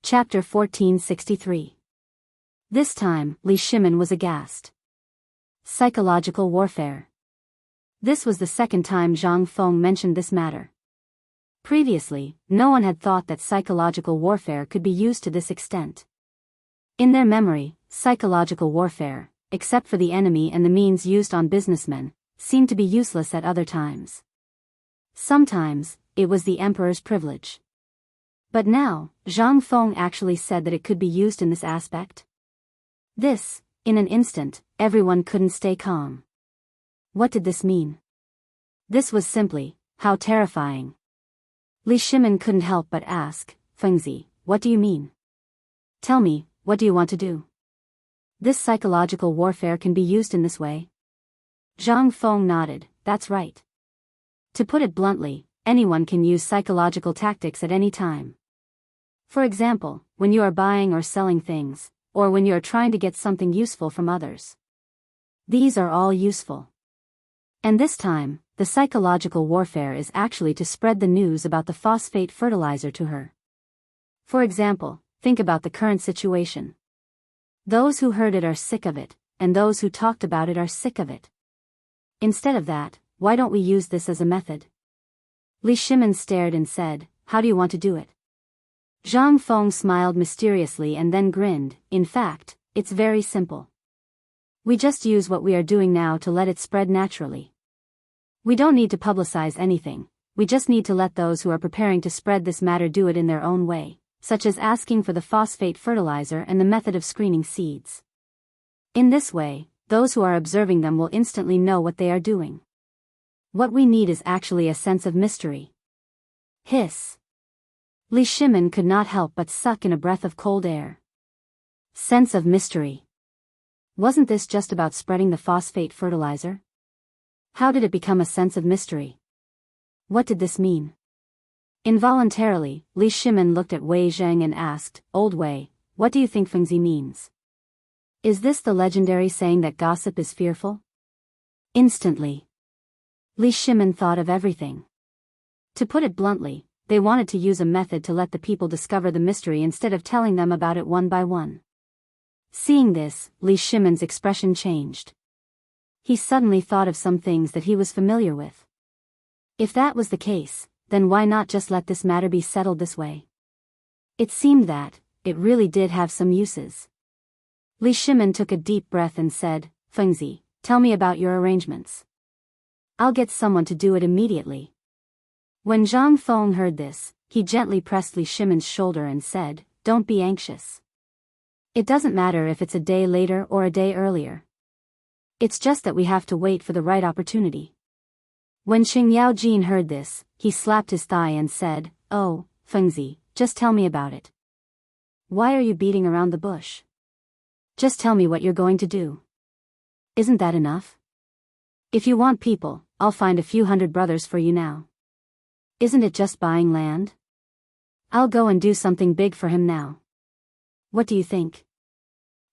Chapter 1463. This time, Li Shimin was aghast. Psychological warfare. This was the second time Zhang Feng mentioned this matter. Previously, no one had thought that psychological warfare could be used to this extent. In their memory, psychological warfare, except for the enemy and the means used on businessmen, seemed to be useless at other times. Sometimes, it was the emperor's privilege. But now, Zhang Feng actually said that it could be used in this aspect. This, in an instant, everyone couldn't stay calm. What did this mean? This was simply, how terrifying. Li Shimin couldn't help but ask, Fengzi, what do you mean? Tell me, what do you want to do? This psychological warfare can be used in this way? Zhang Feng nodded, that's right. To put it bluntly, anyone can use psychological tactics at any time. For example, when you are buying or selling things, or when you are trying to get something useful from others. These are all useful. And this time, the psychological warfare is actually to spread the news about the phosphate fertilizer to her. For example, think about the current situation. Those who heard it are sick of it, and those who talked about it are sick of it. Instead of that, why don't we use this as a method? Li Shimin stared and said, how do you want to do it? Zhang Feng smiled mysteriously and then grinned, in fact, it's very simple. We just use what we are doing now to let it spread naturally. We don't need to publicize anything, we just need to let those who are preparing to spread this matter do it in their own way, such as asking for the phosphate fertilizer and the method of screening seeds. In this way, those who are observing them will instantly know what they are doing. What we need is actually a sense of mystery. Hiss. Li Shimin could not help but suck in a breath of cold air. Sense of mystery. Wasn't this just about spreading the phosphate fertilizer? How did it become a sense of mystery? What did this mean? Involuntarily, Li Shimin looked at Wei Zheng and asked, Old Wei, what do you think Fengzi means? Is this the legendary saying that gossip is fearful? Instantly, Li Shimin thought of everything. To put it bluntly, they wanted to use a method to let the people discover the mystery instead of telling them about it one by one. Seeing this, Li Shimin's expression changed. He suddenly thought of some things that he was familiar with. If that was the case, then why not just let this matter be settled this way? It seemed that, it really did have some uses. Li Shimin took a deep breath and said, Fengzi, tell me about your arrangements. I'll get someone to do it immediately. When Zhang Feng heard this, he gently pressed Li Shimin's shoulder and said, Don't be anxious. It doesn't matter if it's a day later or a day earlier. It's just that we have to wait for the right opportunity. When Qing Yaojin heard this, he slapped his thigh and said, Oh, Fengzi, just tell me about it. Why are you beating around the bush? Just tell me what you're going to do. Isn't that enough? If you want people, I'll find a few hundred brothers for you now. Isn't it just buying land? I'll go and do something big for him now. What do you think?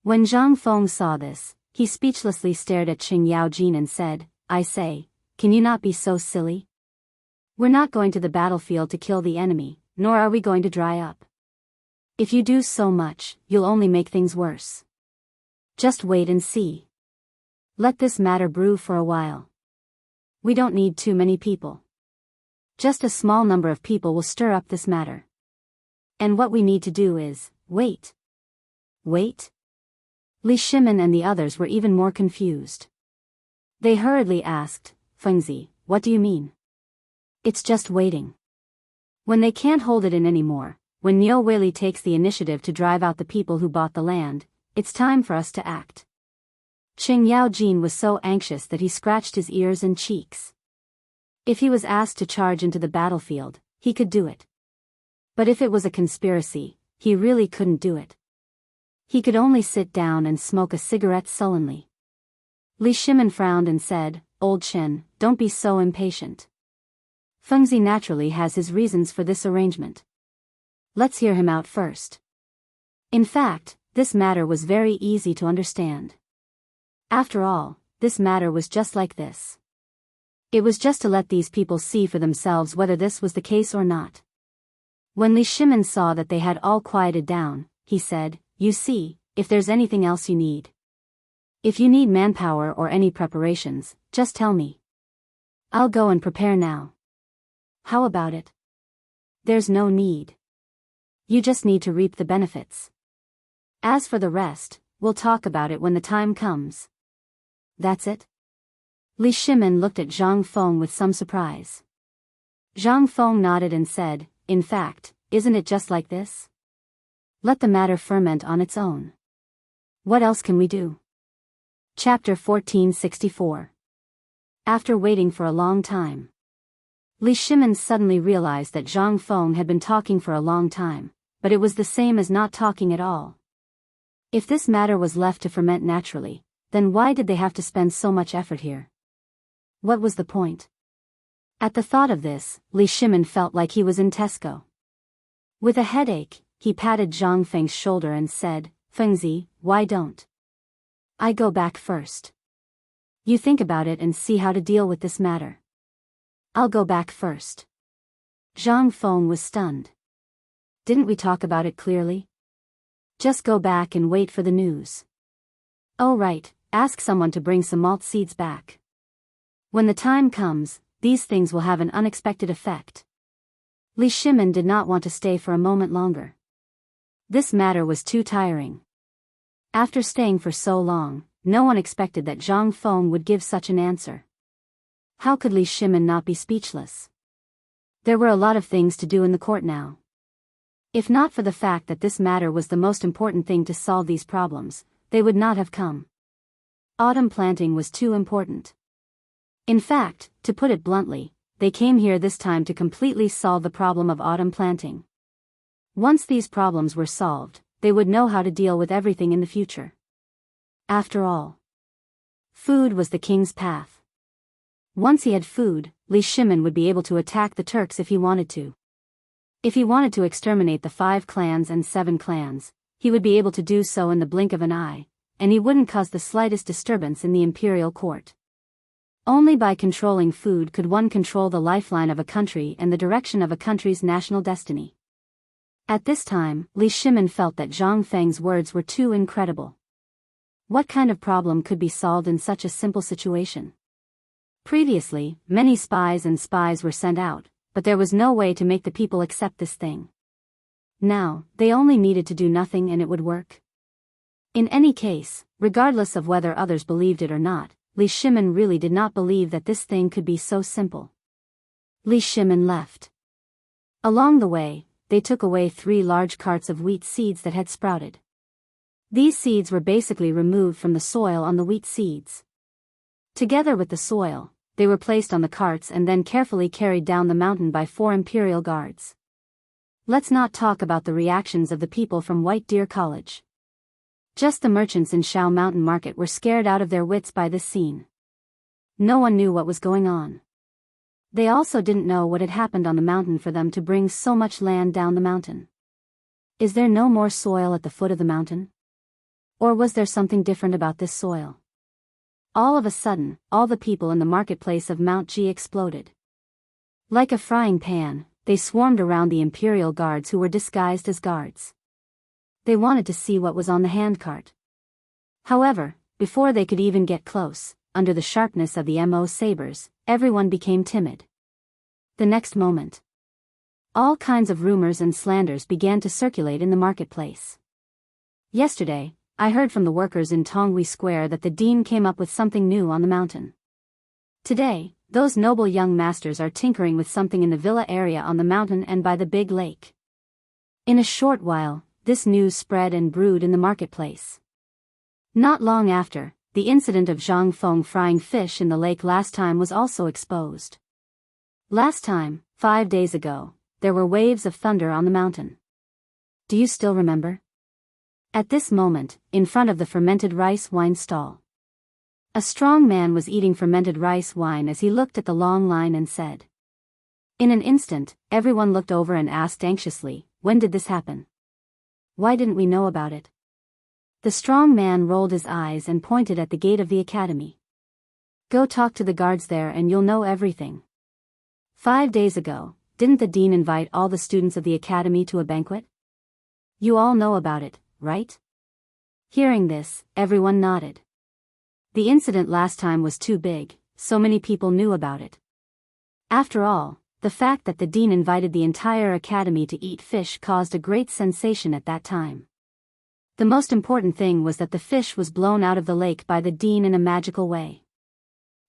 When Zhang Feng saw this, he speechlessly stared at Qing Yaojin and said, I say, can you not be so silly? We're not going to the battlefield to kill the enemy, nor are we going to dry up. If you do so much, you'll only make things worse. Just wait and see. Let this matter brew for a while. We don't need too many people. Just a small number of people will stir up this matter. And what we need to do is, wait. Wait? Li Shimin and the others were even more confused. They hurriedly asked, Fengzi, what do you mean? It's just waiting. When they can't hold it in anymore, when Niu Weili takes the initiative to drive out the people who bought the land, it's time for us to act. Qing Yaojin was so anxious that he scratched his ears and cheeks. If he was asked to charge into the battlefield, he could do it. But if it was a conspiracy, he really couldn't do it. He could only sit down and smoke a cigarette sullenly. Li Shimin frowned and said, Old Chen, don't be so impatient. Fengzi naturally has his reasons for this arrangement. Let's hear him out first. In fact, this matter was very easy to understand. After all, this matter was just like this. It was just to let these people see for themselves whether this was the case or not. When Li Shimin saw that they had all quieted down, he said, "You see, if there's anything else you need. If you need manpower or any preparations, just tell me. I'll go and prepare now." "How about it?" "There's no need. You just need to reap the benefits. As for the rest, we'll talk about it when the time comes." "That's it?" Li Shimin looked at Zhang Feng with some surprise. Zhang Feng nodded and said, "In fact, isn't it just like this? Let the matter ferment on its own. What else can we do?" Chapter 1464. After waiting for a long time, Li Shimin suddenly realized that Zhang Feng had been talking for a long time, but it was the same as not talking at all. If this matter was left to ferment naturally, then why did they have to spend so much effort here? What was the point? At the thought of this, Li Shimin felt like he was in Tesco. With a headache, he patted Zhang Feng's shoulder and said, "Fengzi, why don't I go back first? You think about it and see how to deal with this matter." "I'll go back first." Zhang Feng was stunned. "Didn't we talk about it clearly? Just go back and wait for the news." "Oh right, ask someone to bring some malt seeds back. When the time comes, these things will have an unexpected effect." Li Shimin did not want to stay for a moment longer. This matter was too tiring. After staying for so long, no one expected that Zhang Feng would give such an answer. How could Li Shimin not be speechless? There were a lot of things to do in the court now. If not for the fact that this matter was the most important thing to solve these problems, they would not have come. Autumn planting was too important. In fact, to put it bluntly, they came here this time to completely solve the problem of autumn planting. Once these problems were solved, they would know how to deal with everything in the future. After all, food was the king's path. Once he had food, Li Shimin would be able to attack the Turks if he wanted to. If he wanted to exterminate the 5 clans and 7 clans, he would be able to do so in the blink of an eye, and he wouldn't cause the slightest disturbance in the imperial court. Only by controlling food could one control the lifeline of a country and the direction of a country's national destiny. At this time, Li Shimin felt that Zhang Feng's words were too incredible. What kind of problem could be solved in such a simple situation? Previously, many spies were sent out, but there was no way to make the people accept this thing. Now, they only needed to do nothing and it would work. In any case, regardless of whether others believed it or not, Li Shimin really did not believe that this thing could be so simple. Li Shimin left. Along the way, they took away 3 large carts of wheat seeds that had sprouted. These seeds were basically removed from the soil on the wheat seeds. Together with the soil, they were placed on the carts and then carefully carried down the mountain by 4 imperial guards. Let's not talk about the reactions of the people from White Deer College. Just the merchants in Shao Mountain Market were scared out of their wits by this scene. No one knew what was going on. They also didn't know what had happened on the mountain for them to bring so much land down the mountain. Is there no more soil at the foot of the mountain? Or was there something different about this soil? All of a sudden, all the people in the marketplace of Mount Ji exploded. Like a frying pan, they swarmed around the imperial guards who were disguised as guards. They wanted to see what was on the handcart. However, before they could even get close, under the sharpness of the MO sabers, everyone became timid. The next moment, all kinds of rumors and slanders began to circulate in the marketplace. Yesterday, I heard from the workers in Tonghui Square that the dean came up with something new on the mountain. Today, those noble young masters are tinkering with something in the villa area on the mountain and by the big lake. In a short while, this news spread and brewed in the marketplace. Not long after, the incident of Zhang Feng frying fish in the lake last time was also exposed. Last time, 5 days ago, there were waves of thunder on the mountain. Do you still remember? At this moment, in front of the fermented rice wine stall, a strong man was eating fermented rice wine as he looked at the long line and said. In an instant, everyone looked over and asked anxiously, when did this happen? Why didn't we know about it? The strong man rolled his eyes and pointed at the gate of the academy. Go talk to the guards there and you'll know everything. 5 days ago, didn't the dean invite all the students of the academy to a banquet? You all know about it, right? Hearing this, everyone nodded. The incident last time was too big, so many people knew about it. After all, the fact that the dean invited the entire academy to eat fish caused a great sensation at that time. The most important thing was that the fish was blown out of the lake by the dean in a magical way.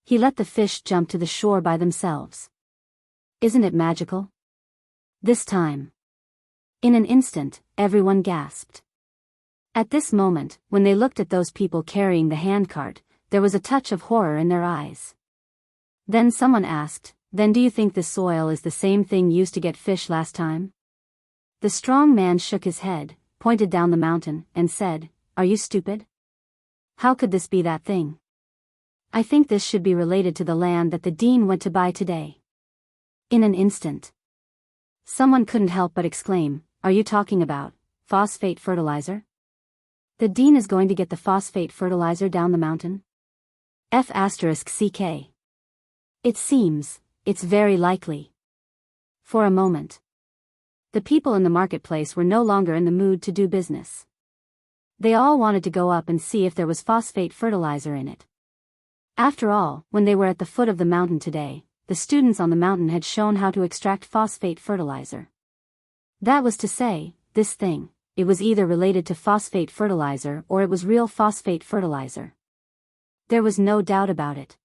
He let the fish jump to the shore by themselves. Isn't it magical? This time. In an instant, everyone gasped. At this moment, when they looked at those people carrying the handcart, there was a touch of horror in their eyes. Then someone asked, "Then do you think this soil is the same thing used to get fish last time?" The strong man shook his head, pointed down the mountain, and said, "Are you stupid? How could this be that thing? I think this should be related to the land that the dean went to buy today." In an instant, someone couldn't help but exclaim, "Are you talking about phosphate fertilizer? The dean is going to get the phosphate fertilizer down the mountain? F***ck. It seems, it's very likely." For a moment, the people in the marketplace were no longer in the mood to do business. They all wanted to go up and see if there was phosphate fertilizer in it. After all, when they were at the foot of the mountain today, the students on the mountain had shown how to extract phosphate fertilizer. That was to say, this thing, it was either related to phosphate fertilizer or it was real phosphate fertilizer. There was no doubt about it.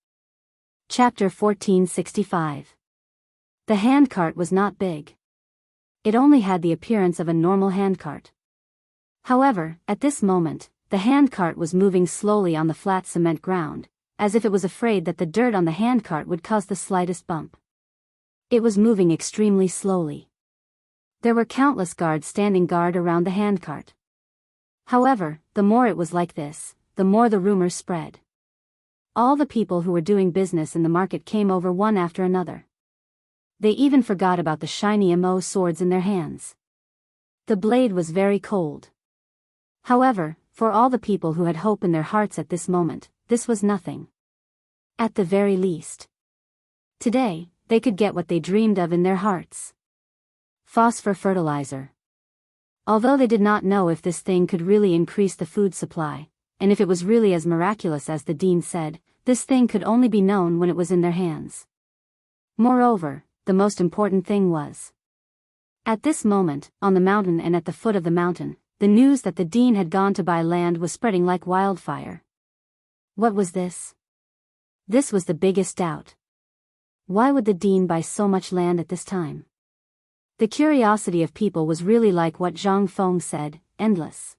Chapter 1465. The handcart was not big. It only had the appearance of a normal handcart. However, at this moment, the handcart was moving slowly on the flat cement ground, as if it was afraid that the dirt on the handcart would cause the slightest bump. It was moving extremely slowly. There were countless guards standing guard around the handcart. However, the more it was like this, the more the rumors spread. All the people who were doing business in the market came over one after another. They even forgot about the shiny MO swords in their hands. The blade was very cold. However, for all the people who had hope in their hearts at this moment, this was nothing. At the very least, today, they could get what they dreamed of in their hearts. Phosphor fertilizer. Although they did not know if this thing could really increase the food supply, and if it was really as miraculous as the dean said, this thing could only be known when it was in their hands. Moreover, the most important thing was, at this moment, on the mountain and at the foot of the mountain, the news that the dean had gone to buy land was spreading like wildfire. What was this? This was the biggest doubt. Why would the dean buy so much land at this time? The curiosity of people was really like what Zhang Feng said, endless.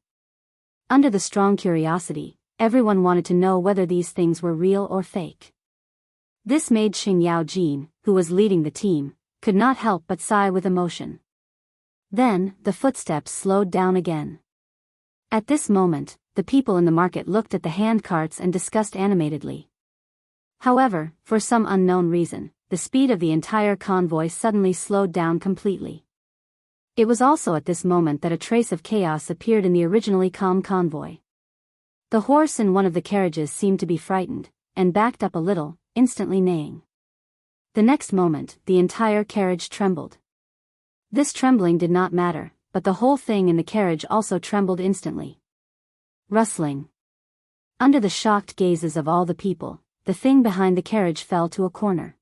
Under the strong curiosity, everyone wanted to know whether these things were real or fake. This made Xing Yaojin, who was leading the team, could not help but sigh with emotion. Then, the footsteps slowed down again. At this moment, the people in the market looked at the handcarts and discussed animatedly. However, for some unknown reason, the speed of the entire convoy suddenly slowed down completely. It was also at this moment that a trace of chaos appeared in the originally calm convoy. The horse in one of the carriages seemed to be frightened, and backed up a little, instantly neighing. The next moment, the entire carriage trembled. This trembling did not matter, but the whole thing in the carriage also trembled instantly. Rustling. Under the shocked gazes of all the people, the thing behind the carriage fell to a corner.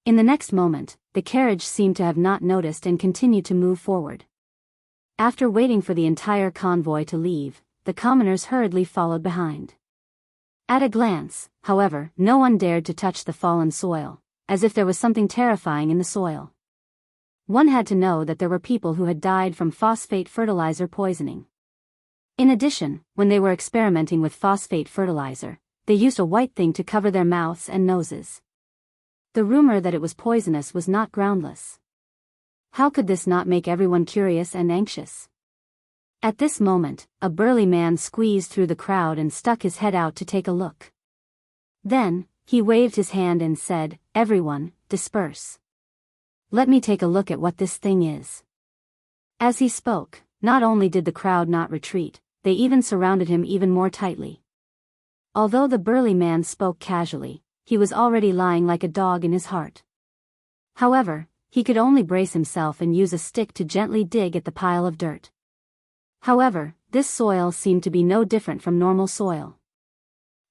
In the next moment, the carriage seemed to have not noticed and continued to move forward. After waiting for the entire convoy to leave, the commoners hurriedly followed behind. At a glance, however, no one dared to touch the fallen soil, as if there was something terrifying in the soil. One had to know that there were people who had died from phosphate fertilizer poisoning. In addition, when they were experimenting with phosphate fertilizer, they used a white thing to cover their mouths and noses. The rumor that it was poisonous was not groundless. How could this not make everyone curious and anxious? At this moment, a burly man squeezed through the crowd and stuck his head out to take a look. Then, he waved his hand and said, "Everyone, disperse. Let me take a look at what this thing is." As he spoke, not only did the crowd not retreat, they even surrounded him even more tightly. Although the burly man spoke casually, he was already lying like a dog in his heart. However, He could only brace himself and use a stick to gently dig at the pile of dirt. However, this soil seemed to be no different from normal soil.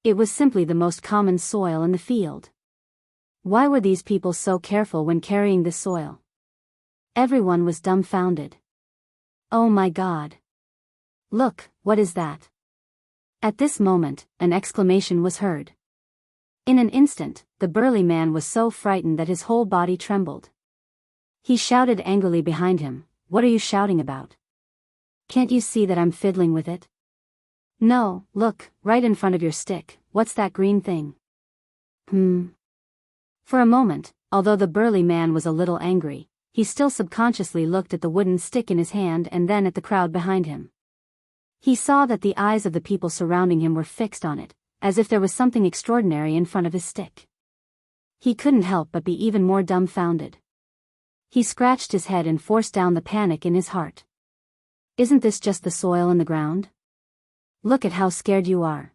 It was simply the most common soil in the field. Why were these people so careful when carrying this soil? Everyone was dumbfounded. Oh my God! Look, what is that? At this moment, an exclamation was heard. In an instant, the burly man was so frightened that his whole body trembled. He shouted angrily behind him, "What are you shouting about? Can't you see that I'm fiddling with it? No, look, right in front of your stick, what's that green thing?" For a moment, although the burly man was a little angry, he still subconsciously looked at the wooden stick in his hand and then at the crowd behind him. He saw that the eyes of the people surrounding him were fixed on it, as if there was something extraordinary in front of his stick. He couldn't help but be even more dumbfounded. He scratched his head and forced down the panic in his heart. Isn't this just the soil in the ground? Look at how scared you are.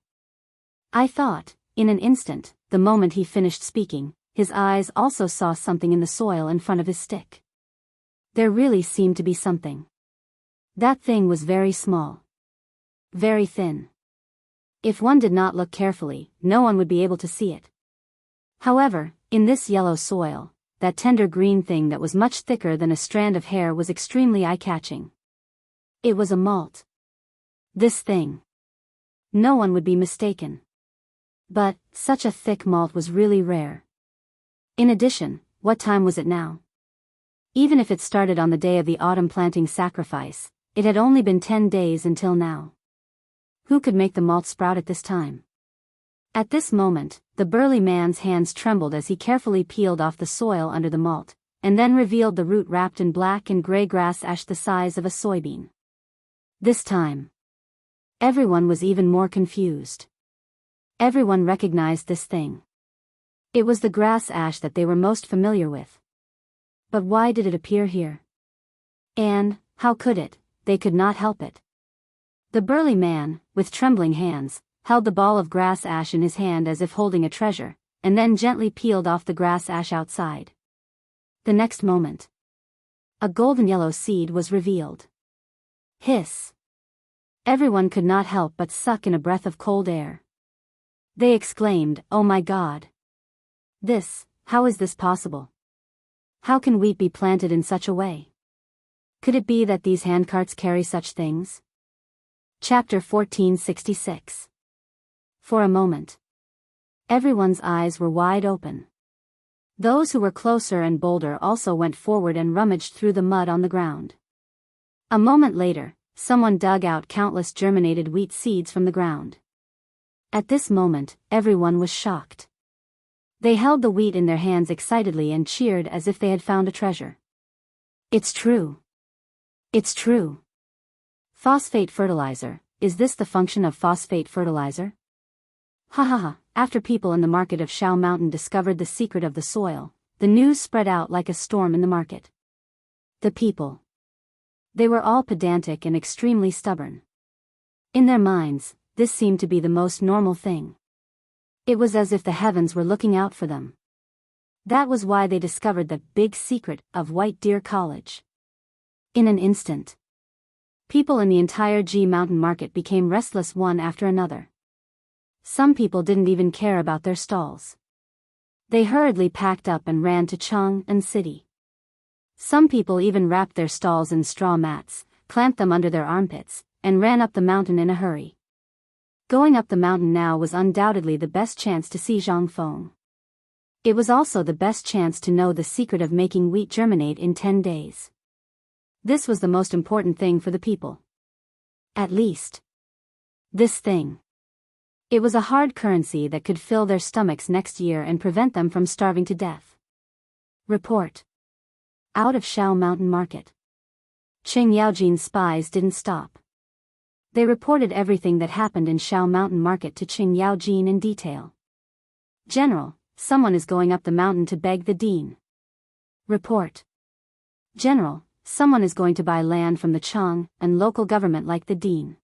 I thought, in an instant, the moment he finished speaking, his eyes also saw something in the soil in front of his stick. There really seemed to be something. That thing was very small. Very thin. If one did not look carefully, no one would be able to see it. However, in this yellow soil, that tender green thing that was much thicker than a strand of hair was extremely eye-catching. It was a malt. This thing. No one would be mistaken. But, such a thick malt was really rare. In addition, what time was it now? Even if it started on the day of the autumn planting sacrifice, it had only been 10 days until now. Who could make the malt sprout at this time? At this moment, the burly man's hands trembled as he carefully peeled off the soil under the malt, and then revealed the root wrapped in black and gray grass ash the size of a soybean. This time, everyone was even more confused. Everyone recognized this thing. It was the grass ash that they were most familiar with. But why did it appear here? And, how could it? They could not help it. The burly man, with trembling hands, held the ball of grass ash in his hand as if holding a treasure, and then gently peeled off the grass ash outside. The next moment, a golden yellow seed was revealed. Hiss! Everyone could not help but suck in a breath of cold air. They exclaimed, "Oh my God! How is this possible? How can wheat be planted in such a way? Could it be that these handcarts carry such things?" Chapter 1466. For a moment, everyone's eyes were wide open. Those who were closer and bolder also went forward and rummaged through the mud on the ground. A moment later, someone dug out countless germinated wheat seeds from the ground. At this moment, everyone was shocked. They held the wheat in their hands excitedly and cheered as if they had found a treasure. It's true. It's true. Phosphate fertilizer, is this the function of phosphate fertilizer? Ha ha ha, after people in the market of Shao Mountain discovered the secret of the soil, the news spread out like a storm in the market. The people. They were all pedantic and extremely stubborn. In their minds, this seemed to be the most normal thing. It was as if the heavens were looking out for them. That was why they discovered the big secret of White Deer College. In an instant, people in the entire G Mountain market became restless one after another. Some people didn't even care about their stalls. They hurriedly packed up and ran to Chang'an City. Some people even wrapped their stalls in straw mats, clamped them under their armpits, and ran up the mountain in a hurry. Going up the mountain now was undoubtedly the best chance to see Zhang Feng. It was also the best chance to know the secret of making wheat germinate in 10 days. This was the most important thing for the people. At least, this thing. It was a hard currency that could fill their stomachs next year and prevent them from starving to death. Report. Out of Shao Mountain Market. Qing Yaojin's spies didn't stop. They reported everything that happened in Shao Mountain Market to Qing Yaojin in detail. General, someone is going up the mountain to beg the dean. Report. General, someone is going to buy land from the Chang and local government like the dean.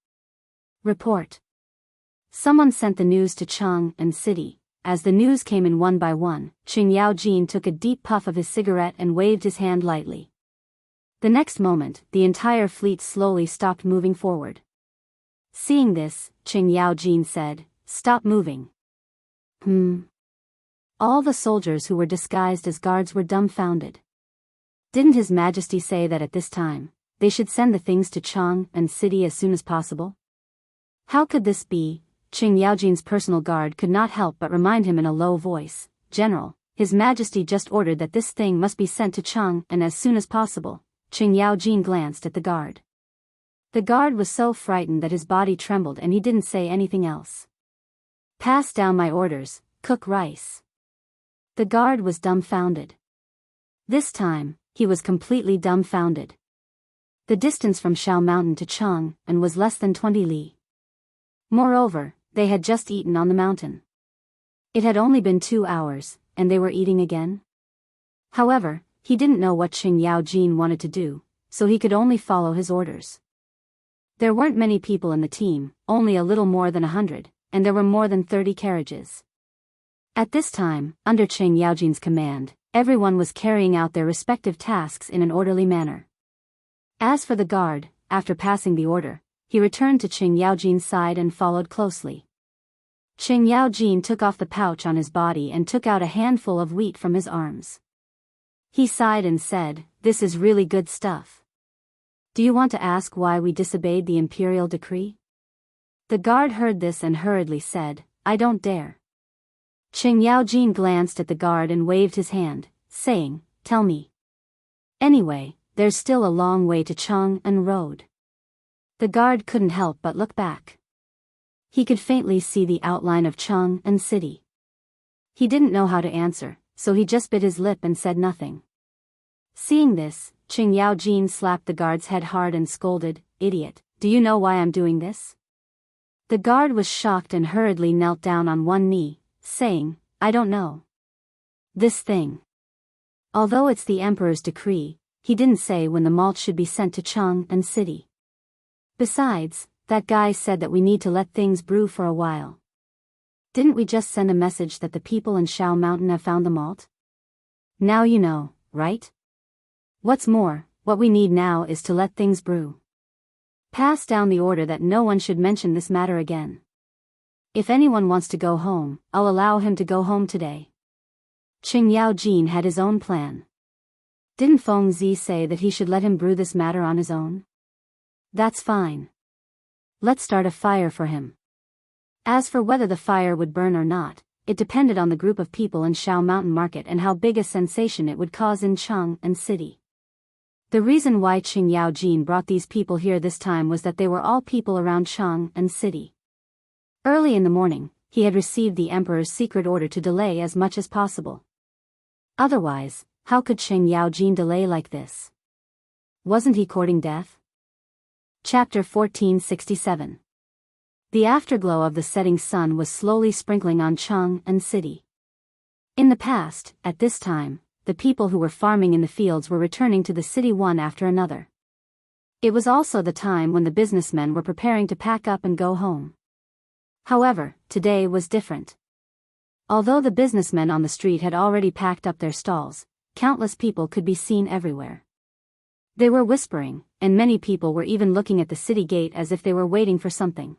Report. Someone sent the news to Chang'an City, as the news came in one by one, Qing Yaojin took a deep puff of his cigarette and waved his hand lightly. The next moment, the entire fleet slowly stopped moving forward. Seeing this, Qing Yaojin said, "Stop moving." All the soldiers who were disguised as guards were dumbfounded. Didn't His Majesty say that at this time, they should send the things to Chang and city as soon as possible? How could this be? Qing Yaojin's personal guard could not help but remind him in a low voice, "General, His Majesty just ordered that this thing must be sent to Chang and as soon as possible." Qing Yaojin glanced at the guard. The guard was so frightened that his body trembled and he didn't say anything else. "Pass down my orders, cook rice." The guard was dumbfounded. This time, he was completely dumbfounded. The distance from Shao Mountain to Chang and was less than 20 li. Moreover, they had just eaten on the mountain. It had only been 2 hours, and they were eating again? However, he didn't know what Qing Yaojin wanted to do, so he could only follow his orders. There weren't many people in the team, only a little more than 100, and there were more than 30 carriages. At this time, under Qing Yaojin's command, everyone was carrying out their respective tasks in an orderly manner. As for the guard, after passing the order, he returned to Qing Yaojin's side and followed closely. Qing Yaojin took off the pouch on his body and took out a handful of wheat from his arms. He sighed and said, "This is really good stuff. Do you want to ask why we disobeyed the imperial decree?" The guard heard this and hurriedly said, "I don't dare." Qing Yaojin glanced at the guard and waved his hand, saying, "Tell me." "Anyway, there's still a long way to Chang and road." The guard couldn't help but look back. He could faintly see the outline of Chang and city. He didn't know how to answer, so he just bit his lip and said nothing. Seeing this, Qing Yaojin slapped the guard's head hard and scolded, "Idiot, do you know why I'm doing this?" The guard was shocked and hurriedly knelt down on one knee, saying, "I don't know. This thing." Although it's the emperor's decree, he didn't say when the malt should be sent to Chang and city. Besides, that guy said that we need to let things brew for a while. Didn't we just send a message that the people in Shao Mountain have found the malt? Now you know, right? What's more, what we need now is to let things brew. Pass down the order that no one should mention this matter again. If anyone wants to go home, I'll allow him to go home today. Qing Yaojin had his own plan. Didn't Feng Zi say that he should let him brew this matter on his own? That's fine. Let's start a fire for him. As for whether the fire would burn or not, it depended on the group of people in Shao Mountain Market and how big a sensation it would cause in Chang and city. The reason why Qing Yaojin brought these people here this time was that they were all people around Chang and city. Early in the morning, he had received the emperor's secret order to delay as much as possible. Otherwise, how could Qing Yaojin delay like this? Wasn't he courting death? Chapter 1467. The afterglow of the setting sun was slowly sprinkling on Chang and city. In the past, at this time, the people who were farming in the fields were returning to the city one after another. It was also the time when the businessmen were preparing to pack up and go home. However, today was different. Although the businessmen on the street had already packed up their stalls, countless people could be seen everywhere. They were whispering, and many people were even looking at the city gate as if they were waiting for something.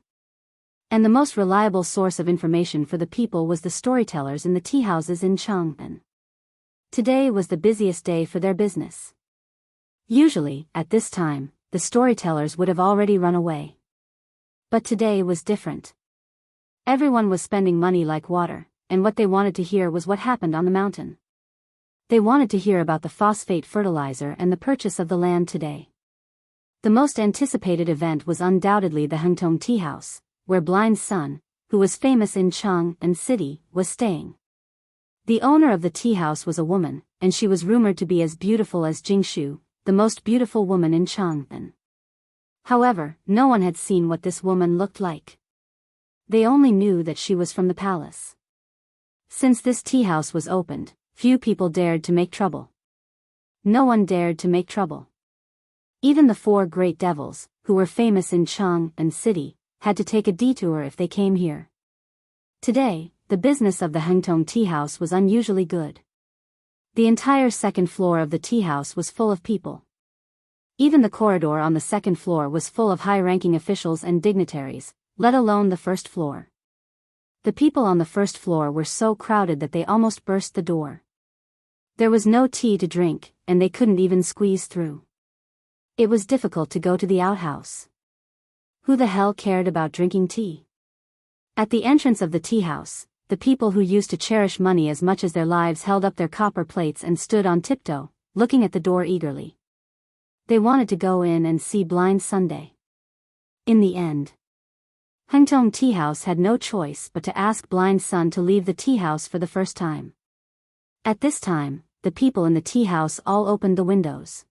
And the most reliable source of information for the people was the storytellers in the tea houses in Chang'an. Today was the busiest day for their business. Usually, at this time, the storytellers would have already run away. But today was different. Everyone was spending money like water, and what they wanted to hear was what happened on the mountain. They wanted to hear about the phosphate fertilizer and the purchase of the land today. The most anticipated event was undoubtedly the Hengtong Tea House, where Blind Sun, who was famous in Chang and city, was staying. The owner of the tea house was a woman, and she was rumored to be as beautiful as Jingshu, the most beautiful woman in Chang'an. However, no one had seen what this woman looked like. They only knew that she was from the palace. Since this tea house was opened, few people dared to make trouble. No one dared to make trouble. Even the 4 great devils, who were famous in Chang and city, had to take a detour if they came here. Today, the business of the Hengtong tea house was unusually good. The entire second floor of the tea house was full of people. Even the corridor on the second floor was full of high-ranking officials and dignitaries, let alone the first floor. The people on the first floor were so crowded that they almost burst the door. There was no tea to drink, and they couldn't even squeeze through. It was difficult to go to the outhouse. Who the hell cared about drinking tea? At the entrance of the tea house, the people who used to cherish money as much as their lives held up their copper plates and stood on tiptoe, looking at the door eagerly. They wanted to go in and see Blind Sunday. In the end, Hengtong Tea House had no choice but to ask Blind Sun to leave the tea house for the first time. At this time, the people in the tea house all opened the windows.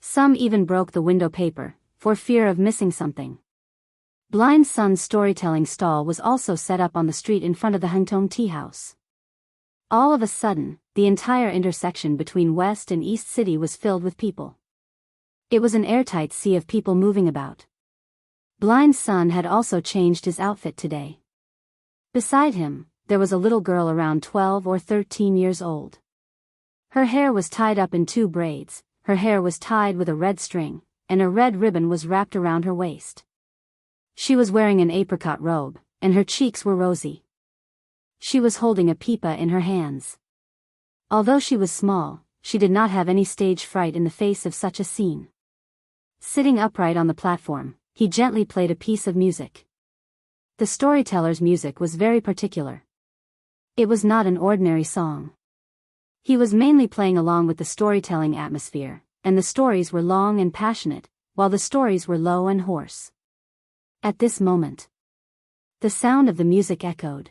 Some even broke the window paper, for fear of missing something. Blind Sun's storytelling stall was also set up on the street in front of the Hengtong Tea House. All of a sudden, the entire intersection between West and East City was filled with people. It was an airtight sea of people moving about. Blind Sun had also changed his outfit today. Beside him, there was a little girl around 12 or 13 years old. Her hair was tied up in 2 braids, her hair was tied with a red string, and a red ribbon was wrapped around her waist. She was wearing an apricot robe, and her cheeks were rosy. She was holding a pipa in her hands. Although she was small, she did not have any stage fright in the face of such a scene. Sitting upright on the platform, he gently played a piece of music. The storyteller's music was very particular. It was not an ordinary song. He was mainly playing along with the storytelling atmosphere, and the stories were long and passionate, while the stories were low and hoarse. At this moment, the sound of the music echoed.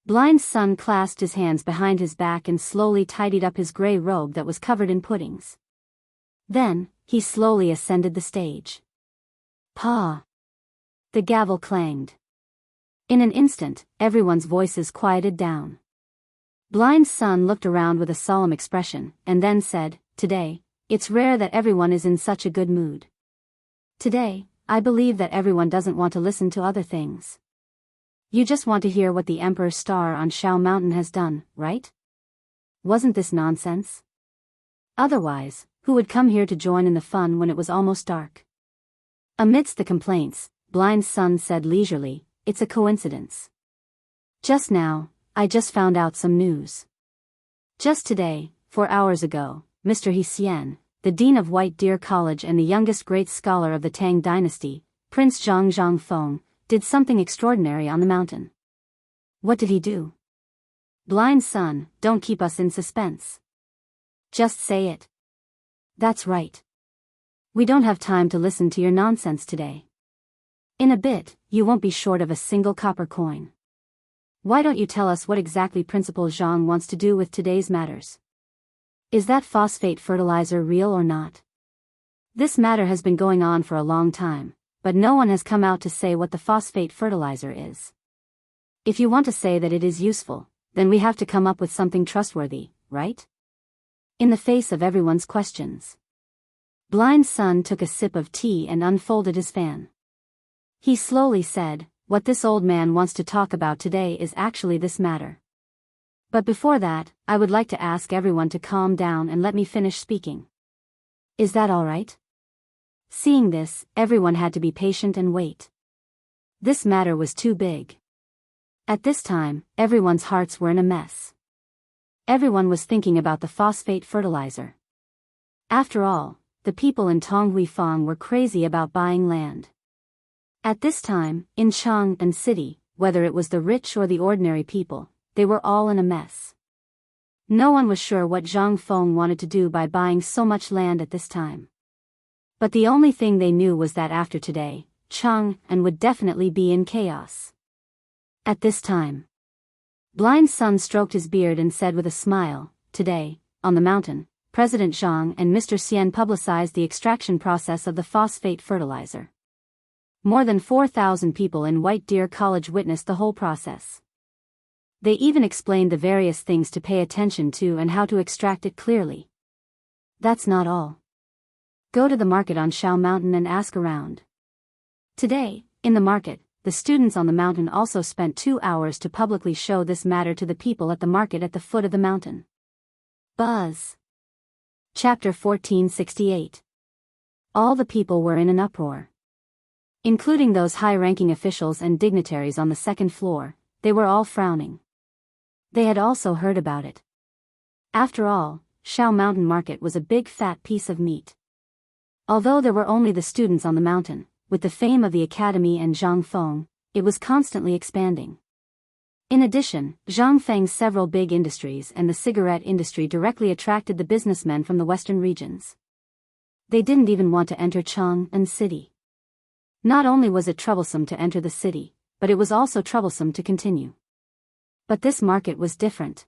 Blind Sun clasped his hands behind his back and slowly tidied up his gray robe that was covered in puddings. Then, he slowly ascended the stage. Pa! The gavel clanged. In an instant, everyone's voices quieted down. Blind Sun looked around with a solemn expression, and then said, "Today, it's rare that everyone is in such a good mood. Today, I believe that everyone doesn't want to listen to other things. You just want to hear what the Emperor's star on Shao Mountain has done, right? Wasn't this nonsense? Otherwise, who would come here to join in the fun when it was almost dark?" Amidst the complaints, Blind Sun said leisurely, "It's a coincidence. Just now, I just found out some news. Just today, 4 hours ago, Mr. He Xian, the Dean of White Deer College and the youngest great scholar of the Tang Dynasty, Prince Zhang Zhangfeng, did something extraordinary on the mountain." "What did he do?" "Blind Sun, don't keep us in suspense. Just say it." "That's right. We don't have time to listen to your nonsense today. In a bit, you won't be short of a single copper coin. Why don't you tell us what exactly Principal Zhang wants to do with today's matters? Is that phosphate fertilizer real or not? This matter has been going on for a long time, but no one has come out to say what the phosphate fertilizer is. If you want to say that it is useful, then we have to come up with something trustworthy, right?" In the face of everyone's questions, Blind Sun took a sip of tea and unfolded his fan. He slowly said, "What this old man wants to talk about today is actually this matter. But before that, I would like to ask everyone to calm down and let me finish speaking. Is that all right?" Seeing this, everyone had to be patient and wait. This matter was too big. At this time, everyone's hearts were in a mess. Everyone was thinking about the phosphate fertilizer. After all, the people in Tonghuifang were crazy about buying land. At this time, in Chang'an City, whether it was the rich or the ordinary people, they were all in a mess. No one was sure what Zhang Feng wanted to do by buying so much land at this time. But the only thing they knew was that after today, Chang'an would definitely be in chaos. At this time, Blind Sun stroked his beard and said with a smile, "Today, on the mountain, President Zhang and Mr. Xian publicized the extraction process of the phosphate fertilizer. More than 4,000 people in White Deer College witnessed the whole process. They even explained the various things to pay attention to and how to extract it clearly. That's not all. Go to the market on Shao Mountain and ask around. Today, in the market, the students on the mountain also spent 2 hours to publicly show this matter to the people at the market at the foot of the mountain. Buzz. Chapter 1468. All the people were in an uproar. Including those high-ranking officials and dignitaries on the second floor, they were all frowning. They had also heard about it. After all, Shao Mountain Market was a big fat piece of meat. Although there were only the students on the mountain, with the fame of the academy and Zhang Feng, it was constantly expanding. In addition, Zhang Feng's several big industries and the cigarette industry directly attracted the businessmen from the western regions. They didn't even want to enter Chang'an City. Not only was it troublesome to enter the city, but it was also troublesome to continue. But this market was different.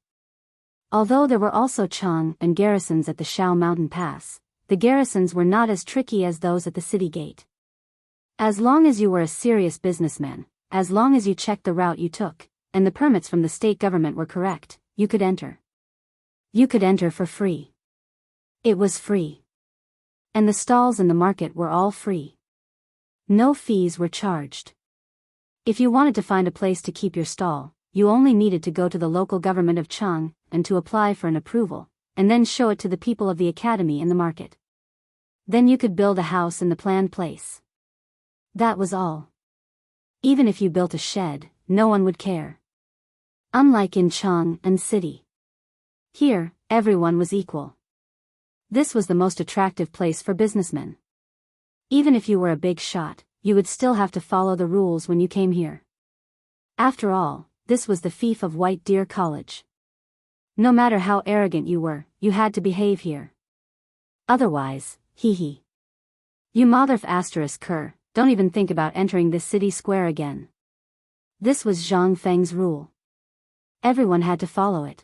Although there were also Chang'an garrisons at the Shao Mountain Pass, the garrisons were not as tricky as those at the city gate. As long as you were a serious businessman, as long as you checked the route you took, and the permits from the state government were correct, you could enter. You could enter for free. It was free. And the stalls in the market were all free. No fees were charged. If you wanted to find a place to keep your stall, you only needed to go to the local government of Chang and to apply for an approval, and then show it to the people of the academy in the market. Then you could build a house in the planned place. That was all. Even if you built a shed, no one would care. Unlike in Chang'an City. Here, everyone was equal. This was the most attractive place for businessmen. Even if you were a big shot, you would still have to follow the rules when you came here. After all, this was the fief of White Deer College. No matter how arrogant you were, you had to behave here. Otherwise, hee. You motherf asterisk cur, don't even think about entering this city square again. This was Zhang Feng's rule. Everyone had to follow it.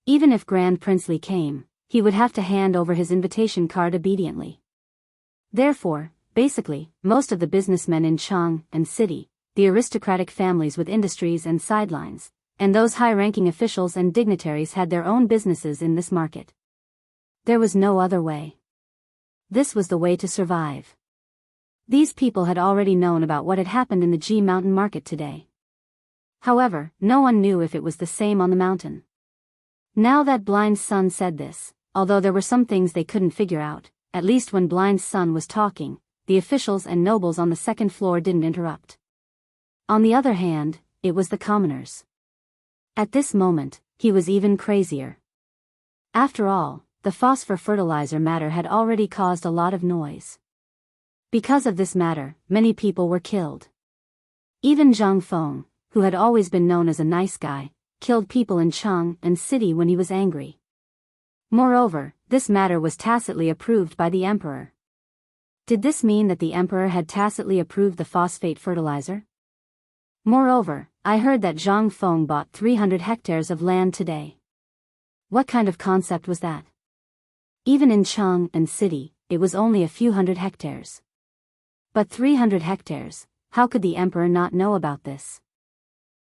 Even if Grand Prince Li came, he would have to hand over his invitation card obediently. Therefore, basically, most of the businessmen in Chang'an City, the aristocratic families with industries and sidelines, and those high-ranking officials and dignitaries had their own businesses in this market. There was no other way. This was the way to survive. These people had already known about what had happened in the Ji Mountain Market today. However, no one knew if it was the same on the mountain. Now that Blind Sun said this, although there were some things they couldn't figure out, at least when Blind Sun was talking, the officials and nobles on the second floor didn't interrupt. On the other hand, it was the commoners. At this moment, he was even crazier. After all, the phosphor fertilizer matter had already caused a lot of noise. Because of this matter, many people were killed. Even Zhang Feng, who had always been known as a nice guy, killed people in Chang'an City when he was angry. Moreover, this matter was tacitly approved by the emperor. Did this mean that the emperor had tacitly approved the phosphate fertilizer? Moreover, I heard that Zhang Feng bought 300 hectares of land today. What kind of concept was that? Even in Chang'an City, it was only a few hundred hectares. But 300 hectares, how could the emperor not know about this?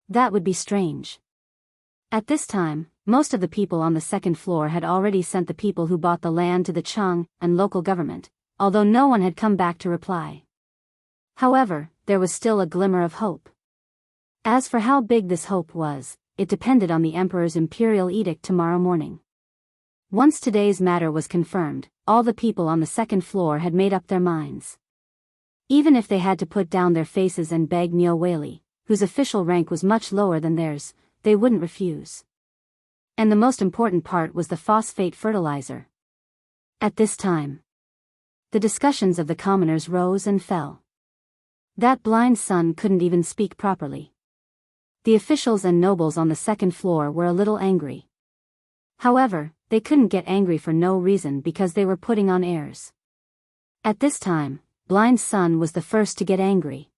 That would be strange. At this time, most of the people on the second floor had already sent the people who bought the land to the Chang'an local government, although no one had come back to reply. However, there was still a glimmer of hope. As for how big this hope was, it depended on the emperor's imperial edict tomorrow morning. Once today's matter was confirmed, all the people on the second floor had made up their minds. Even if they had to put down their faces and beg Nyo Whaley, whose official rank was much lower than theirs, they wouldn't refuse. And the most important part was the phosphate fertilizer. At this time, the discussions of the commoners rose and fell. That Blind Sun couldn't even speak properly. The officials and nobles on the second floor were a little angry. However, they couldn't get angry for no reason because they were putting on airs. At this time, Blind Sun was the first to get angry.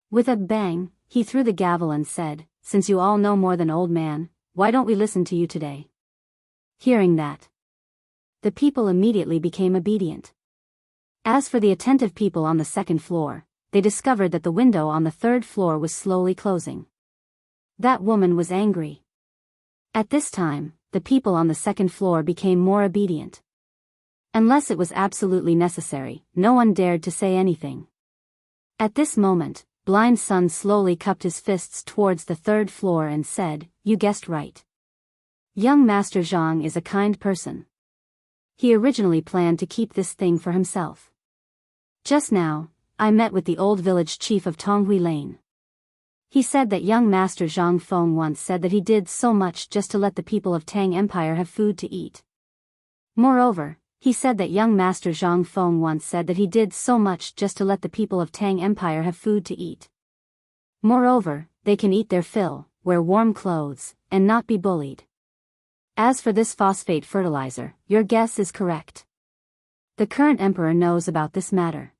With a bang, he threw the gavel and said, "Since you all know more than Old Man, why don't we listen to you today?" Hearing that, the people immediately became obedient. As for the attentive people on the second floor, they discovered that the window on the third floor was slowly closing. That woman was angry. At this time, the people on the second floor became more obedient. Unless it was absolutely necessary, no one dared to say anything. At this moment, Blind Sun slowly cupped his fists towards the third floor and said, "You guessed right. Young Master Zhang is a kind person. He originally planned to keep this thing for himself. Just now, I met with the old village chief of Tonghui Lane. He said that young Master Zhang Feng once said that he did so much just to let the people of Tang Empire have food to eat. Moreover, he said that young Master Zhang Feng once said that he did so much just to let the people of Tang Empire have food to eat. Moreover, they can eat their fill, wear warm clothes, and not be bullied. As for this phosphate fertilizer, your guess is correct. The current emperor knows about this matter.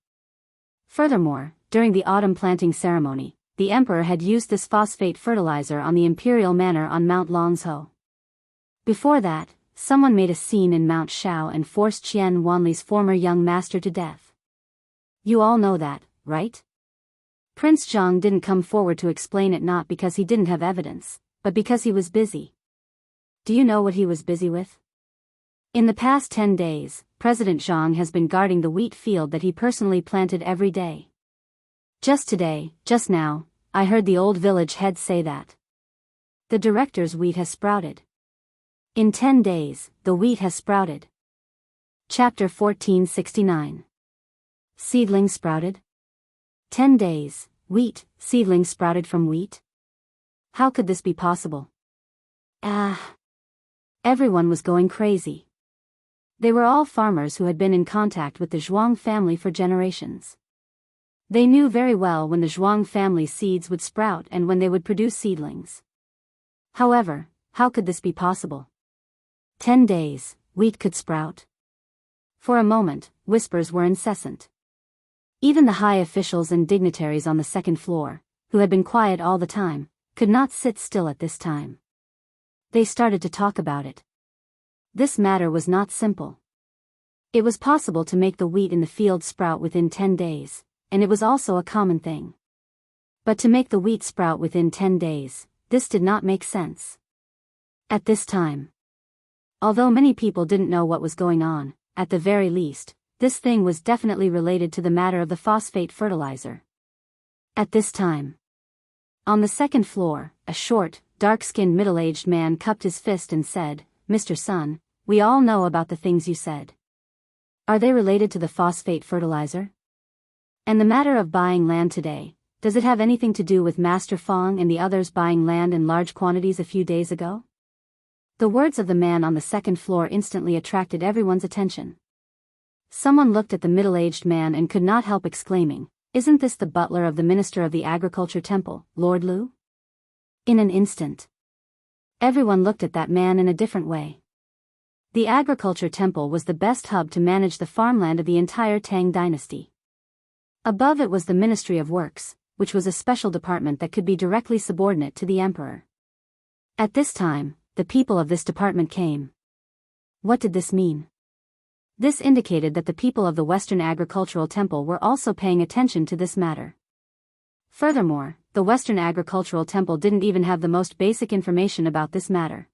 Furthermore, during the autumn planting ceremony, the emperor had used this phosphate fertilizer on the imperial manor on Mount Longzhou. Before that, someone made a scene in Mount Shao and forced Qian Wanli's former young master to death. You all know that, right? Prince Zhang didn't come forward to explain it, not because he didn't have evidence, but because he was busy. Do you know what he was busy with? In the past 10 days, President Zhang has been guarding the wheat field that he personally planted every day. Just now, I heard the old village head say that the director's wheat has sprouted. In 10 days, the wheat has sprouted. Chapter 1469. Seedlings sprouted? 10 days, wheat, seedlings sprouted from wheat? How could this be possible? Everyone was going crazy. They were all farmers who had been in contact with the Zhuang family for generations. They knew very well when the Zhuang family seeds would sprout and when they would produce seedlings. However, how could this be possible? 10 days, wheat could sprout? For a moment, whispers were incessant. Even the high officials and dignitaries on the second floor, who had been quiet all the time, could not sit still at this time. They started to talk about it. This matter was not simple. It was possible to make the wheat in the field sprout within 10 days, and it was also a common thing. But to make the wheat sprout within 10 days, this did not make sense. At this time, although many people didn't know what was going on, at the very least, this thing was definitely related to the matter of the phosphate fertilizer. At this time, on the second floor, a short, dark-skinned middle-aged man cupped his fist and said, "Mr. Sun, we all know about the things you said. Are they related to the phosphate fertilizer? And the matter of buying land today, does it have anything to do with Master Fong and the others buying land in large quantities a few days ago?" The words of the man on the second floor instantly attracted everyone's attention. Someone looked at the middle-aged man and could not help exclaiming, "Isn't this the butler of the Minister of the Agriculture Temple, Lord Lu?" In an instant, everyone looked at that man in a different way. The Agriculture Temple was the best hub to manage the farmland of the entire Tang dynasty. Above it was the Ministry of Works, which was a special department that could be directly subordinate to the emperor. At this time, the people of this department came. What did this mean? This indicated that the people of the Western Agricultural Temple were also paying attention to this matter. Furthermore, the Western Agricultural Temple didn't even have the most basic information about this matter.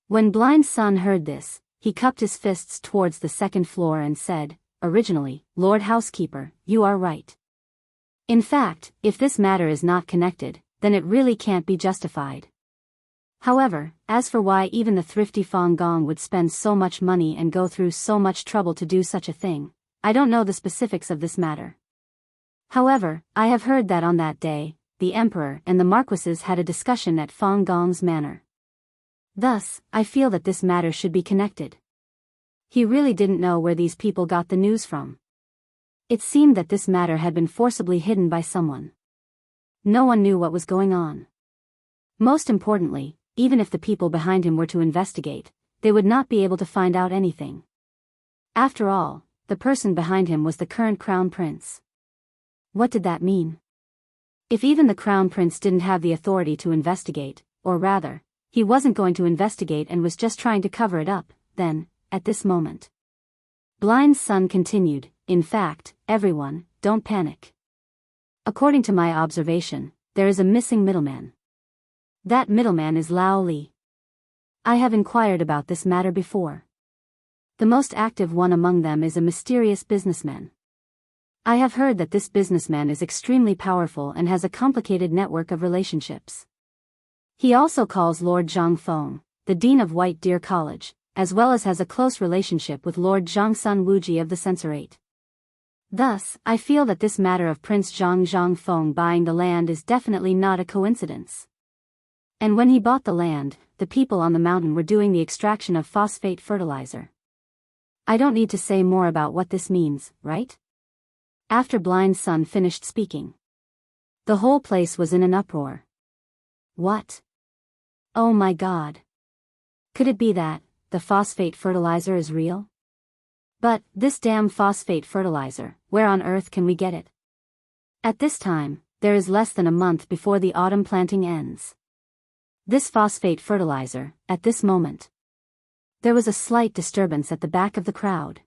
When Blind Sun heard this, he cupped his fists towards the second floor and said, "Originally, Lord Housekeeper, you are right. In fact, if this matter is not connected, then it really can't be justified. However, as for why even the thrifty Fong Gong would spend so much money and go through so much trouble to do such a thing, I don't know the specifics of this matter. However, I have heard that on that day, the emperor and the marquises had a discussion at Fong Gong's manor. Thus, I feel that this matter should be connected." He really didn't know where these people got the news from. It seemed that this matter had been forcibly hidden by someone. No one knew what was going on. Most importantly, even if the people behind him were to investigate, they would not be able to find out anything. After all, the person behind him was the current crown prince. What did that mean? If even the crown prince didn't have the authority to investigate, or rather, he wasn't going to investigate and was just trying to cover it up, then, at this moment, Blind Sun continued, "In fact, everyone, don't panic. According to my observation, there is a missing middleman. That middleman is Lao Li. I have inquired about this matter before. The most active one among them is a mysterious businessman. I have heard that this businessman is extremely powerful and has a complicated network of relationships. He also calls Lord Zhang Feng, the dean of White Deer College, as well as has a close relationship with Lord Zhang Sun Wuji of the Censorate. Thus, I feel that this matter of Prince Zhang Feng buying the land is definitely not a coincidence. And when he bought the land, the people on the mountain were doing the extraction of phosphate fertilizer. I don't need to say more about what this means, right? After Blind Sun finished speaking, the whole place was in an uproar. What? Oh my God. Could it be that the phosphate fertilizer is real? But, this damn phosphate fertilizer, where on earth can we get it? At this time, there is less than a month before the autumn planting ends. This phosphate fertilizer, at this moment. There was a slight disturbance at the back of the crowd.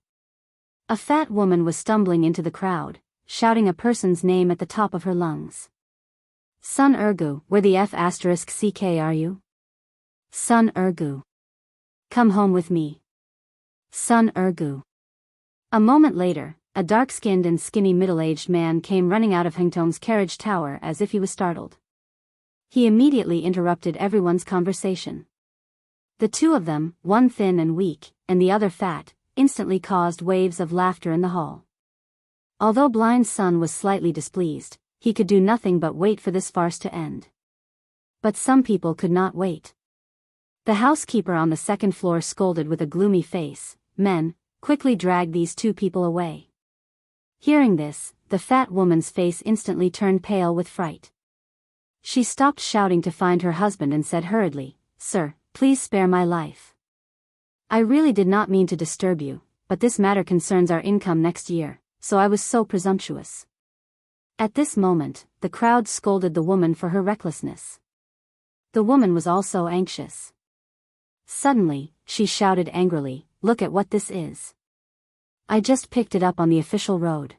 A fat woman was stumbling into the crowd, shouting a person's name at the top of her lungs. Sun Ergu, where the F***ck are you? Sun Ergu. Come home with me. Sun Ergu. A moment later, a dark-skinned and skinny middle-aged man came running out of Hengtong's carriage tower as if he was startled. He immediately interrupted everyone's conversation. The two of them, one thin and weak, and the other fat, instantly caused waves of laughter in the hall. Although Blind Sun was slightly displeased, he could do nothing but wait for this farce to end. But some people could not wait. The housekeeper on the second floor scolded with a gloomy face, "Men, quickly drag these two people away." Hearing this, the fat woman's face instantly turned pale with fright. She stopped shouting to find her husband and said hurriedly, "Sir, please spare my life. I really did not mean to disturb you, but this matter concerns our income next year, so I was so presumptuous." At this moment, the crowd scolded the woman for her recklessness. The woman was also anxious. Suddenly, she shouted angrily, "Look at what this is. I just picked it up on the official road.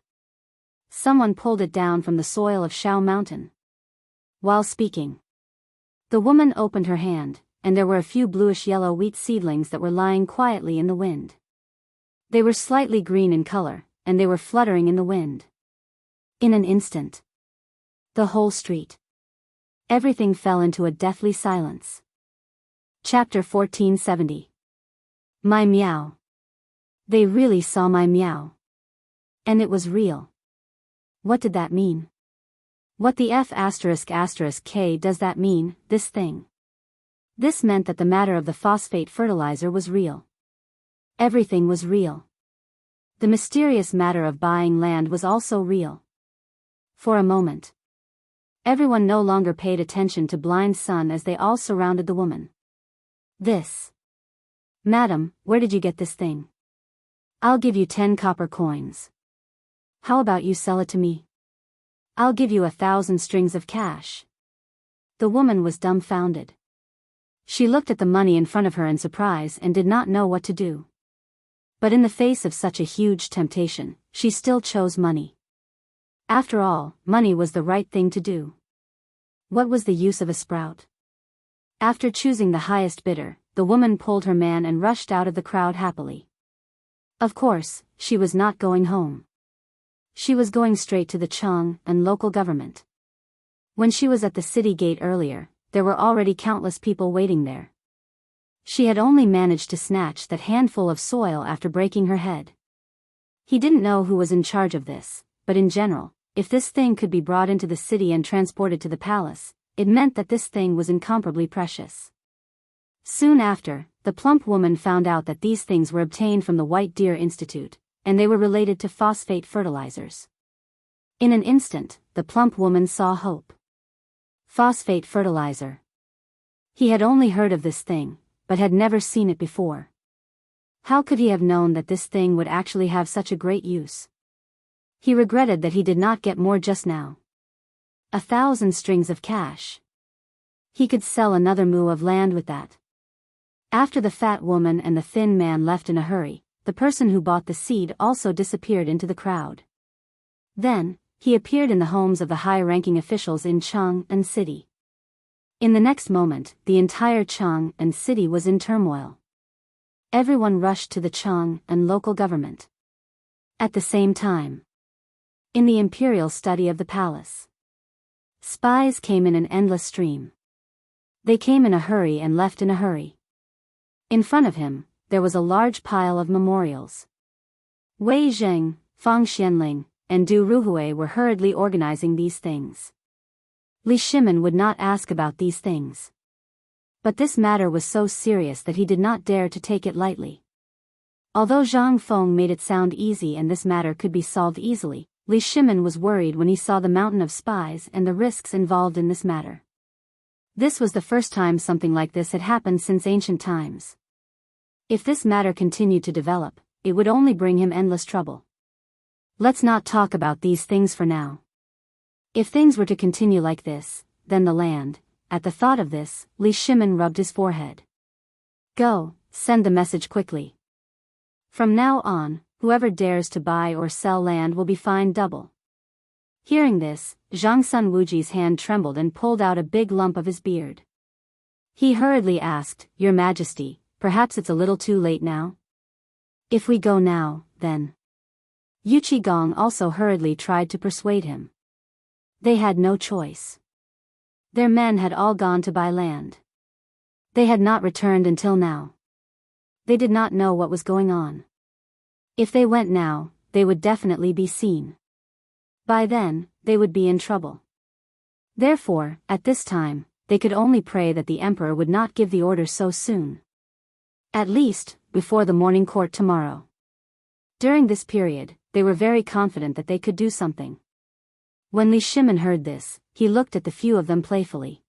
Someone pulled it down from the soil of Shao Mountain." While speaking, the woman opened her hand, and there were a few bluish-yellow wheat seedlings that were lying quietly in the wind. They were slightly green in color, and they were fluttering in the wind. In an instant, the whole street, everything fell into a deathly silence. Chapter 1470. My meow. They really saw my meow. And it was real. What did that mean? What the F***k does that mean, this thing? This meant that the matter of the phosphate fertilizer was real. Everything was real. The mysterious matter of buying land was also real. For a moment, everyone no longer paid attention to Blind Sun as they all surrounded the woman. "This. Madam, where did you get this thing? I'll give you 10 copper coins. How about you sell it to me? I'll give you 1,000 strings of cash." The woman was dumbfounded. She looked at the money in front of her in surprise and did not know what to do. But in the face of such a huge temptation, she still chose money. After all, money was the right thing to do. What was the use of a sprout? After choosing the highest bidder, the woman pulled her man and rushed out of the crowd happily. Of course, she was not going home. She was going straight to the Cheng and local government. When she was at the city gate earlier, there were already countless people waiting there. She had only managed to snatch that handful of soil after breaking her head. He didn't know who was in charge of this, but in general, if this thing could be brought into the city and transported to the palace, it meant that this thing was incomparably precious. Soon after, the plump woman found out that these things were obtained from the White Deer Institute, and they were related to phosphate fertilizers. In an instant, the plump woman saw hope. Phosphate fertilizer. He had only heard of this thing, but had never seen it before. How could he have known that this thing would actually have such a great use? He regretted that he did not get more just now. 1,000 strings of cash. He could sell another moo of land with that. After the fat woman and the thin man left in a hurry, the person who bought the seed also disappeared into the crowd. Then, he appeared in the homes of the high-ranking officials in Cheng and city. In the next moment, the entire Cheng and city was in turmoil. Everyone rushed to the Cheng and local government. At the same time, In the imperial study of the palace, spies came in an endless stream. They came in a hurry and left in a hurry. In front of him, there was a large pile of memorials. Wei Zheng, Fang Xianling, and Du Ruhui were hurriedly organizing these things. Li Shimin would not ask about these things. But this matter was so serious that he did not dare to take it lightly. Although Zhang Feng made it sound easy and this matter could be solved easily, Li Shimin was worried when he saw the mountain of spies and the risks involved in this matter. This was the first time something like this had happened since ancient times. If this matter continued to develop, it would only bring him endless trouble. Let's not talk about these things for now. If things were to continue like this, then the land. At the thought of this, Li Shimin rubbed his forehead. Go, send the message quickly. From now on, whoever dares to buy or sell land will be fined double. Hearing this, Zhang Sun Wuji's hand trembled and pulled out a big lump of his beard. He hurriedly asked, Your Majesty, perhaps it's a little too late now? If we go now, then. Yu Qigong also hurriedly tried to persuade him. They had no choice. Their men had all gone to buy land. They had not returned until now. They did not know what was going on. If they went now, they would definitely be seen. By then, they would be in trouble. Therefore, at this time, they could only pray that the emperor would not give the order so soon. At least, before the morning court tomorrow. During this period, they were very confident that they could do something. When Li Shimin heard this, he looked at the few of them playfully.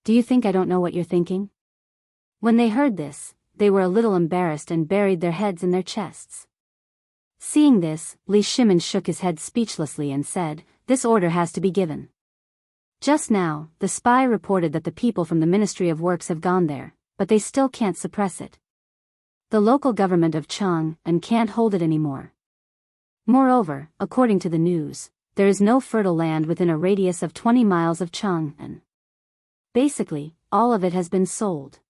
Do you think I don't know what you're thinking? When they heard this, they were a little embarrassed and buried their heads in their chests. Seeing this, Li Shimin shook his head speechlessly and said, This order has to be given. Just now, the spy reported that the people from the Ministry of Works have gone there, but they still can't suppress it. The local government of Chang and can't hold it anymore. Moreover, according to the news, there is no fertile land within a radius of 20 miles of Chang and basically, all of it has been sold.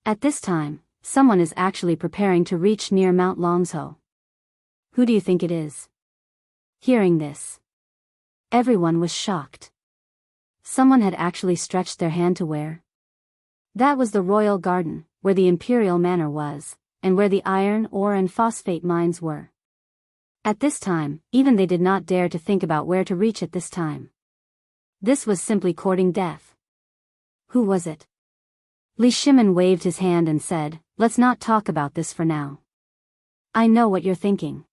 At this time, someone is actually preparing to reach near Mount Longzhou. Who do you think it is? Hearing this, everyone was shocked. Someone had actually stretched their hand to where? That was the royal garden, where the imperial manor was, and where the iron ore and phosphate mines were. At this time, even they did not dare to think about where to reach at this time. This was simply courting death. Who was it? Li Shimin waved his hand and said, Let's not talk about this for now. I know what you're thinking.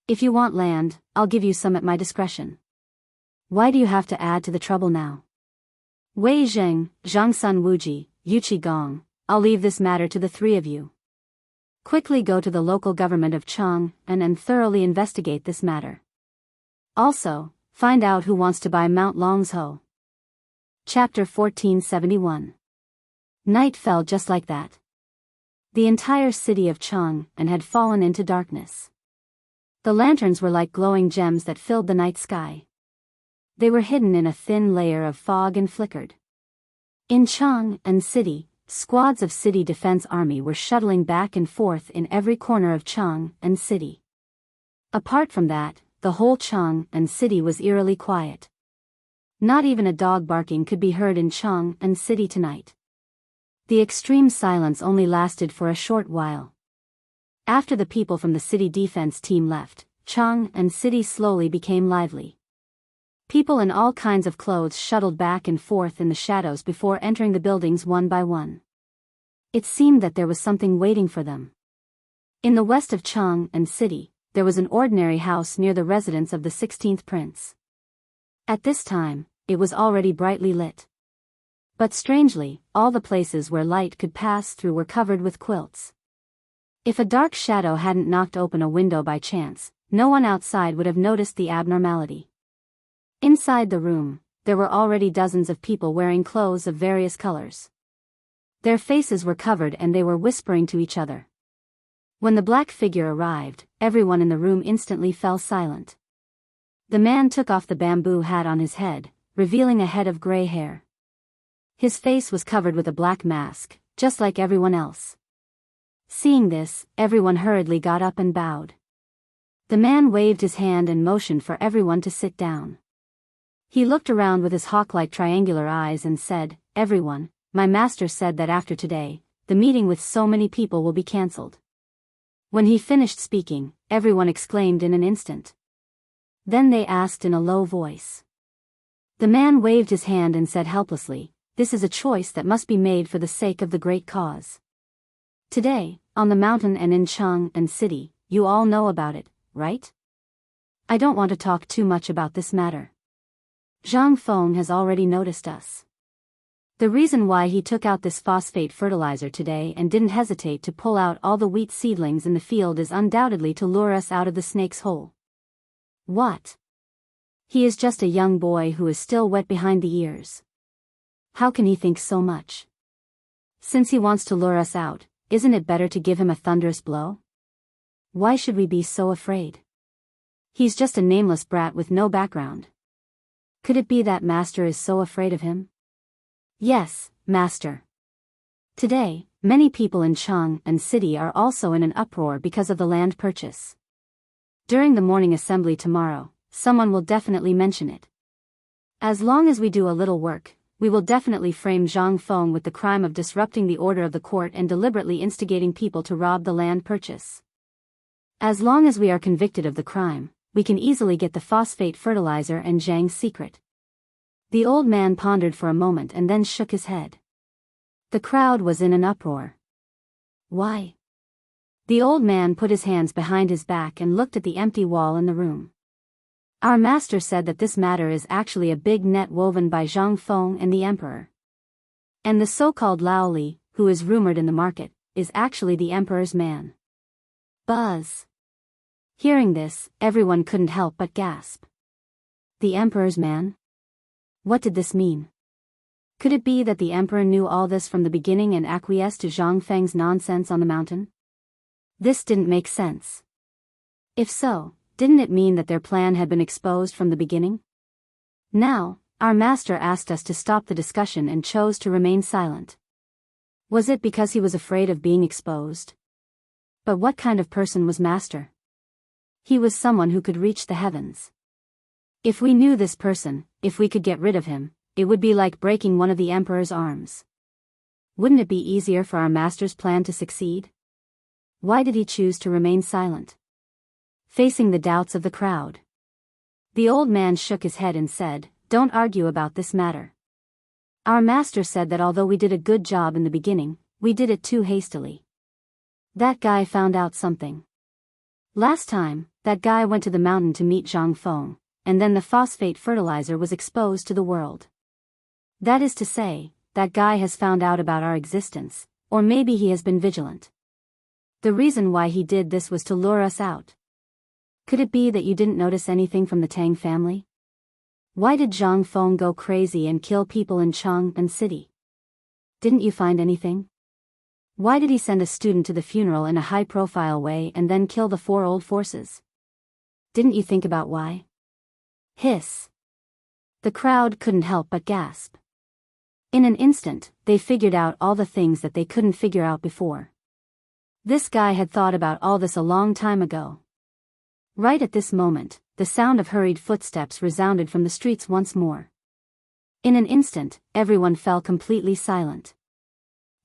If you want land, I'll give you some at my discretion. Why do you have to add to the trouble now? Wei Zheng, Zhang Sun Wuji, Yu Qigong, I'll leave this matter to the three of you. Quickly go to the local government of Chang and thoroughly investigate this matter. Also, find out who wants to buy Mount Longzhou. Chapter 1471. Night fell just like that. The entire city of Chang had fallen into darkness. The lanterns were like glowing gems that filled the night sky. They were hidden in a thin layer of fog and flickered. In Chang city, squads of city defense army were shuttling back and forth in every corner of Chang city. Apart from that, the whole Chang city was eerily quiet. Not even a dog barking could be heard in Chang city tonight. The extreme silence only lasted for a short while. After the people from the city defense team left, Chang city slowly became lively. People in all kinds of clothes shuttled back and forth in the shadows before entering the buildings one by one. It seemed that there was something waiting for them. In the west of Chang city, there was an ordinary house near the residence of the 16th prince. At this time, it was already brightly lit. But strangely, all the places where light could pass through were covered with quilts. If a dark shadow hadn't knocked open a window by chance, no one outside would have noticed the abnormality. Inside the room, there were already dozens of people wearing clothes of various colors. Their faces were covered and they were whispering to each other. When the black figure arrived, everyone in the room instantly fell silent. The man took off the bamboo hat on his head, revealing a head of gray hair. His face was covered with a black mask, just like everyone else. Seeing this, everyone hurriedly got up and bowed. The man waved his hand and motioned for everyone to sit down. He looked around with his hawk-like triangular eyes and said, "Everyone, my master said that after today, the meeting with so many people will be cancelled." When he finished speaking, everyone exclaimed in an instant. Then they asked in a low voice. The man waved his hand and said helplessly, "This is a choice that must be made for the sake of the great cause. Today, on the mountain and in Chang and city, you all know about it, right? I don't want to talk too much about this matter. Zhang Feng has already noticed us. The reason why he took out this phosphate fertilizer today and didn't hesitate to pull out all the wheat seedlings in the field is undoubtedly to lure us out of the snake's hole. What? He is just a young boy who is still wet behind the ears. How can he think so much? Since he wants to lure us out, isn't it better to give him a thunderous blow? Why should we be so afraid? He's just a nameless brat with no background. Could it be that Master is so afraid of him? Yes, Master. Today, many people in Chang and city are also in an uproar because of the land purchase. During the morning assembly tomorrow, someone will definitely mention it. As long as we do a little work, we will definitely frame Zhang Feng with the crime of disrupting the order of the court and deliberately instigating people to rob the land purchase. As long as we are convicted of the crime, we can easily get the phosphate fertilizer and Zhang's secret. The old man pondered for a moment and then shook his head. The crowd was in an uproar. Why? The old man put his hands behind his back and looked at the empty wall in the room. Our master said that this matter is actually a big net woven by Zhang Feng and the emperor. And the so-called Lao Li, who is rumored in the market, is actually the emperor's man. Buzz. Hearing this, everyone couldn't help but gasp. The emperor's man? What did this mean? Could it be that the emperor knew all this from the beginning and acquiesced to Zhang Feng's nonsense on the mountain? This didn't make sense. If so, didn't it mean that their plan had been exposed from the beginning? Now, our master asked us to stop the discussion and chose to remain silent. Was it because he was afraid of being exposed? But what kind of person was master? He was someone who could reach the heavens. If we knew this person, if we could get rid of him, it would be like breaking one of the emperor's arms. Wouldn't it be easier for our master's plan to succeed? Why did he choose to remain silent? Facing the doubts of the crowd. The old man shook his head and said, "Don't argue about this matter. Our master said that although we did a good job in the beginning, we did it too hastily. That guy found out something. Last time, that guy went to the mountain to meet Zhang Feng, and then the phosphate fertilizer was exposed to the world. That is to say, that guy has found out about our existence, or maybe he has been vigilant. The reason why he did this was to lure us out. Could it be that you didn't notice anything from the Tang family? Why did Zhang Feng go crazy and kill people in Chang and city? Didn't you find anything? Why did he send a student to the funeral in a high-profile way and then kill the 4 old forces? Didn't you think about why?" Hiss. The crowd couldn't help but gasp. In an instant, they figured out all the things that they couldn't figure out before. This guy had thought about all this a long time ago. Right at this moment, the sound of hurried footsteps resounded from the streets once more. In an instant, everyone fell completely silent.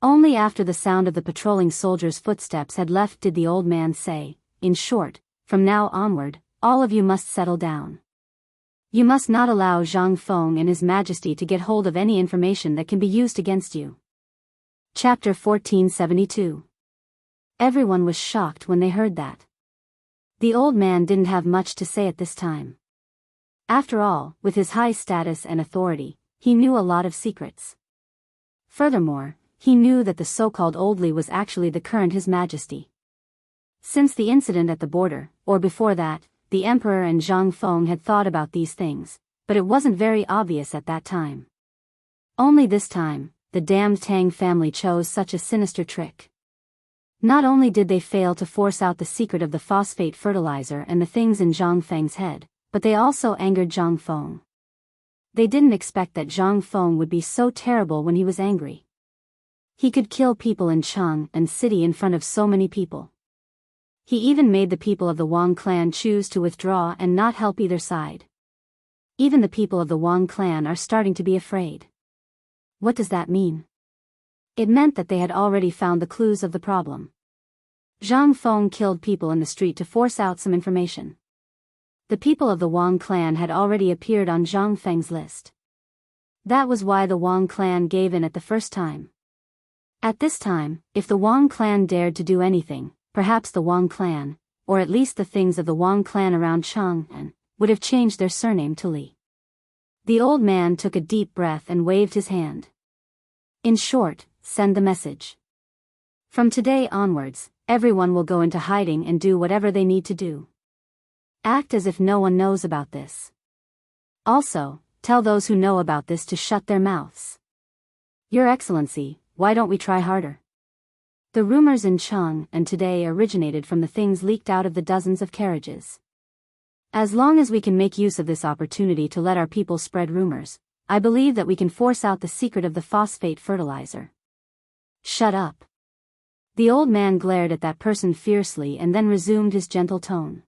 Only after the sound of the patrolling soldiers' footsteps had left did the old man say, "In short, from now onward, all of you must settle down. You must not allow Zhang Feng and His Majesty to get hold of any information that can be used against you." Chapter 1472. Everyone was shocked when they heard that. The old man didn't have much to say at this time. After all, with his high status and authority, he knew a lot of secrets. Furthermore, he knew that the so-called Old Li was actually the current His Majesty. Since the incident at the border, or before that, the Emperor and Zhang Feng had thought about these things, but it wasn't very obvious at that time. Only this time, the damned Tang family chose such a sinister trick. Not only did they fail to force out the secret of the phosphate fertilizer and the things in Zhang Feng's head, but they also angered Zhang Feng. They didn't expect that Zhang Feng would be so terrible when he was angry. He could kill people in Chang and city in front of so many people. He even made the people of the Wang clan choose to withdraw and not help either side. Even the people of the Wang clan are starting to be afraid. What does that mean? It meant that they had already found the clues of the problem. Zhang Feng killed people in the street to force out some information. The people of the Wang clan had already appeared on Zhang Feng's list. That was why the Wang clan gave in at the first time. At this time, if the Wang clan dared to do anything, perhaps the Wang clan, or at least the things of the Wang clan around Chang'an, would have changed their surname to Li. The old man took a deep breath and waved his hand. In short, send the message. From today onwards, everyone will go into hiding and do whatever they need to do. Act as if no one knows about this. Also, tell those who know about this to shut their mouths. Your Excellency, why don't we try harder? The rumors in Chang'an today originated from the things leaked out of the dozens of carriages. As long as we can make use of this opportunity to let our people spread rumors, I believe that we can force out the secret of the phosphate fertilizer. Shut up. The old man glared at that person fiercely and then resumed his gentle tone.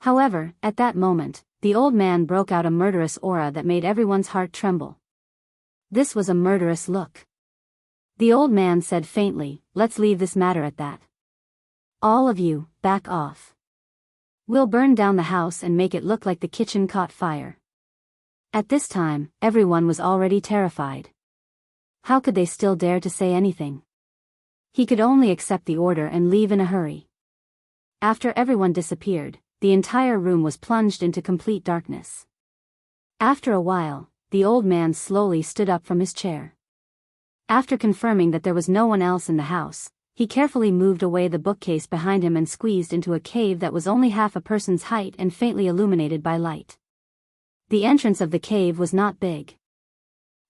However, at that moment, the old man broke out a murderous aura that made everyone's heart tremble. This was a murderous look. The old man said faintly, "Let's leave this matter at that. All of you, back off. We'll burn down the house and make it look like the kitchen caught fire." At this time, everyone was already terrified. How could they still dare to say anything? He could only accept the order and leave in a hurry. After everyone disappeared, the entire room was plunged into complete darkness. After a while, the old man slowly stood up from his chair. After confirming that there was no one else in the house, he carefully moved away the bookcase behind him and squeezed into a cave that was only half a person's height and faintly illuminated by light. The entrance of the cave was not big.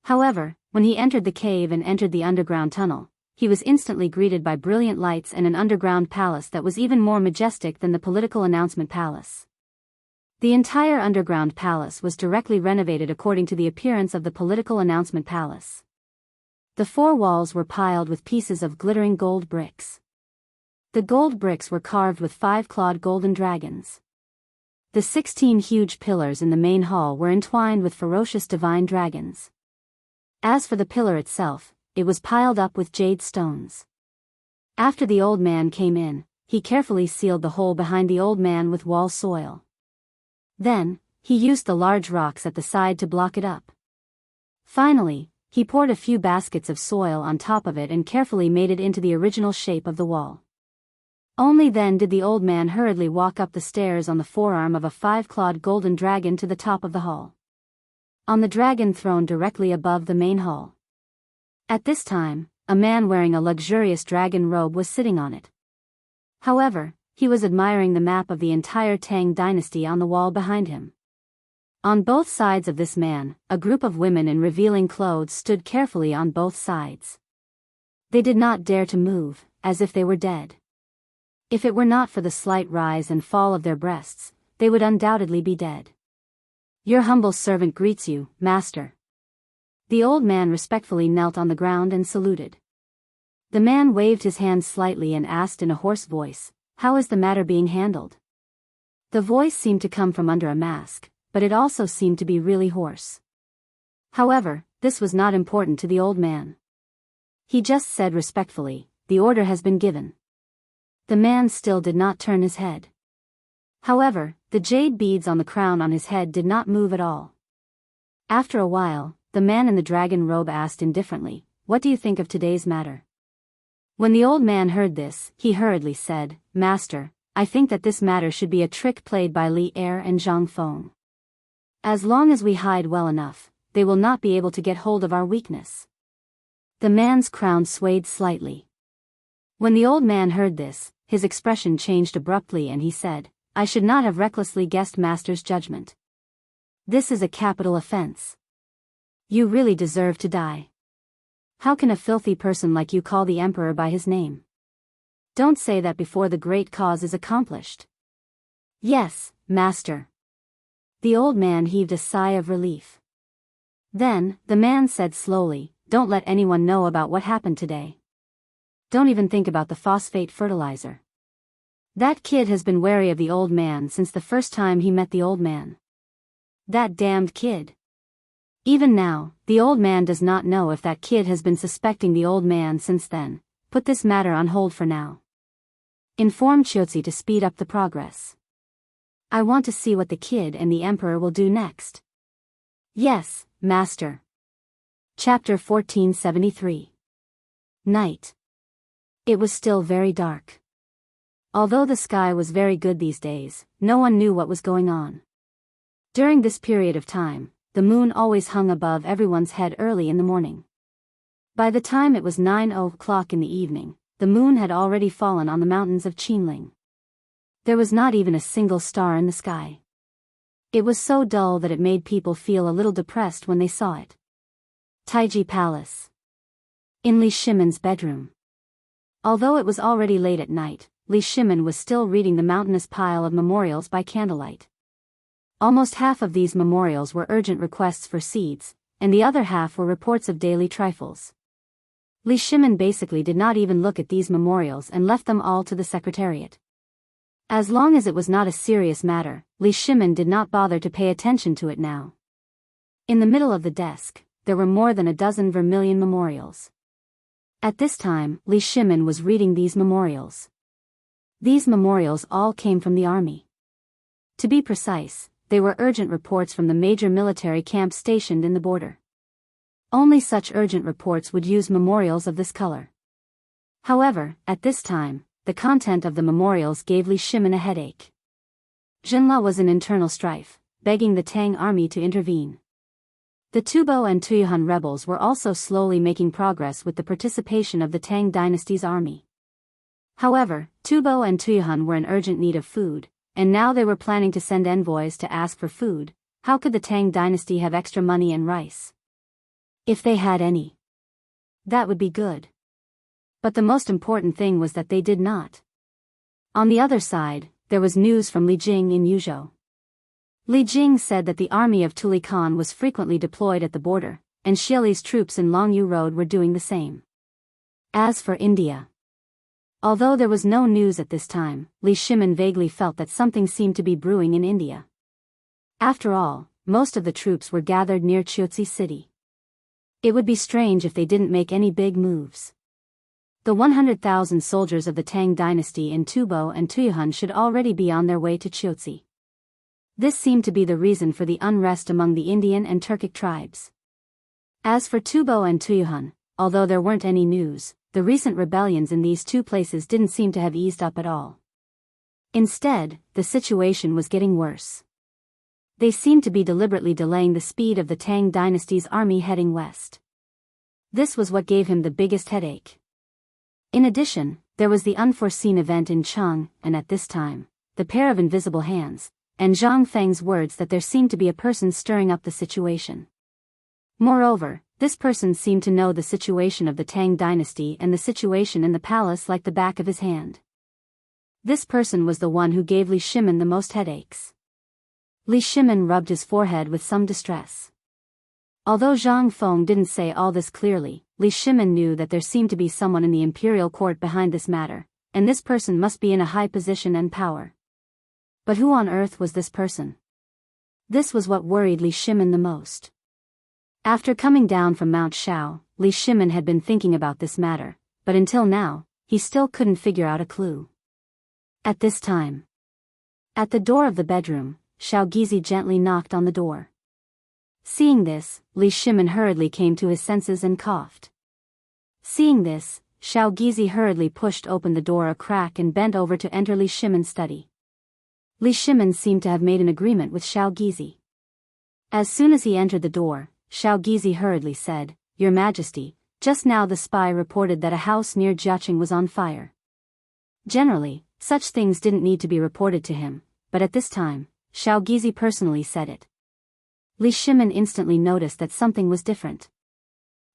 However, when he entered the cave and entered the underground tunnel, he was instantly greeted by brilliant lights and an underground palace that was even more majestic than the political announcement palace. The entire underground palace was directly renovated according to the appearance of the political announcement palace. The four walls were piled with pieces of glittering gold bricks. The gold bricks were carved with 5-clawed golden dragons. The 16 huge pillars in the main hall were entwined with ferocious divine dragons. As for the pillar itself, it was piled up with jade stones. After the old man came in, he carefully sealed the hole behind the old man with wall soil. Then, he used the large rocks at the side to block it up. Finally, he poured a few baskets of soil on top of it and carefully made it into the original shape of the wall. Only then did the old man hurriedly walk up the stairs on the forearm of a 5-clawed golden dragon to the top of the hall. On the dragon throne directly above the main hall. At this time, a man wearing a luxurious dragon robe was sitting on it. However, he was admiring the map of the entire Tang dynasty on the wall behind him. On both sides of this man, a group of women in revealing clothes stood carefully on both sides. They did not dare to move, as if they were dead. If it were not for the slight rise and fall of their breasts, they would undoubtedly be dead. "Your humble servant greets you, master." The old man respectfully knelt on the ground and saluted. The man waved his hand slightly and asked in a hoarse voice, "How is the matter being handled?" The voice seemed to come from under a mask, but it also seemed to be really hoarse. However, this was not important to the old man. He just said respectfully, "The order has been given." The man still did not turn his head. However, the jade beads on the crown on his head did not move at all. After a while, the man in the dragon robe asked indifferently, "What do you think of today's matter?" When the old man heard this, he hurriedly said, "Master, I think that this matter should be a trick played by Li Er and Zhang Feng. As long as we hide well enough, they will not be able to get hold of our weakness." The man's crown swayed slightly. When the old man heard this, his expression changed abruptly and he said, "I should not have recklessly guessed master's judgment. This is a capital offense. You really deserve to die. How can a filthy person like you call the emperor by his name? Don't say that before the great cause is accomplished." "Yes, master." The old man heaved a sigh of relief. Then, the man said slowly, "Don't let anyone know about what happened today. Don't even think about the phosphate fertilizer. That kid has been wary of the old man since the first time he met the old man. That damned kid. Even now, the old man does not know if that kid has been suspecting the old man since then. Put this matter on hold for now. Inform Chiotzi to speed up the progress. I want to see what the kid and the emperor will do next. Yes, master. Chapter 1473. Night. It was still very dark. Although the sky was very good these days, no one knew what was going on. During this period of time, the moon always hung above everyone's head early in the morning. By the time it was 9 o'clock in the evening, the moon had already fallen on the mountains of Qinling. There was not even a single star in the sky. It was so dull that it made people feel a little depressed when they saw it. Taiji Palace. In Li Shimen's bedroom. Although it was already late at night, Li Shimen was still reading the mountainous pile of memorials by candlelight. Almost half of these memorials were urgent requests for seeds, and the other half were reports of daily trifles. Li Shimen basically did not even look at these memorials and left them all to the secretariat. As long as it was not a serious matter, Li Shimen did not bother to pay attention to it now. In the middle of the desk, there were more than a dozen vermilion memorials. At this time, Li Shimen was reading these memorials. These memorials all came from the army. To be precise, they were urgent reports from the major military camps stationed in the border. Only such urgent reports would use memorials of this color. However, at this time, the content of the memorials gave Li Shimen a headache. Jinla was in internal strife, begging the Tang army to intervene. The Tubo and Tuyuhun rebels were also slowly making progress with the participation of the Tang dynasty's army. However, Tubo and Tuyuhun were in urgent need of food, and now they were planning to send envoys to ask for food. How could the Tang dynasty have extra money and rice? If they had any, that would be good. But the most important thing was that they did not. On the other side, there was news from Li Jing in Yuzhou. Li Jing said that the army of Tuli Khan was frequently deployed at the border, and Xieli's troops in Longyu Road were doing the same. As for India, although there was no news at this time, Li Shimen vaguely felt that something seemed to be brewing in India. After all, most of the troops were gathered near Chiotzi city. It would be strange if they didn't make any big moves. The 100,000 soldiers of the Tang dynasty in Tubo and Tuyuhun should already be on their way to Chiotzi. This seemed to be the reason for the unrest among the Indian and Turkic tribes. As for Tubo and Tuyuhun, although there weren't any news, the recent rebellions in these two places didn't seem to have eased up at all. Instead, the situation was getting worse. They seemed to be deliberately delaying the speed of the Tang dynasty's army heading west. This was what gave him the biggest headache. In addition, there was the unforeseen event in Chang, and at this time, the pair of invisible hands, and Zhang Feng's words that there seemed to be a person stirring up the situation. Moreover, this person seemed to know the situation of the Tang dynasty and the situation in the palace like the back of his hand. This person was the one who gave Li Shimen the most headaches. Li Shimen rubbed his forehead with some distress. Although Zhang Feng didn't say all this clearly, Li Shimen knew that there seemed to be someone in the imperial court behind this matter, and this person must be in a high position and power. But who on earth was this person? This was what worried Li Shimen the most. After coming down from Mount Shao, Li Shimen had been thinking about this matter, but until now, he still couldn't figure out a clue. At this time, at the door of the bedroom, Shao Gizi gently knocked on the door. Seeing this, Li Shimen hurriedly came to his senses and coughed. Seeing this, Shao Gizi hurriedly pushed open the door a crack and bent over to enter Li Shimen's study. Li Shimen seemed to have made an agreement with Shao Gizi. As soon as he entered the door, Shao Gizi hurriedly said, "Your Majesty, just now the spy reported that a house near Jiaqing was on fire." Generally, such things didn't need to be reported to him, but at this time, Shao Gizi personally said it. Li Shimen instantly noticed that something was different.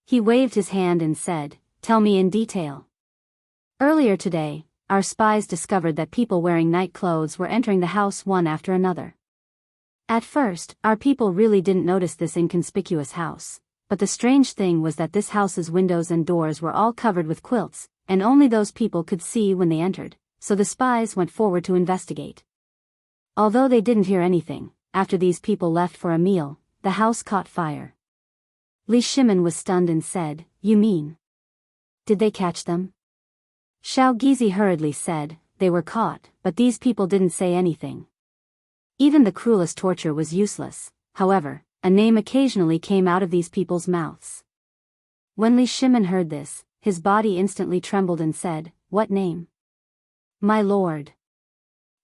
He waved his hand and said, "Tell me in detail." Earlier today, our spies discovered that people wearing night clothes were entering the house one after another. At first, our people really didn't notice this inconspicuous house, but the strange thing was that this house's windows and doors were all covered with quilts, and only those people could see when they entered, so the spies went forward to investigate. Although they didn't hear anything, after these people left for a meal, the house caught fire. Li Shimin was stunned and said, "You mean? Did they catch them?" Xiao Gizi hurriedly said, "They were caught, but these people didn't say anything." Even the cruelest torture was useless. However, a name occasionally came out of these people's mouths. When Li Shimin heard this, his body instantly trembled and said, "What name?" "My lord."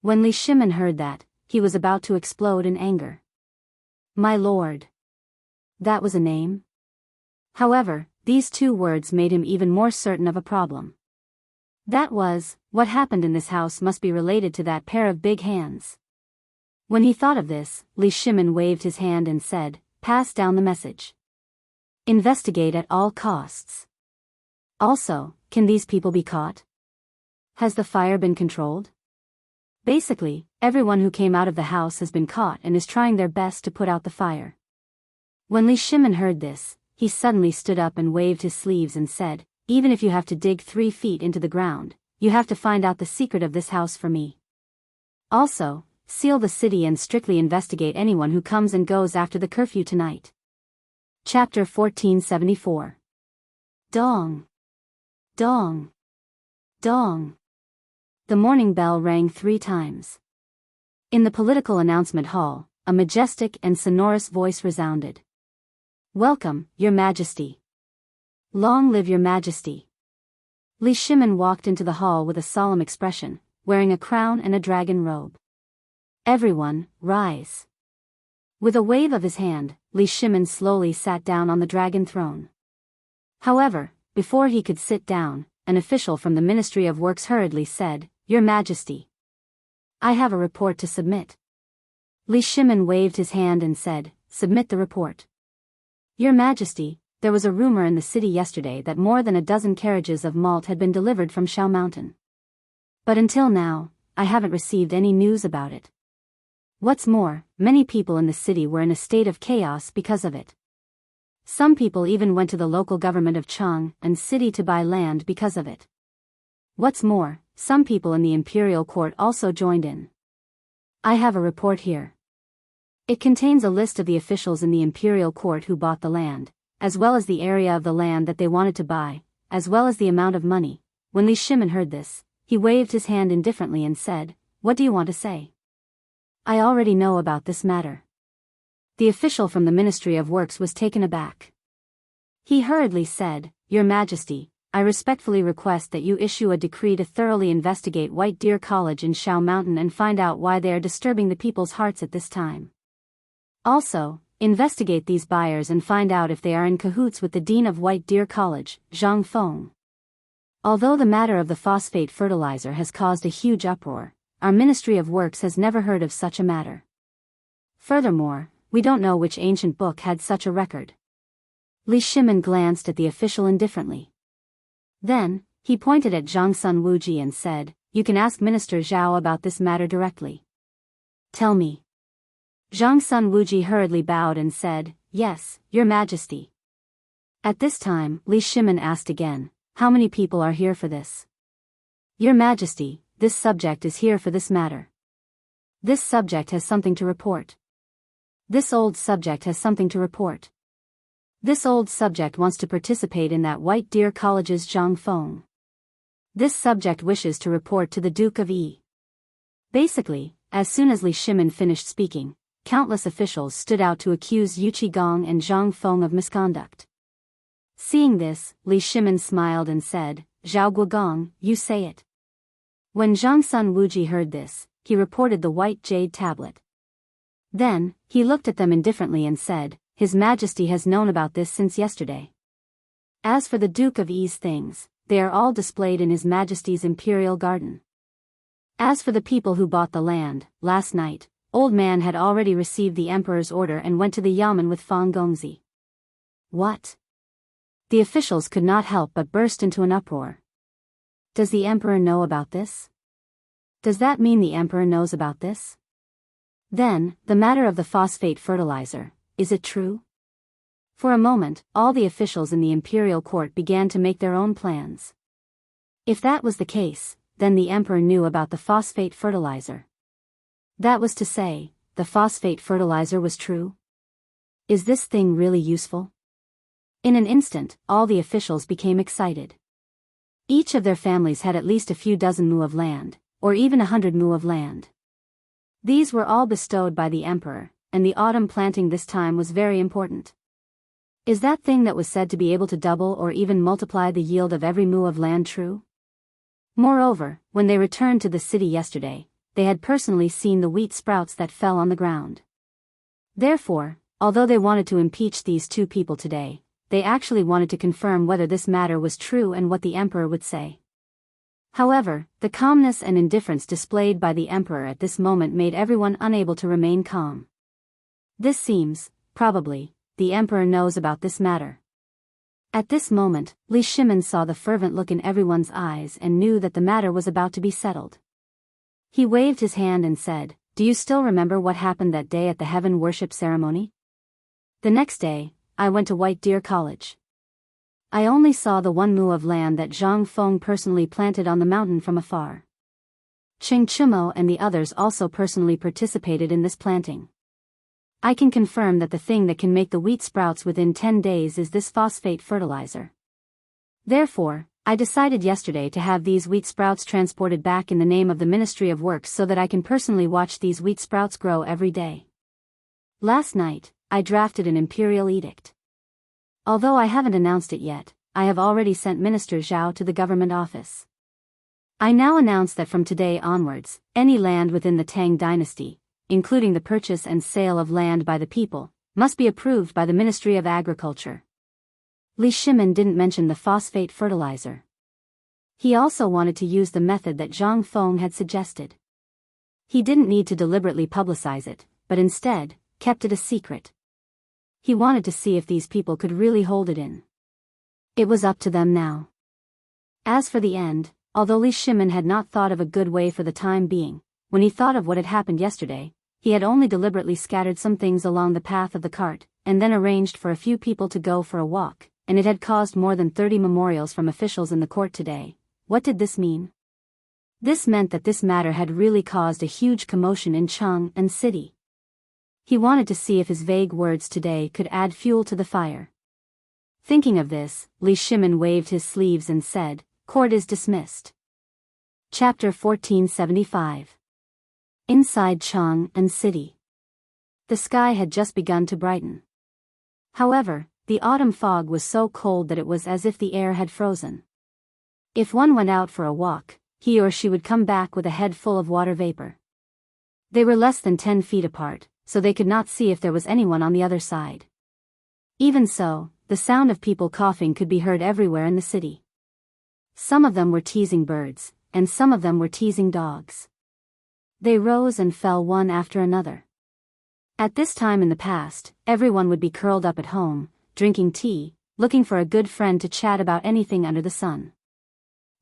When Li Shimin heard that, he was about to explode in anger. "My lord." That was a name? However, these two words made him even more certain of a problem. That was, what happened in this house must be related to that pair of big hands. When he thought of this, Li Shimin waved his hand and said, "Pass down the message. Investigate at all costs. Also, can these people be caught? Has the fire been controlled?" Basically, everyone who came out of the house has been caught and is trying their best to put out the fire. When Li Shimin heard this, he suddenly stood up and waved his sleeves and said, "Even if you have to dig 3 feet into the ground, you have to find out the secret of this house for me. Also, seal the city and strictly investigate anyone who comes and goes after the curfew tonight." Chapter 1474. Dong. Dong. Dong. The morning bell rang 3 times. In the political announcement hall, a majestic and sonorous voice resounded. "Welcome, Your Majesty. Long live Your Majesty." Li Shimin walked into the hall with a solemn expression, wearing a crown and a dragon robe. "Everyone, rise." With a wave of his hand, Li Shimin slowly sat down on the dragon throne. However, before he could sit down, an official from the Ministry of Works hurriedly said, "Your Majesty, I have a report to submit." Li Shimin waved his hand and said, "Submit the report." "Your Majesty, there was a rumor in the city yesterday that more than a dozen carriages of malt had been delivered from Shao Mountain. But until now, I haven't received any news about it. What's more, many people in the city were in a state of chaos because of it. Some people even went to the local government of Chang and city to buy land because of it. What's more, some people in the imperial court also joined in. I have a report here. It contains a list of the officials in the imperial court who bought the land, as well as the area of the land that they wanted to buy, as well as the amount of money." When Li Shimin heard this, he waved his hand indifferently and said, "What do you want to say?" "I already know about this matter." The official from the Ministry of Works was taken aback. He hurriedly said, "Your Majesty, I respectfully request that you issue a decree to thoroughly investigate White Deer College in Shao Mountain and find out why they are disturbing the people's hearts at this time. Also, investigate these buyers and find out if they are in cahoots with the Dean of White Deer College, Zhang Feng. Although the matter of the phosphate fertilizer has caused a huge uproar, our Ministry of Works has never heard of such a matter. Furthermore, we don't know which ancient book had such a record." Li Shimin glanced at the official indifferently. Then, he pointed at Zhang Sun Wuji and said, "You can ask Minister Zhao about this matter directly." "Tell me." Zhang Sun Wuji hurriedly bowed and said, "Yes, Your Majesty." At this time, Li Shimin asked again, "How many people are here for this?" "Your Majesty, this subject is here for this matter. This subject has something to report. This old subject has something to report. This old subject wants to participate in that White Deer College's Zhang Feng. This subject wishes to report to the Duke of Yi." Basically, as soon as Li Shimin finished speaking, countless officials stood out to accuse Yu Qigong and Zhang Feng of misconduct. Seeing this, Li Shimin smiled and said, "Zhao Guogong, you say it." When Zhang Sun Wuji heard this, he reported the white jade tablet. Then, he looked at them indifferently and said, "His Majesty has known about this since yesterday. As for the Duke of Yi's things, they are all displayed in His Majesty's imperial garden. As for the people who bought the land, last night, Old Man had already received the Emperor's order and went to the Yamen with Fang Gongzi." What? The officials could not help but burst into an uproar. Does the Emperor know about this? Does that mean the Emperor knows about this? Then, the matter of the phosphate fertilizer, is it true? For a moment, all the officials in the imperial court began to make their own plans. If that was the case, then the emperor knew about the phosphate fertilizer. That was to say, the phosphate fertilizer was true? Is this thing really useful? In an instant, all the officials became excited. Each of their families had at least a few dozen mu of land, or even 100 mu of land. These were all bestowed by the emperor, and the autumn planting this time was very important. Is that thing that was said to be able to double or even multiply the yield of every mu of land true? Moreover, when they returned to the city yesterday, they had personally seen the wheat sprouts that fell on the ground. Therefore, although they wanted to impeach these two people today, they actually wanted to confirm whether this matter was true and what the emperor would say. However, the calmness and indifference displayed by the emperor at this moment made everyone unable to remain calm. This seems, probably, the emperor knows about this matter. At this moment, Li Shimin saw the fervent look in everyone's eyes and knew that the matter was about to be settled. He waved his hand and said, "Do you still remember what happened that day at the heaven worship ceremony? The next day, I went to White Deer College. I only saw the 1 mu of land that Zhang Feng personally planted on the mountain from afar. Cheng Chumo and the others also personally participated in this planting. I can confirm that the thing that can make the wheat sprouts within 10 days is this phosphate fertilizer. Therefore, I decided yesterday to have these wheat sprouts transported back in the name of the Ministry of Works so that I can personally watch these wheat sprouts grow every day. Last night, I drafted an imperial edict. Although I haven't announced it yet, I have already sent Minister Zhao to the government office. I now announce that from today onwards, any land within the Tang dynasty, including the purchase and sale of land by the people, must be approved by the Ministry of Agriculture." Li Shimin didn't mention the phosphate fertilizer. He also wanted to use the method that Zhang Feng had suggested. He didn't need to deliberately publicize it, but instead, kept it a secret. He wanted to see if these people could really hold it in. It was up to them now. As for the end, although Li Shimin had not thought of a good way for the time being, when he thought of what had happened yesterday, he had only deliberately scattered some things along the path of the cart, and then arranged for a few people to go for a walk, and it had caused more than 30 memorials from officials in the court today. What did this mean? This meant that this matter had really caused a huge commotion in Cheng and city. He wanted to see if his vague words today could add fuel to the fire. Thinking of this, Li Shimin waved his sleeves and said, "Court is dismissed." Chapter 1475. Inside Cheng and city. The sky had just begun to brighten. However, the autumn fog was so cold that it was as if the air had frozen. If one went out for a walk, he or she would come back with a head full of water vapor. They were less than 10 feet apart, so they could not see if there was anyone on the other side. Even so, the sound of people coughing could be heard everywhere in the city. Some of them were teasing birds, and some of them were teasing dogs. They rose and fell one after another. At this time in the past, everyone would be curled up at home, drinking tea, looking for a good friend to chat about anything under the sun.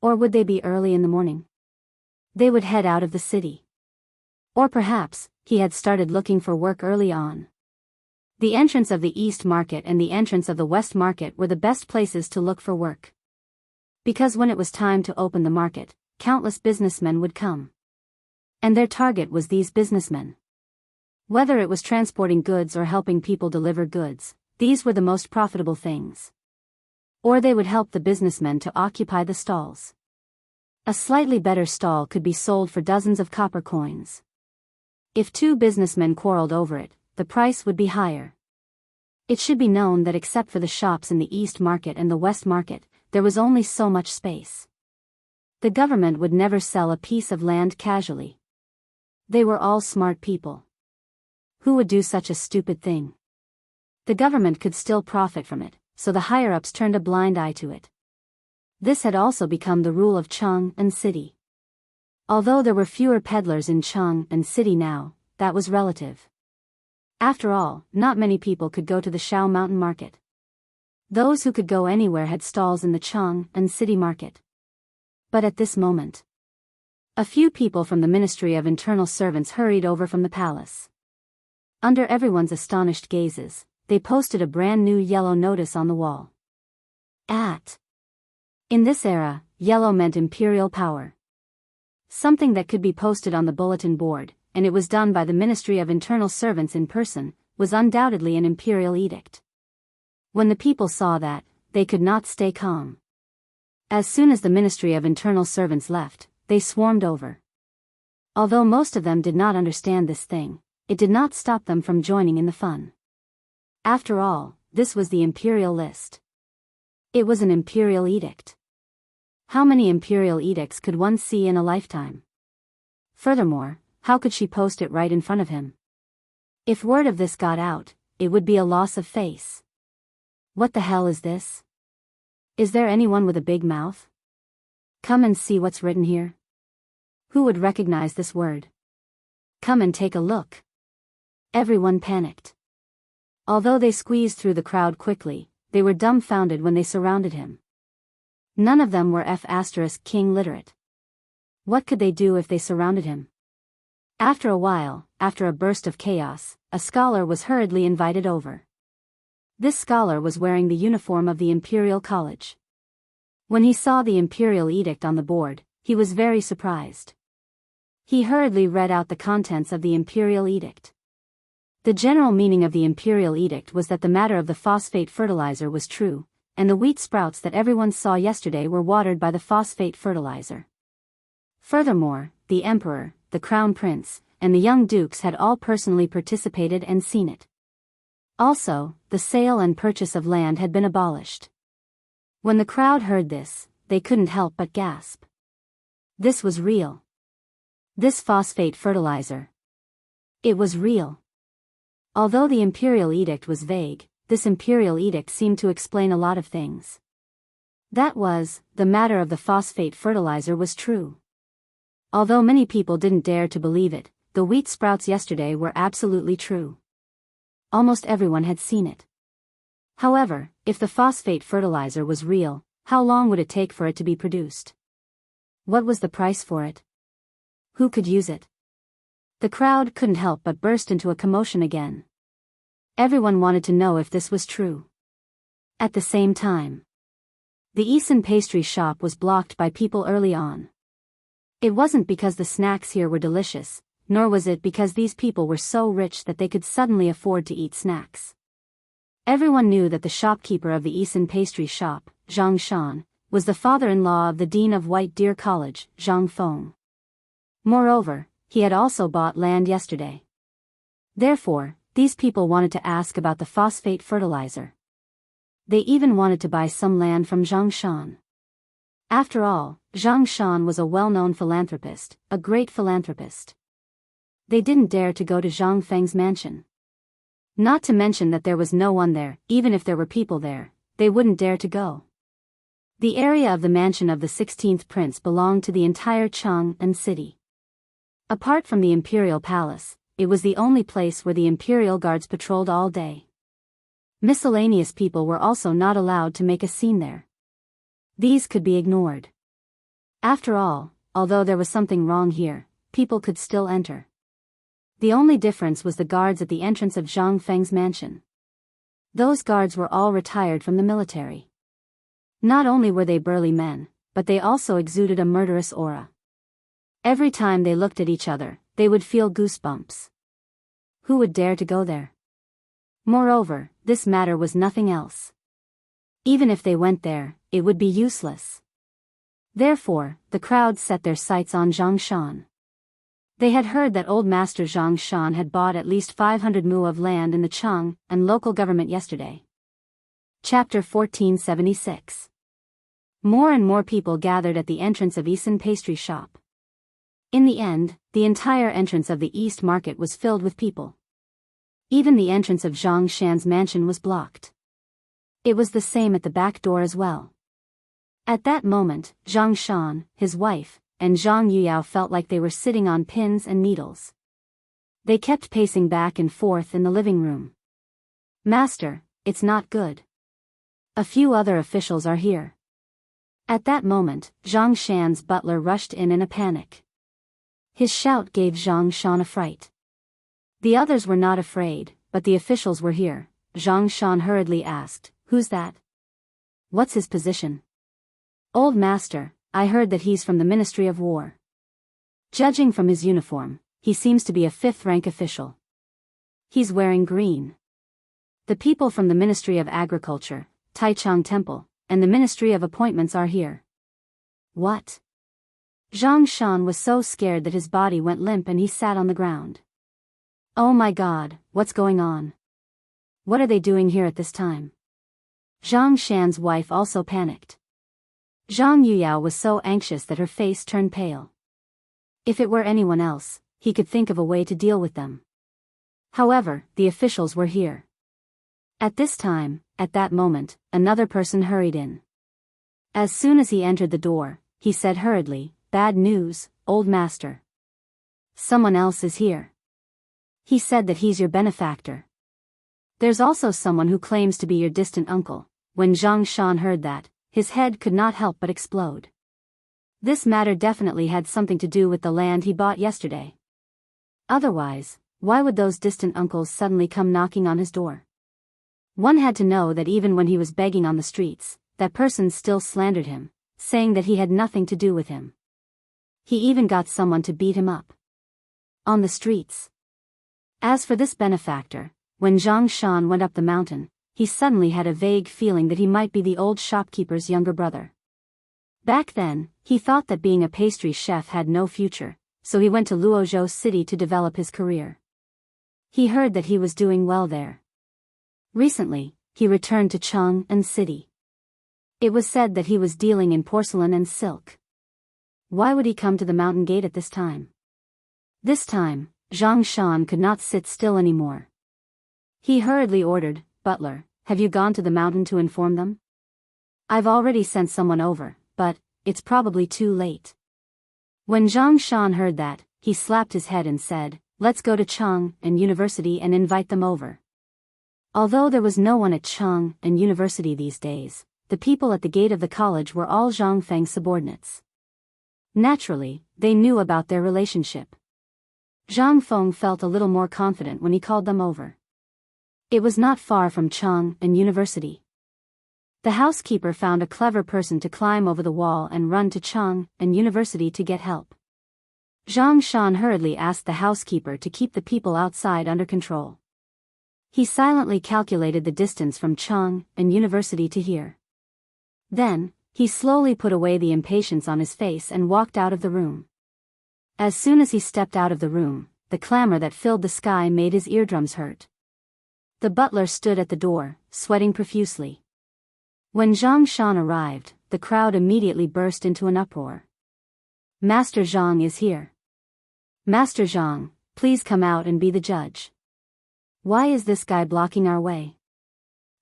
Or would they be early in the morning? They would head out of the city. Or perhaps, he had started looking for work early on. The entrance of the East Market and the entrance of the West Market were the best places to look for work. Because when it was time to open the market, countless businessmen would come. And their target was these businessmen. Whether it was transporting goods or helping people deliver goods, these were the most profitable things. Or they would help the businessmen to occupy the stalls. A slightly better stall could be sold for dozens of copper coins. If two businessmen quarreled over it, the price would be higher. It should be known that except for the shops in the East Market and the West Market, there was only so much space. The government would never sell a piece of land casually. They were all smart people. Who would do such a stupid thing? The government could still profit from it, so the higher-ups turned a blind eye to it. This had also become the rule of Cheng and city. Although there were fewer peddlers in Cheng and city now, that was relative. After all, not many people could go to the Shao Mountain Market. Those who could go anywhere had stalls in the Cheng and city market. But at this moment, a few people from the Ministry of Internal Servants hurried over from the palace. Under everyone's astonished gazes, they posted a brand new yellow notice on the wall. In this era, yellow meant imperial power. Something that could be posted on the bulletin board, and it was done by the Ministry of Internal Servants in person, was undoubtedly an imperial edict. When the people saw that, they could not stay calm. As soon as the Ministry of Internal Servants left, they swarmed over. Although most of them did not understand this thing, it did not stop them from joining in the fun. After all, this was the imperial list. It was an imperial edict. How many imperial edicts could one see in a lifetime? Furthermore, how could she post it right in front of him? If word of this got out, it would be a loss of face. What the hell is this? Is there anyone with a big mouth? Come and see what's written here. Who would recognize this word? Come and take a look. Everyone panicked. Although they squeezed through the crowd quickly, they were dumbfounded when they surrounded him. None of them were King literate. What could they do if they surrounded him? After a while, after a burst of chaos, a scholar was hurriedly invited over. This scholar was wearing the uniform of the Imperial College. When he saw the Imperial Edict on the board, he was very surprised. He hurriedly read out the contents of the Imperial Edict. The general meaning of the Imperial Edict was that the matter of the phosphate fertilizer was true, and the wheat sprouts that everyone saw yesterday were watered by the phosphate fertilizer. Furthermore, the Emperor, the Crown Prince, and the young dukes had all personally participated and seen it. Also, the sale and purchase of land had been abolished. When the crowd heard this, they couldn't help but gasp. This was real. This phosphate fertilizer. It was real. Although the Imperial Edict was vague, this Imperial Edict seemed to explain a lot of things. That was, the matter of the phosphate fertilizer was true. Although many people didn't dare to believe it, the wheat sprouts yesterday were absolutely true. Almost everyone had seen it. However, if the phosphate fertilizer was real, how long would it take for it to be produced? What was the price for it? Who could use it? The crowd couldn't help but burst into a commotion again. Everyone wanted to know if this was true. At the same time, the Eason pastry shop was blocked by people early on. It wasn't because the snacks here were delicious, nor was it because these people were so rich that they could suddenly afford to eat snacks. Everyone knew that the shopkeeper of the Eason pastry shop, Zhang Shan, was the father-in-law of the dean of White Deer College, Zhang Feng. Moreover, he had also bought land yesterday. Therefore, these people wanted to ask about the phosphate fertilizer. They even wanted to buy some land from Zhang Shan. After all, Zhang Shan was a well-known philanthropist, a great philanthropist. They didn't dare to go to Zhang Feng's mansion. Not to mention that there was no one there. Even if there were people there, they wouldn't dare to go. The area of the mansion of the 16th prince belonged to the entire Chang'an city. Apart from the imperial palace, it was the only place where the imperial guards patrolled all day. Miscellaneous people were also not allowed to make a scene there. These could be ignored. After all, although there was something wrong here, people could still enter. The only difference was the guards at the entrance of Zhang Feng's mansion. Those guards were all retired from the military. Not only were they burly men, but they also exuded a murderous aura. Every time they looked at each other, they would feel goosebumps. Who would dare to go there? Moreover, this matter was nothing else. Even if they went there, it would be useless. Therefore, the crowd set their sights on Zhang Shan. They had heard that old master Zhang Shan had bought at least 500 mu of land in the Chang and local government yesterday. Chapter 1476. More and more people gathered at the entrance of Eason pastry shop. In the end, the entire entrance of the East Market was filled with people. Even the entrance of Zhang Shan's mansion was blocked. It was the same at the back door as well. At that moment, Zhang Shan, his wife, and Zhang Yuyao felt like they were sitting on pins and needles. They kept pacing back and forth in the living room. "Master, it's not good. A few other officials are here." At that moment, Zhang Shan's butler rushed in a panic. His shout gave Zhang Shan a fright. The others were not afraid, but the officials were here. Zhang Shan hurriedly asked, "Who's that? What's his position?" "Old master, I heard that he's from the Ministry of War." Judging from his uniform, he seems to be a fifth-rank official. He's wearing green. The people from the Ministry of Agriculture, Taichung Temple, and the Ministry of Appointments are here. What? Zhang Shan was so scared that his body went limp and he sat on the ground. Oh my God, what's going on? What are they doing here at this time? Zhang Shan's wife also panicked. Zhang Yuyao was so anxious that her face turned pale. If it were anyone else, he could think of a way to deal with them. However, the officials were here. At this time, at that moment, another person hurried in. As soon as he entered the door, he said hurriedly, "Bad news, old master. Someone else is here. He said that he's your benefactor. There's also someone who claims to be your distant uncle." When Zhang Shan heard that, his head could not help but explode. This matter definitely had something to do with the land he bought yesterday. Otherwise, why would those distant uncles suddenly come knocking on his door? One had to know that even when he was begging on the streets, that person still slandered him, saying that he had nothing to do with him. He even got someone to beat him up. On the streets. As for this benefactor, when Zhang Shan went up the mountain, he suddenly had a vague feeling that he might be the old shopkeeper's younger brother. Back then, he thought that being a pastry chef had no future, so he went to Luozhou City to develop his career. He heard that he was doing well there. Recently, he returned to Chang'an City. It was said that he was dealing in porcelain and silk. Why would he come to the mountain gate at this time? This time, Zhang Shan could not sit still anymore. He hurriedly ordered, "Butler, have you gone to the mountain to inform them?" "I've already sent someone over, but it's probably too late." When Zhang Shan heard that, he slapped his head and said, "Let's go to Chang'an University and invite them over." Although there was no one at Chang'an University these days, the people at the gate of the college were all Zhang Feng's subordinates. Naturally, they knew about their relationship. Zhang Feng felt a little more confident when he called them over. It was not far from Chang'an University. The housekeeper found a clever person to climb over the wall and run to Chang'an University to get help. Zhang Shan hurriedly asked the housekeeper to keep the people outside under control. He silently calculated the distance from Chang'an University to here. Then, he slowly put away the impatience on his face and walked out of the room. As soon as he stepped out of the room, the clamor that filled the sky made his eardrums hurt. The butler stood at the door, sweating profusely. When Zhang Shan arrived, the crowd immediately burst into an uproar. "Master Zhang is here. Master Zhang, please come out and be the judge. Why is this guy blocking our way?"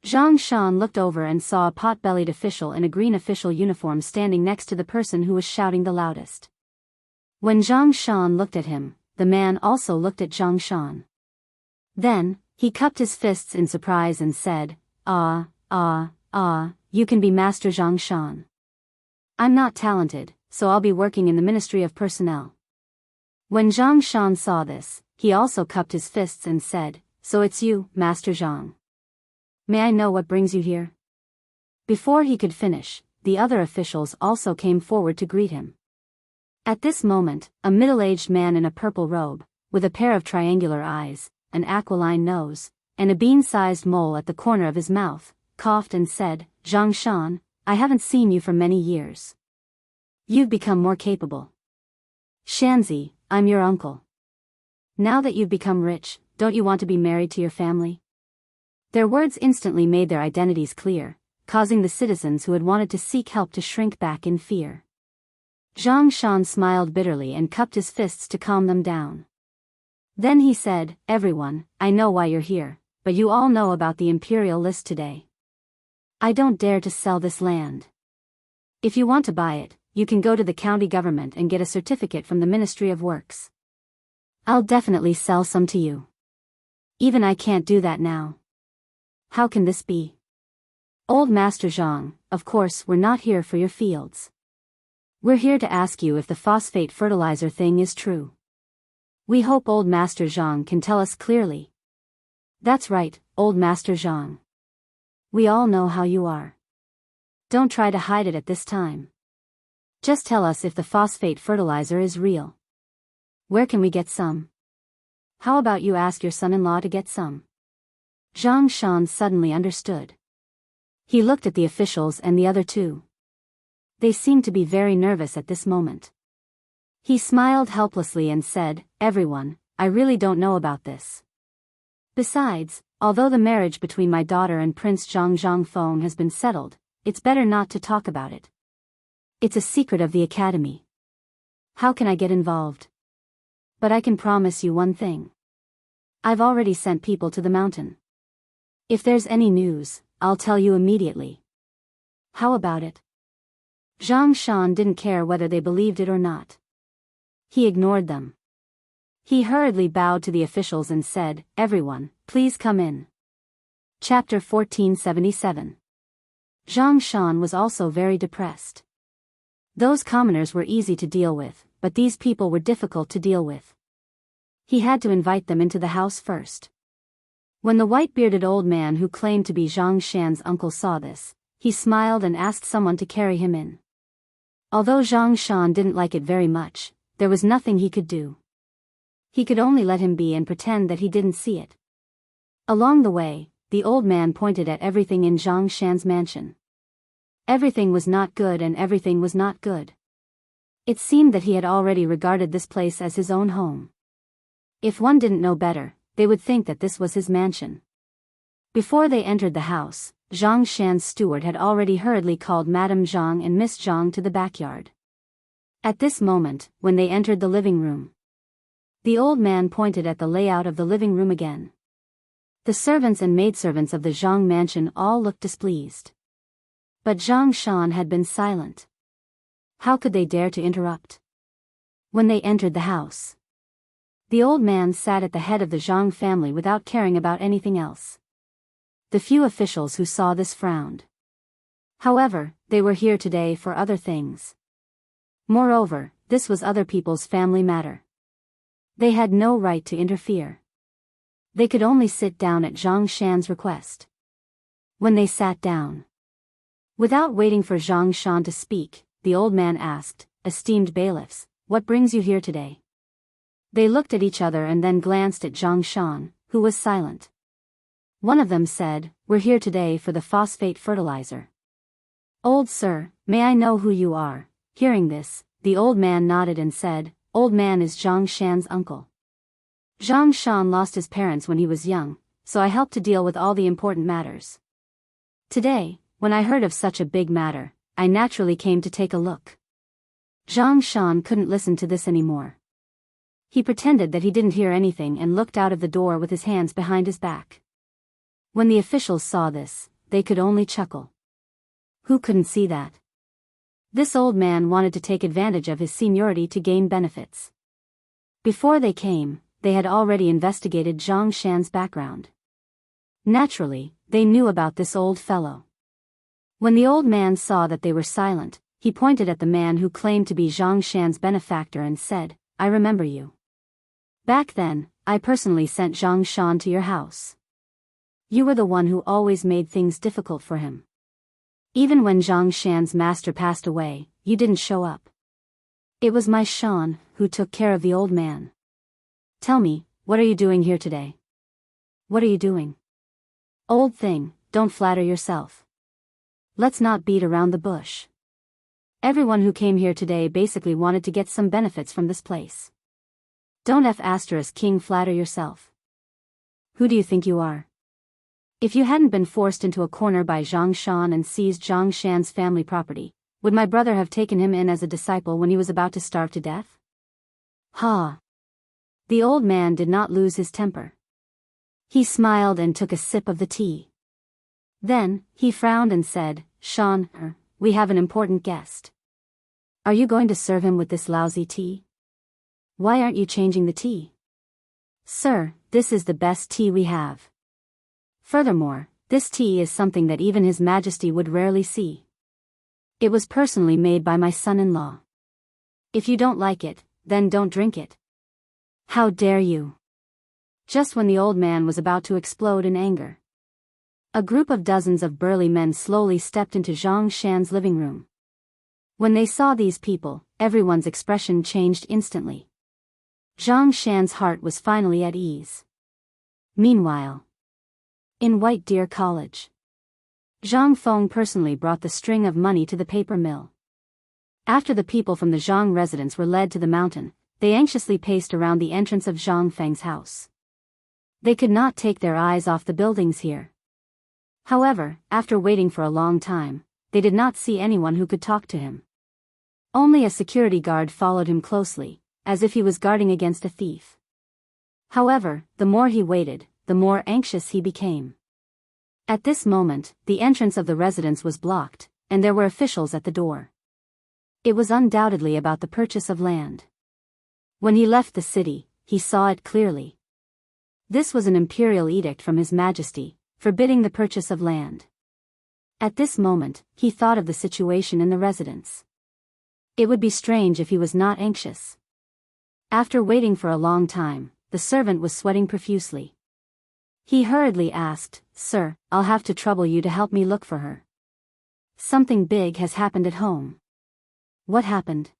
Zhang Shan looked over and saw a pot-bellied official in a green official uniform standing next to the person who was shouting the loudest. When Zhang Shan looked at him, the man also looked at Zhang Shan. Then, he cupped his fists in surprise and said, you can be Master Zhang Shan. I'm not talented, so I'll be working in the Ministry of Personnel." When Zhang Shan saw this, he also cupped his fists and said, "So it's you, Master Zhang. May I know what brings you here?" Before he could finish, the other officials also came forward to greet him. At this moment, a middle-aged man in a purple robe, with a pair of triangular eyes, an aquiline nose, and a bean-sized mole at the corner of his mouth, coughed and said, "Zhang Shan, I haven't seen you for many years. You've become more capable. Shanzi, I'm your uncle. Now that you've become rich, don't you want to be married to your family?" Their words instantly made their identities clear, causing the citizens who had wanted to seek help to shrink back in fear. Zhang Shan smiled bitterly and cupped his fists to calm them down. Then he said, "Everyone, I know why you're here, but you all know about the imperial list today. I don't dare to sell this land. If you want to buy it, you can go to the county government and get a certificate from the Ministry of Works. I'll definitely sell some to you. Even I can't do that now. How can this be? Old Master Zhang, of course we're not here for your fields. We're here to ask you if the phosphate fertilizer thing is true. We hope Old Master Zhang can tell us clearly." "That's right, Old Master Zhang. We all know how you are. Don't try to hide it at this time. Just tell us if the phosphate fertilizer is real. Where can we get some? How about you ask your son-in-law to get some? Zhang Shan suddenly understood. He looked at the officials and the other two. They seemed to be very nervous at this moment. He smiled helplessly and said, "Everyone, I really don't know about this. Besides, although the marriage between my daughter and Prince Zhangfeng has been settled, it's better not to talk about it. It's a secret of the academy. How can I get involved? But I can promise you one thing. I've already sent people to the mountain. If there's any news, I'll tell you immediately. How about it?" Zhang Shan didn't care whether they believed it or not. He ignored them. He hurriedly bowed to the officials and said, "Everyone, please come in." Chapter 1477. Zhang Shan was also very depressed. Those commoners were easy to deal with, but these people were difficult to deal with. He had to invite them into the house first. When the white-bearded old man who claimed to be Zhang Shan's uncle saw this, he smiled and asked someone to carry him in. Although Zhang Shan didn't like it very much, there was nothing he could do. He could only let him be and pretend that he didn't see it. Along the way, the old man pointed at everything in Zhang Shan's mansion. Everything was not good and everything was not good. It seemed that he had already regarded this place as his own home. If one didn't know better, they would think that this was his mansion. Before they entered the house, Zhang Shan's steward had already hurriedly called Madame Zhang and Miss Zhang to the backyard. At this moment, when they entered the living room, the old man pointed at the layout of the living room again. The servants and maidservants of the Zhang mansion all looked displeased. But Zhang Shan had been silent. How could they dare to interrupt? When they entered the house, the old man sat at the head of the Zhang family without caring about anything else. The few officials who saw this frowned. However, they were here today for other things. Moreover, this was other people's family matter. They had no right to interfere. They could only sit down at Zhang Shan's request. When they sat down, without waiting for Zhang Shan to speak, the old man asked, "Esteemed bailiffs, what brings you here today?" They looked at each other and then glanced at Zhang Shan, who was silent. One of them said, "We're here today for the phosphate fertilizer." "Old sir, may I know who you are?" Hearing this, the old man nodded and said, "Old man is Zhang Shan's uncle. Zhang Shan lost his parents when he was young, so I helped to deal with all the important matters. Today, when I heard of such a big matter, I naturally came to take a look." Zhang Shan couldn't listen to this anymore. He pretended that he didn't hear anything and looked out of the door with his hands behind his back. When the officials saw this, they could only chuckle. Who couldn't see that? This old man wanted to take advantage of his seniority to gain benefits. Before they came, they had already investigated Zhang Shan's background. Naturally, they knew about this old fellow. When the old man saw that they were silent, he pointed at the man who claimed to be Zhang Shan's benefactor and said, "I remember you. Back then, I personally sent Zhang Shan to your house. You were the one who always made things difficult for him. Even when Zhang Shan's master passed away, you didn't show up. It was my Shan who took care of the old man. Tell me, what are you doing here today? What are you doing? Old thing, don't flatter yourself. Let's not beat around the bush. Everyone who came here today basically wanted to get some benefits from this place. Don't *king flatter yourself. Who do you think you are? If you hadn't been forced into a corner by Zhang Shan and seized Zhang Shan's family property, would my brother have taken him in as a disciple when he was about to starve to death? Ha! The old man did not lose his temper. He smiled and took a sip of the tea. Then, he frowned and said, "Shan, we have an important guest. Are you going to serve him with this lousy tea? Why aren't you changing the tea? Sir, this is the best tea we have. Furthermore, this tea is something that even His Majesty would rarely see. It was personally made by my son-in-law. If you don't like it, then don't drink it. How dare you?" Just when the old man was about to explode in anger, a group of dozens of burly men slowly stepped into Zhang Shan's living room. When they saw these people, everyone's expression changed instantly. Zhang Shan's heart was finally at ease. Meanwhile, in White Deer College, Zhang Feng personally brought the string of money to the paper mill. After the people from the Zhang residence were led to the mountain, they anxiously paced around the entrance of Zhang Feng's house. They could not take their eyes off the buildings here. However, after waiting for a long time, they did not see anyone who could talk to him. Only a security guard followed him closely, as if he was guarding against a thief. However, the more he waited, the more anxious he became. At this moment, the entrance of the residence was blocked, and there were officials at the door. It was undoubtedly about the purchase of land. When he left the city, he saw it clearly. This was an imperial edict from His Majesty, forbidding the purchase of land. At this moment, he thought of the situation in the residence. It would be strange if he was not anxious. After waiting for a long time, the servant was sweating profusely. He hurriedly asked, "Sir, I'll have to trouble you to help me look for her. Something big has happened at home." "What happened?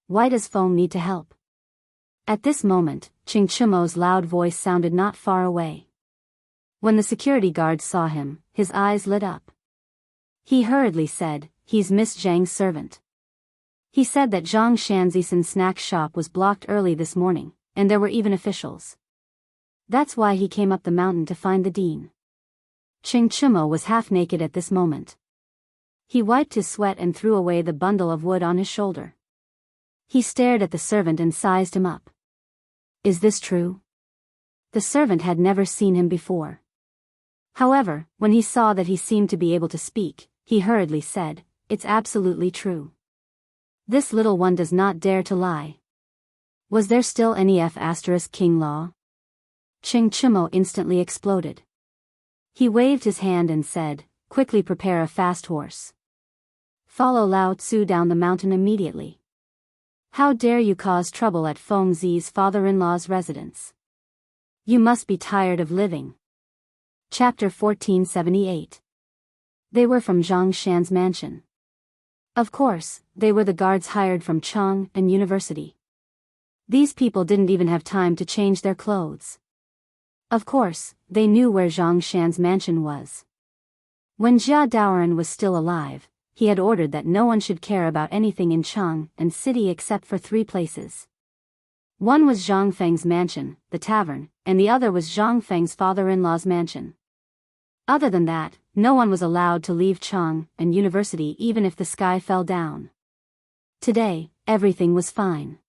Why does Feng need to help?" At this moment, Ching Chumo's loud voice sounded not far away. When the security guard saw him, his eyes lit up. He hurriedly said, "He's Miss Zhang's servant." He said that Zhang Shanzi's snack shop was blocked early this morning, and there were even officials. That's why he came up the mountain to find the dean. Ching Chumo was half naked at this moment. He wiped his sweat and threw away the bundle of wood on his shoulder. He stared at the servant and sized him up. Is this true? The servant had never seen him before. However, when he saw that he seemed to be able to speak, he hurriedly said, "It's absolutely true. This little one does not dare to lie." Was there still any King law? Ching Chumo instantly exploded. He waved his hand and said, "Quickly prepare a fast horse. Follow Lao Tzu down the mountain immediately. How dare you cause trouble at Feng Zi's father-in-law's residence? You must be tired of living." Chapter 1478. They were from Zhang Shan's mansion. Of course, they were the guards hired from Chang and University. These people didn't even have time to change their clothes. Of course, they knew where Zhang Shan's mansion was. When Jia Daoran was still alive, he had ordered that no one should care about anything in Chang and city except for 3 places. One was Zhang Feng's mansion, the tavern, and the other was Zhang Feng's father-in-law's mansion. Other than that, no one was allowed to leave Chang and University even if the sky fell down. Today, everything was fine.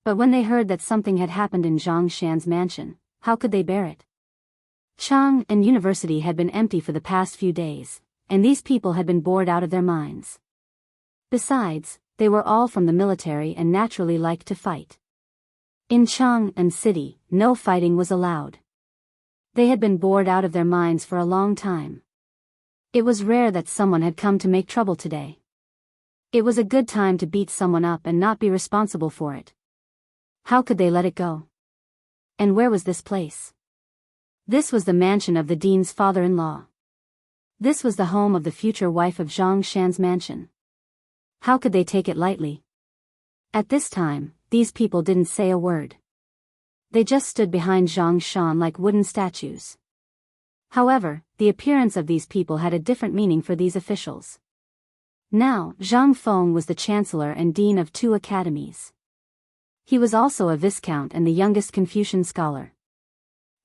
But when they heard that something had happened in Zhang Shan's mansion, how could they bear it? Chang and University had been empty for the past few days, and these people had been bored out of their minds. Besides, they were all from the military and naturally liked to fight. In Chang and city, no fighting was allowed. They had been bored out of their minds for a long time. It was rare that someone had come to make trouble today. It was a good time to beat someone up and not be responsible for it. How could they let it go? And where was this place? This was the mansion of the dean's father-in-law. This was the home of the future wife of Zhang Shan's mansion. How could they take it lightly? At this time, these people didn't say a word. They just stood behind Zhang Shan like wooden statues. However, the appearance of these people had a different meaning for these officials. Now, Zhang Feng was the chancellor and dean of 2 academies. He was also a viscount and the youngest Confucian scholar.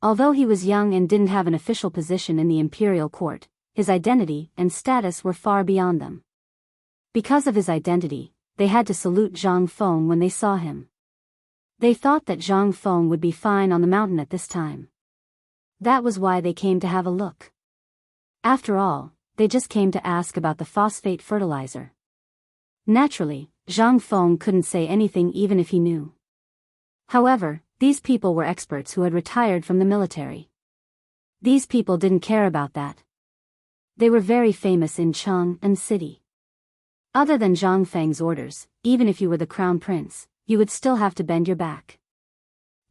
Although he was young and didn't have an official position in the imperial court, his identity and status were far beyond them. Because of his identity, they had to salute Zhang Feng when they saw him. They thought that Zhang Feng would be fine on the mountain at this time. That was why they came to have a look. After all, they just came to ask about the phosphate fertilizer. Naturally, Zhang Feng couldn't say anything even if he knew. However, these people were experts who had retired from the military. These people didn't care about that. They were very famous in Chang and city. Other than Zhang Feng's orders, even if you were the crown prince, you would still have to bend your back.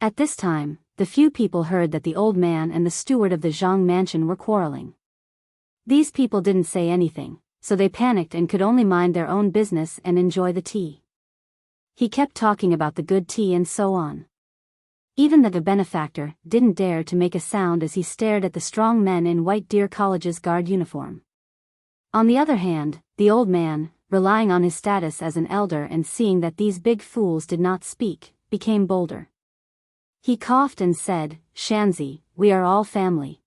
At this time, the few people heard that the old man and the steward of the Zhang mansion were quarreling. These people didn't say anything, so they panicked and could only mind their own business and enjoy the tea. He kept talking about the good tea and so on. Even the benefactor didn't dare to make a sound as he stared at the strong men in White Deer College's guard uniform. On the other hand, the old man, relying on his status as an elder and seeing that these big fools did not speak, became bolder. He coughed and said, "Shanzi, we are all family.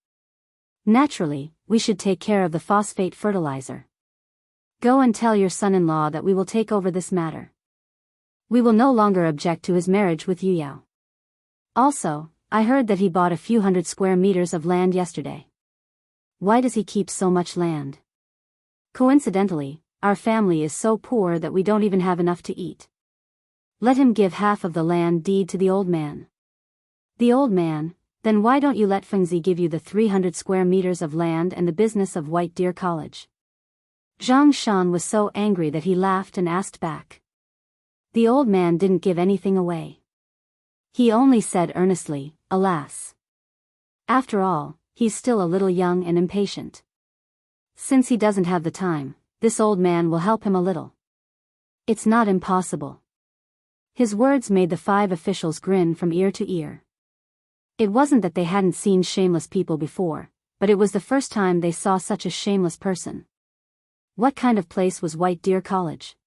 Naturally, we should take care of the phosphate fertilizer. Go and tell your son-in-law that we will take over this matter. We will no longer object to his marriage with Yu Yao. Also, I heard that he bought a few hundred square meters of land yesterday. Why does he keep so much land? Coincidentally, our family is so poor that we don't even have enough to eat. Let him give half of the land deed to the old man." The old man, "Then why don't you let Fengzi give you the 300 square meters of land and the business of White Deer College?" Zhang Shan was so angry that he laughed and asked back. The old man didn't give anything away. He only said earnestly, "Alas. After all, he's still a little young and impatient. Since he doesn't have the time, this old man will help him a little. It's not impossible." His words made the 5 officials grin from ear to ear. It wasn't that they hadn't seen shameless people before, but it was the first time they saw such a shameless person. What kind of place was White Deer College?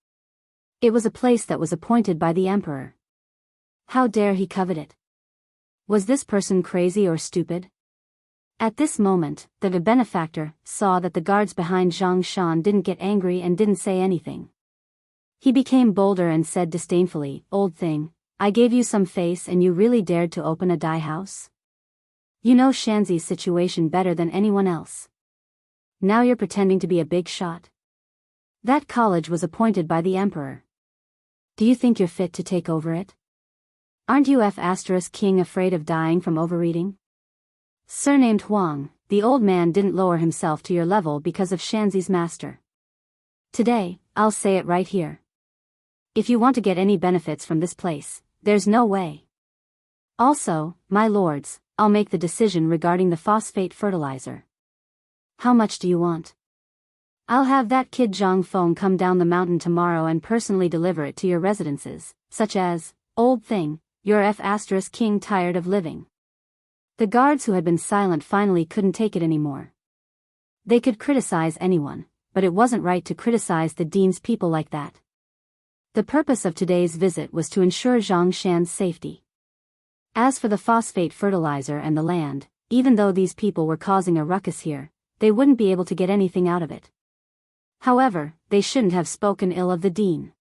It was a place that was appointed by the emperor. How dare he covet it? Was this person crazy or stupid? At this moment, the benefactor saw that the guards behind Zhang Shan didn't get angry and didn't say anything. He became bolder and said disdainfully, "Old thing, I gave you some face and you really dared to open a dye house? You know Shanzi's situation better than anyone else. Now you're pretending to be a big shot. That college was appointed by the emperor. Do you think you're fit to take over it? Aren't you King afraid of dying from overeating?" Surnamed Huang, the old man didn't lower himself to your level because of Shanzi's master. Today, I'll say it right here. If you want to get any benefits from this place, there's no way. Also, my lords, I'll make the decision regarding the phosphate fertilizer. How much do you want? I'll have that kid Zhang Feng come down the mountain tomorrow and personally deliver it to your residences, such as, "Old thing, you're King tired of living." The guards who had been silent finally couldn't take it anymore. They could criticize anyone, but it wasn't right to criticize the dean's people like that. The purpose of today's visit was to ensure Zhang Shan's safety. As for the phosphate fertilizer and the land, even though these people were causing a ruckus here, they wouldn't be able to get anything out of it. However, they shouldn't have spoken ill of the dean.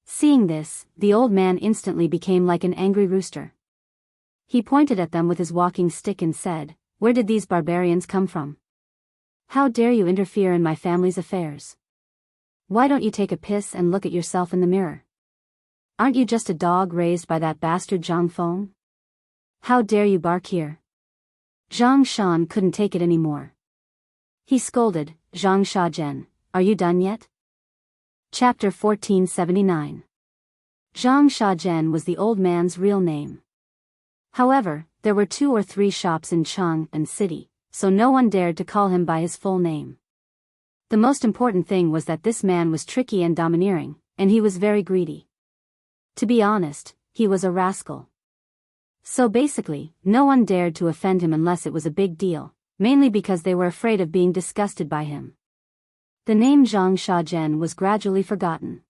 Seeing this, the old man instantly became like an angry rooster. He pointed at them with his walking stick and said, "Where did these barbarians come from? How dare you interfere in my family's affairs? Why don't you take a piss and look at yourself in the mirror? Aren't you just a dog raised by that bastard Zhang Feng? How dare you bark here?" Zhang Shan couldn't take it anymore. He scolded, "Zhang Shajian, are you done yet?" Chapter 1479. Zhang Shajian was the old man's real name. However, there were 2 or 3 shops in Chang'an City, so no one dared to call him by his full name. The most important thing was that this man was tricky and domineering, and he was very greedy. To be honest, he was a rascal. So basically, no one dared to offend him unless it was a big deal, mainly because they were afraid of being disgusted by him. The name Zhang Shajian was gradually forgotten.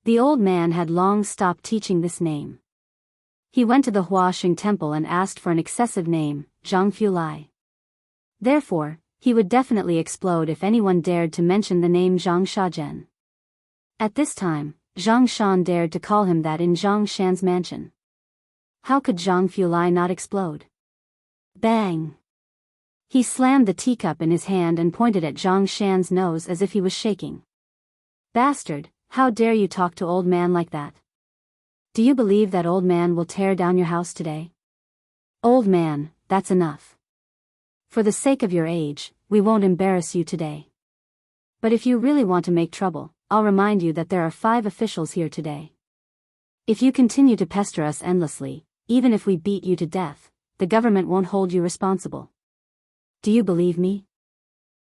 The old man had long stopped teaching this name. He went to the Huaxing temple and asked for an excessive name, Zhang Fulai. Therefore, he would definitely explode if anyone dared to mention the name Zhang Shajian. At this time, Zhang Shan dared to call him that in Zhang Shan's mansion. How could Zhang Fulai not explode? Bang! He slammed the teacup in his hand and pointed at Zhang Shan's nose as if he was shaking. "Bastard, how dare you talk to old man like that? Do you believe that old man will tear down your house today? Old man, that's enough. For the sake of your age, we won't embarrass you today. But if you really want to make trouble, I'll remind you that there are 5 officials here today. If you continue to pester us endlessly, even if we beat you to death, the government won't hold you responsible. Do you believe me?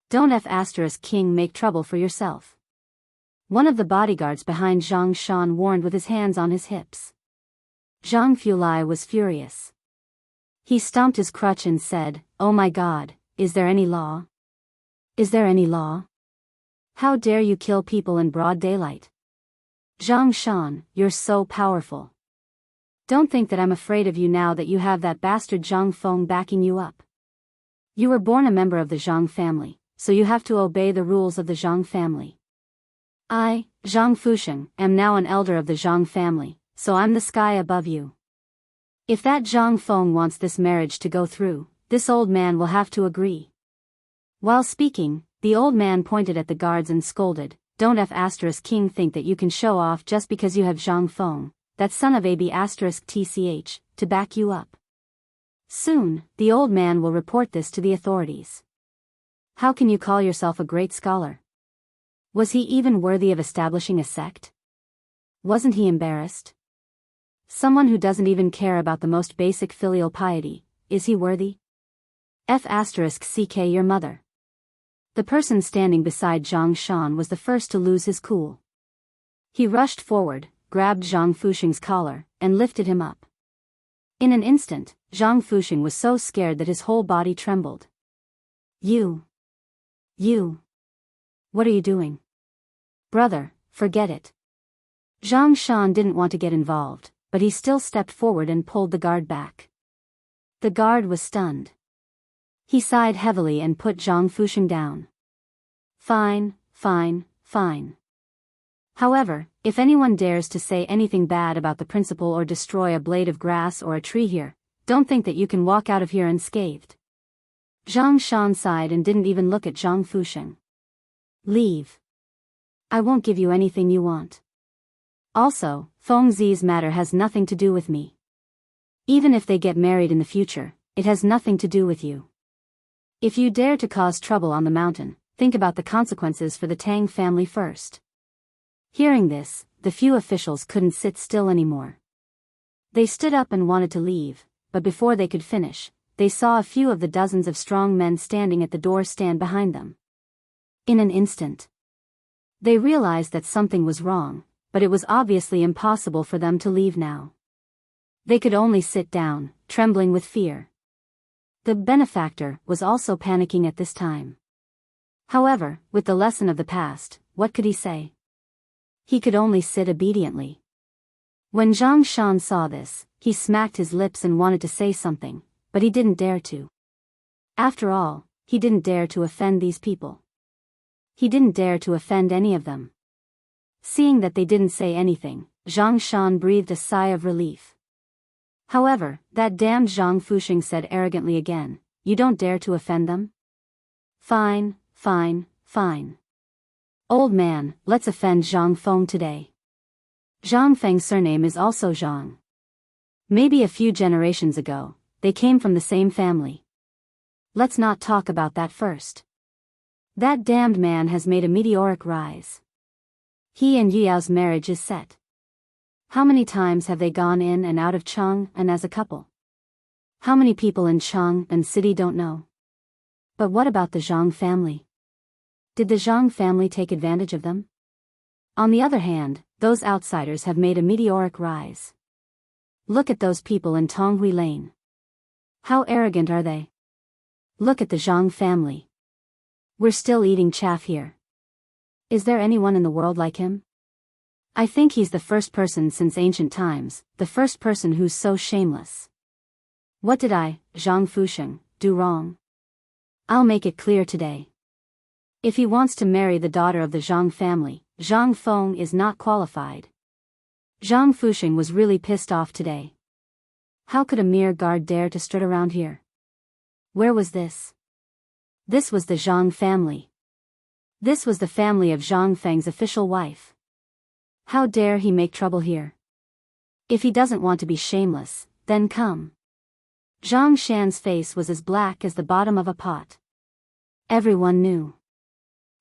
Don't King make trouble for yourself." One of the bodyguards behind Zhang Shan warned with his hands on his hips. Zhang Fulai was furious. He stomped his crutch and said, "Oh my God, is there any law? Is there any law? How dare you kill people in broad daylight? Zhang Shan, you're so powerful. Don't think that I'm afraid of you now that you have that bastard Zhang Feng backing you up. You were born a member of the Zhang family, so you have to obey the rules of the Zhang family. I, Zhang Fusheng, am now an elder of the Zhang family, so I'm the sky above you. If that Zhang Feng wants this marriage to go through, this old man will have to agree." While speaking, the old man pointed at the guards and scolded, "Don't F***king think that you can show off just because you have Zhang Feng, that son of AB***tch, to back you up. Soon, the old man will report this to the authorities. How can you call yourself a great scholar? Was he even worthy of establishing a sect? Wasn't he embarrassed? Someone who doesn't even care about the most basic filial piety, is he worthy? F***ck your mother." The person standing beside Zhang Shan was the first to lose his cool. He rushed forward, grabbed Zhang Fusheng's collar, and lifted him up. In an instant, Zhang Fusheng was so scared that his whole body trembled. You. What are you doing? Brother, forget it. Zhang Shan didn't want to get involved, but he still stepped forward and pulled the guard back. The guard was stunned. He sighed heavily and put Zhang Fusheng down. Fine. However, if anyone dares to say anything bad about the principal or destroy a blade of grass or a tree here, don't think that you can walk out of here unscathed. Zhang Shan sighed and didn't even look at Zhang Fusheng. Leave. I won't give you anything you want. Also, Feng Zi's matter has nothing to do with me. Even if they get married in the future, it has nothing to do with you. If you dare to cause trouble on the mountain, think about the consequences for the Tang family first." Hearing this, the few officials couldn't sit still anymore. They stood up and wanted to leave, but before they could finish, they saw a few of the dozens of strong men standing at the door stand behind them. In an instant, they realized that something was wrong, but it was obviously impossible for them to leave now. They could only sit down, trembling with fear. The benefactor was also panicking at this time. However, with the lesson of the past, what could he say? He could only sit obediently. When Zhang Shan saw this, he smacked his lips and wanted to say something, but he didn't dare to. After all, he didn't dare to offend these people. He didn't dare to offend any of them. Seeing that they didn't say anything, Zhang Shan breathed a sigh of relief. However, that damned Zhang Fusheng said arrogantly again, "You don't dare to offend them? Fine. Old man, let's offend Zhang Feng today. Zhang Feng's surname is also Zhang. Maybe a few generations ago, they came from the same family. Let's not talk about that first. That damned man has made a meteoric rise. He and Yao's marriage is set. How many times have they gone in and out of Chang'an as a couple? How many people in Chang'an city don't know? But what about the Zhang family? Did the Zhang family take advantage of them? On the other hand, those outsiders have made a meteoric rise. Look at those people in Tonghui Lane. How arrogant are they? Look at the Zhang family. We're still eating chaff here. Is there anyone in the world like him? I think he's the first person since ancient times, the first person who's so shameless. What did I, Zhang Fusheng, do wrong? I'll make it clear today. If he wants to marry the daughter of the Zhang family, Zhang Feng is not qualified." Zhang Fusheng was really pissed off today. How could a mere guard dare to strut around here? Where was this? This was the Zhang family. This was the family of Zhang Feng's official wife. How dare he make trouble here? If he doesn't want to be shameless, then come. Zhang Shan's face was as black as the bottom of a pot. Everyone knew.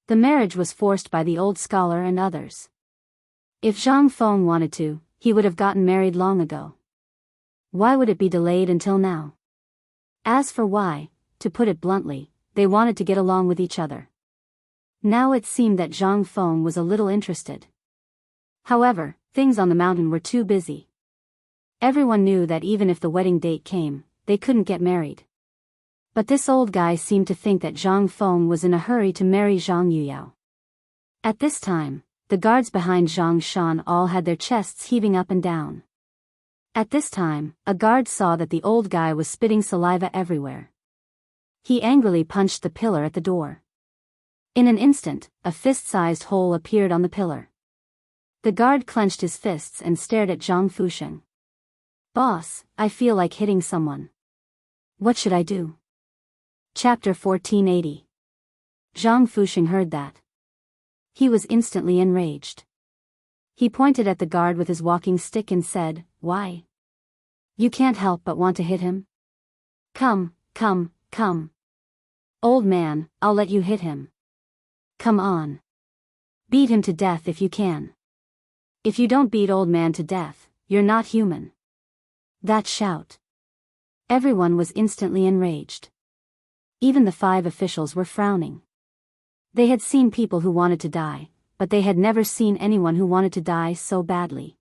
The marriage was forced by the old scholar and others. If Zhang Feng wanted to, he would have gotten married long ago. Why would it be delayed until now? As for why, to put it bluntly, they wanted to get along with each other. Now it seemed that Zhang Feng was a little interested. However, things on the mountain were too busy. Everyone knew that even if the wedding date came, they couldn't get married. But this old guy seemed to think that Zhang Feng was in a hurry to marry Zhang Yuyao. At this time, the guards behind Zhang Shan all had their chests heaving up and down. At this time, a guard saw that the old guy was spitting saliva everywhere. He angrily punched the pillar at the door. In an instant, a fist-sized hole appeared on the pillar. The guard clenched his fists and stared at Zhang Fusheng. "Boss, I feel like hitting someone. What should I do?" Chapter 1480. Zhang Fusheng heard that. He was instantly enraged. He pointed at the guard with his walking stick and said, "Why? You can't help but want to hit him? Come, come, come. Old man, I'll let you hit him. Come on. Beat him to death if you can. If you don't beat old man to death, you're not human." That shout. Everyone was instantly enraged. Even the 5 officials were frowning. They had seen people who wanted to die, but they had never seen anyone who wanted to die so badly.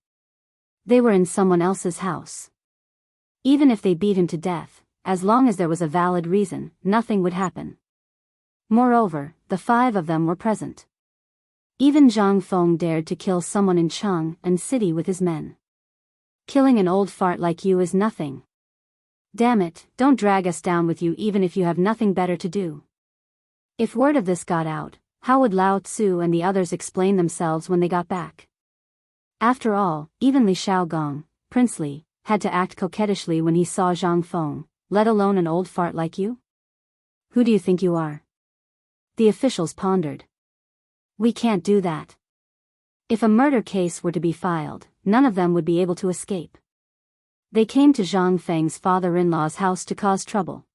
They were in someone else's house. Even if they beat him to death, as long as there was a valid reason, nothing would happen. Moreover, the 5 of them were present. Even Zhang Feng dared to kill someone in Chang'an City with his men. Killing an old fart like you is nothing. Damn it, don't drag us down with you even if you have nothing better to do. If word of this got out, how would Lao Tzu and the others explain themselves when they got back? After all, even Li Shaogong, Prince Li, had to act coquettishly when he saw Zhang Feng, let alone an old fart like you? Who do you think you are? The officials pondered. We can't do that. If a murder case were to be filed, none of them would be able to escape. They came to Zhang Feng's father-in-law's house to cause trouble.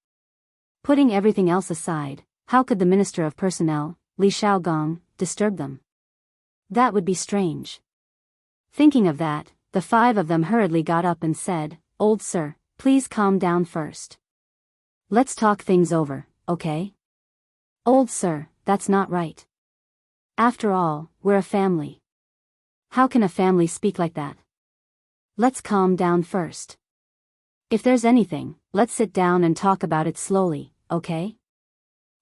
Putting everything else aside, how could the Minister of Personnel, Li Shaogong, disturb them? That would be strange. Thinking of that, the 5 of them hurriedly got up and said, "Old sir, please calm down first. Let's talk things over, okay? Old sir, that's not right. After all, we're a family. How can a family speak like that? Let's calm down first. If there's anything, let's sit down and talk about it slowly, okay?"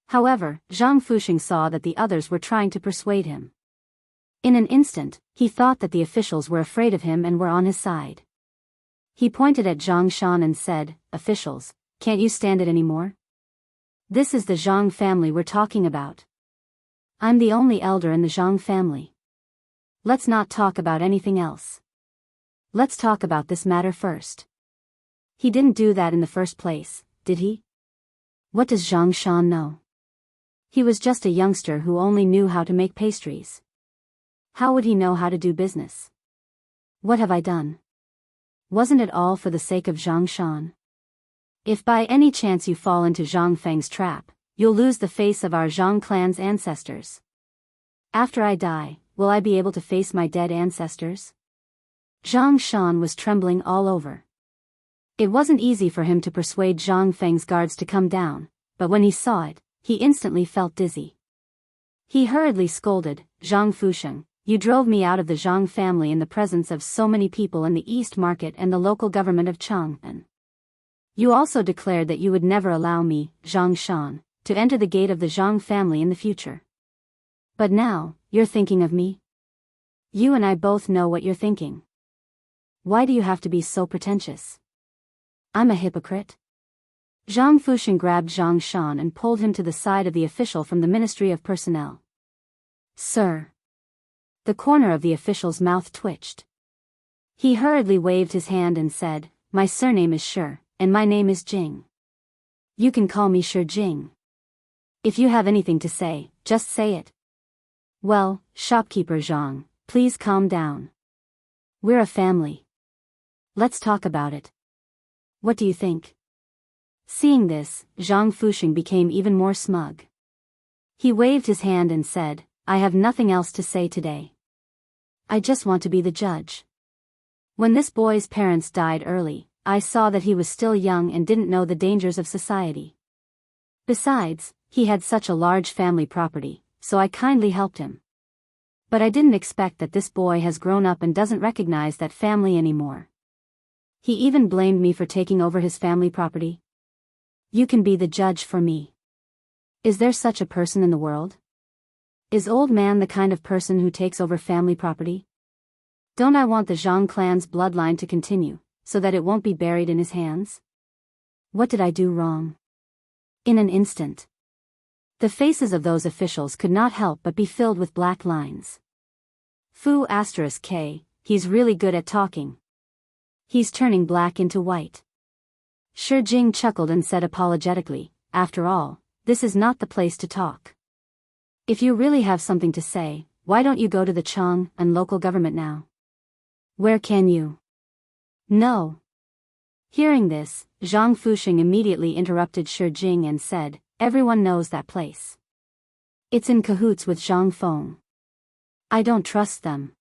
However, Zhang Fusheng saw that the others were trying to persuade him. In an instant, he thought that the officials were afraid of him and were on his side. He pointed at Zhang Shan and said, "Officials, can't you stand it anymore? This is the Zhang family we're talking about. I'm the only elder in the Zhang family. Let's not talk about anything else. Let's talk about this matter first." He didn't do that in the first place, did he? What does Zhang Shan know? He was just a youngster who only knew how to make pastries. How would he know how to do business? What have I done? Wasn't it all for the sake of Zhang Shan? If by any chance you fall into Zhang Feng's trap, you'll lose the face of our Zhang clan's ancestors. After I die, will I be able to face my dead ancestors? Zhang Shan was trembling all over. It wasn't easy for him to persuade Zhang Feng's guards to come down, but when he saw it, he instantly felt dizzy. He hurriedly scolded, "Zhang Fusheng, you drove me out of the Zhang family in the presence of so many people in the East Market and the local government of Chang'an. You also declared that you would never allow me, Zhang Shan, to enter the gate of the Zhang family in the future. But now, you're thinking of me? You and I both know what you're thinking. Why do you have to be so pretentious? I'm a hypocrite?" Zhang Fusheng grabbed Zhang Shan and pulled him to the side of the official from the Ministry of Personnel. "Sir." The corner of the official's mouth twitched. He hurriedly waved his hand and said, "My surname is Shi, and my name is Jing. You can call me Shi Jing. If you have anything to say, just say it." "Well, shopkeeper Zhang, please calm down. We're a family. Let's talk about it. What do you think?" Seeing this, Zhang Fusheng became even more smug. He waved his hand and said, "I have nothing else to say today. I just want to be the judge. When this boy's parents died early, I saw that he was still young and didn't know the dangers of society. Besides, he had such a large family property, so I kindly helped him. But I didn't expect that this boy has grown up and doesn't recognize that family anymore. He even blamed me for taking over his family property. You can be the judge for me. Is there such a person in the world? Is old man the kind of person who takes over family property? Don't I want the Zhang clan's bloodline to continue, so that it won't be buried in his hands? What did I do wrong? In an instant, the faces of those officials could not help but be filled with black lines. Fu *K, he's really good at talking. He's turning black into white. Shi Jing chuckled and said apologetically, after all, this is not the place to talk. If you really have something to say, why don't you go to the Chang and local government now? Where can you? No. Hearing this, Zhang Fuxing immediately interrupted Shi Jing and said, everyone knows that place. It's in cahoots with Zhang Feng. I don't trust them.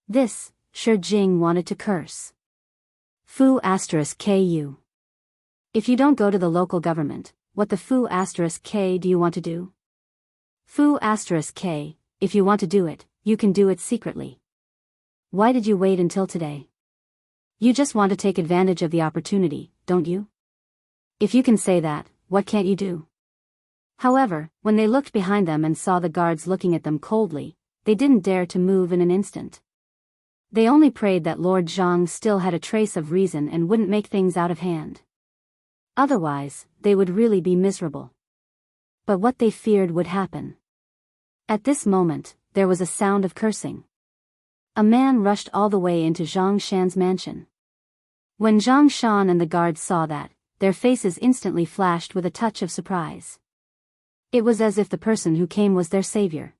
This, Shi Jing wanted to curse. Fu *Ku. If you don't go to the local government, what the Fu *K do you want to do? Fu *K, if you want to do it, you can do it secretly. Why did you wait until today? You just want to take advantage of the opportunity, don't you? If you can say that, what can't you do? However, when they looked behind them and saw the guards looking at them coldly, they didn't dare to move in an instant. They only prayed that Lord Zhang still had a trace of reason and wouldn't make things out of hand. Otherwise, they would really be miserable. But what they feared would happen. At this moment, there was a sound of cursing. A man rushed all the way into Zhang Shan's mansion. When Zhang Shan and the guards saw that, their faces instantly flashed with a touch of surprise. It was as if the person who came was their savior.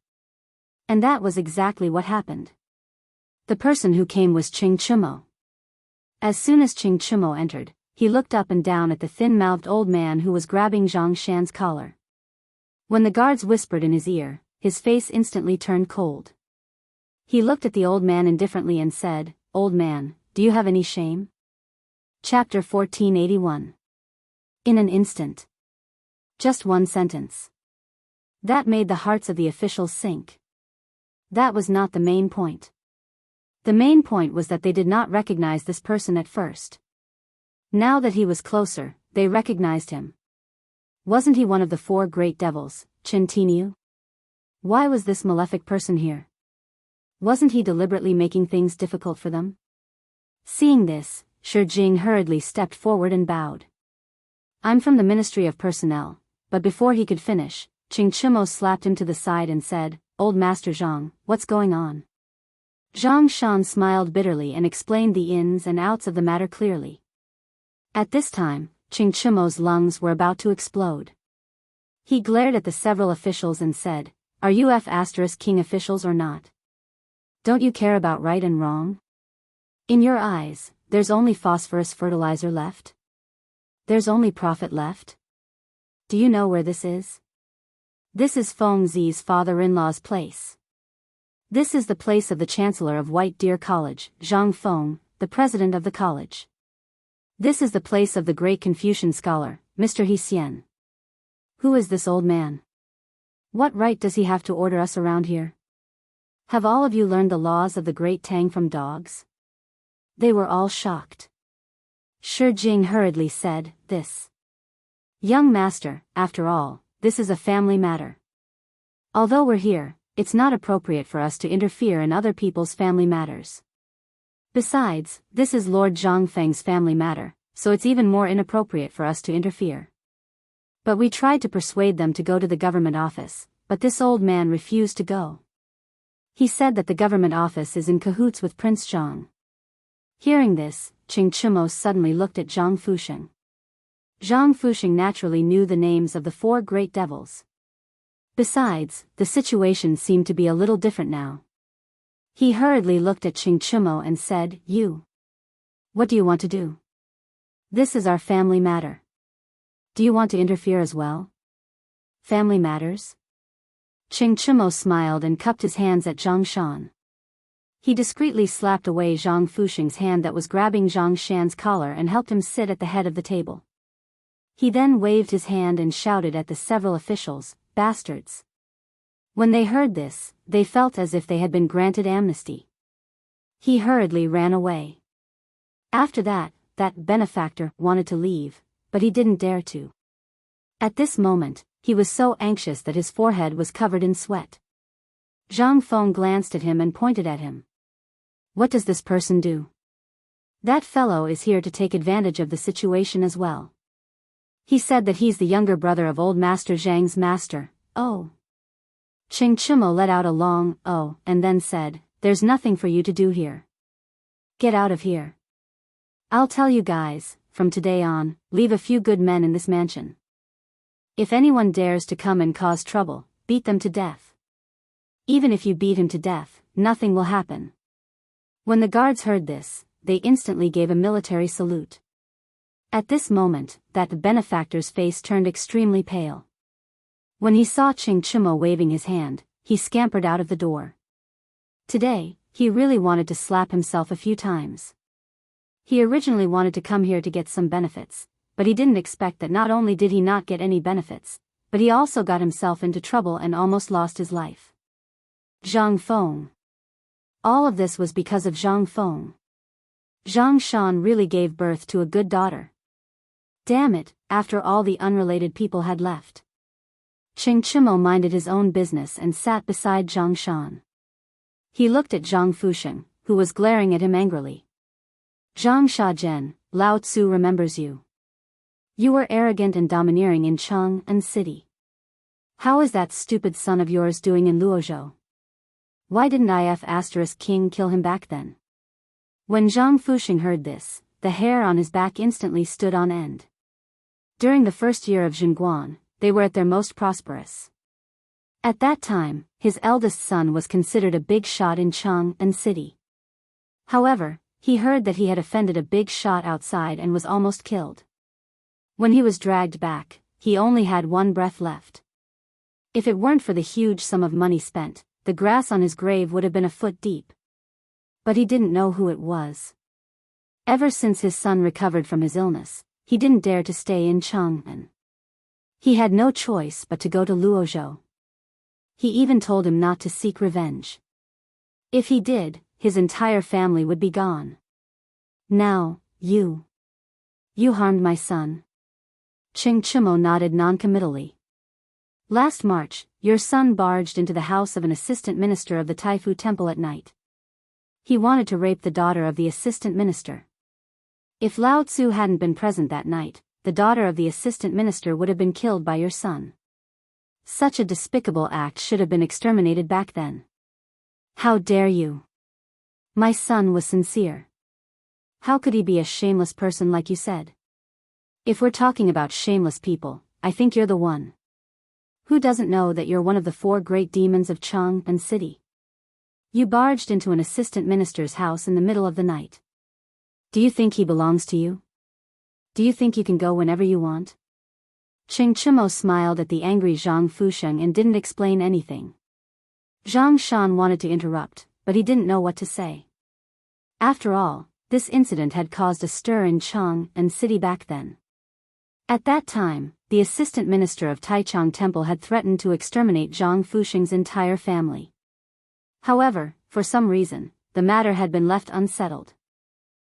And that was exactly what happened. The person who came was Qing Chumo. As soon as Qing Chumo entered, he looked up and down at the thin-mouthed old man who was grabbing Zhang Shan's collar. When the guards whispered in his ear, his face instantly turned cold. He looked at the old man indifferently and said, "Old man, do you have any shame?" Chapter 1481. In an instant. Just one sentence. That made the hearts of the officials sink. That was not the main point. The main point was that they did not recognize this person at first. Now that he was closer, they recognized him. Wasn't he one of the four great devils, Chen Tiniu? Why was this malefic person here? Wasn't he deliberately making things difficult for them? Seeing this, Shi Jing hurriedly stepped forward and bowed. "I'm from the Ministry of Personnel," but before he could finish, Qing Chumo slapped him to the side and said, "Old Master Zhang, what's going on?" Zhang Shan smiled bitterly and explained the ins and outs of the matter clearly. At this time, Qing Chumo's lungs were about to explode. He glared at the several officials and said, "Are you F*King officials or not? Don't you care about right and wrong? In your eyes, there's only phosphorus fertilizer left? There's only profit left? Do you know where this is? This is Feng Zi's father-in-law's place. This is the place of the Chancellor of White Deer College, Zhang Feng, the president of the college. This is the place of the great Confucian scholar, Mr. He Xian. Who is this old man? What right does he have to order us around here? Have all of you learned the laws of the great Tang from dogs?" They were all shocked. Shi Jing hurriedly said, "This. Young master, after all, this is a family matter. Although we're here, it's not appropriate for us to interfere in other people's family matters. Besides, this is Lord Zhangfeng's family matter, so it's even more inappropriate for us to interfere." But we tried to persuade them to go to the government office, but this old man refused to go. He said that the government office is in cahoots with Prince Zhang. Hearing this, Qing Chumo suddenly looked at Zhang Fuxing. Zhang Fuxing naturally knew the names of the four great devils. Besides, the situation seemed to be a little different now. He hurriedly looked at Qing Chumo and said, "You. What do you want to do? This is our family matter. Do you want to interfere as well? Family matters?" Qing Chumo smiled and cupped his hands at Zhang Shan. He discreetly slapped away Zhang Fuxing's hand that was grabbing Zhang Shan's collar and helped him sit at the head of the table. He then waved his hand and shouted at the several officials, "Bastards! When they heard this, they felt as if they had been granted amnesty. He hurriedly ran away. After that benefactor wanted to leave, but he didn't dare to. At this moment, he was so anxious that his forehead was covered in sweat. Zhang Feng glanced at him and pointed at him. What does this person do? That fellow is here to take advantage of the situation as well. He said that he's the younger brother of old Master Zhang's master. Oh. Qing Chimo let out a long oh and then said, "There's nothing for you to do here. Get out of here. I'll tell you guys, from today on, leave a few good men in this mansion. If anyone dares to come and cause trouble, beat them to death. Even if you beat him to death, nothing will happen." When the guards heard this, they instantly gave a military salute. At this moment, that benefactor's face turned extremely pale. When he saw Qing Chimo waving his hand, he scampered out of the door. Today, he really wanted to slap himself a few times. He originally wanted to come here to get some benefits, but he didn't expect that not only did he not get any benefits, but he also got himself into trouble and almost lost his life. Zhang Feng. All of this was because of Zhang Feng. Zhang Shan really gave birth to a good daughter. Damn it, after all the unrelated people had left. Qing Chimo minded his own business and sat beside Zhang Shan. He looked at Zhang Fusheng, who was glaring at him angrily. Zhang Shajian, Lao Tzu remembers you. You were arrogant and domineering in Chang'an City. How is that stupid son of yours doing in Luozhou? Why didn't if King kill him back then? When Zhang Fusheng heard this, the hair on his back instantly stood on end. During the first year of Zhenguan, they were at their most prosperous. At that time, his eldest son was considered a big shot in Chang'an City. However, he heard that he had offended a big shot outside and was almost killed. When he was dragged back, he only had one breath left. If it weren't for the huge sum of money spent, the grass on his grave would have been a foot deep. But he didn't know who it was. Ever since his son recovered from his illness, he didn't dare to stay in Chang'an. He had no choice but to go to Luozhou. He even told him not to seek revenge. If he did, his entire family would be gone. Now, you harmed my son. Qing Chimo nodded noncommittally. Last March, your son barged into the house of an assistant minister of the Taifu Temple at night. He wanted to rape the daughter of the assistant minister. If Lao Tzu hadn't been present that night, the daughter of the assistant minister would have been killed by your son. Such a despicable act should have been exterminated back then. How dare you? My son was sincere. How could he be a shameless person like you said? If we're talking about shameless people, I think you're the one. Who doesn't know that you're one of the 4 great demons of Chang'an City? You barged into an assistant minister's house in the middle of the night. Do you think he belongs to you? Do you think you can go whenever you want? Qing Chimo smiled at the angry Zhang Fusheng and didn't explain anything. Zhang Shan wanted to interrupt, but he didn't know what to say. After all, this incident had caused a stir in Chang'an City back then. At that time, the assistant minister of Taichung Temple had threatened to exterminate Zhang Fusheng's entire family. However, for some reason, the matter had been left unsettled.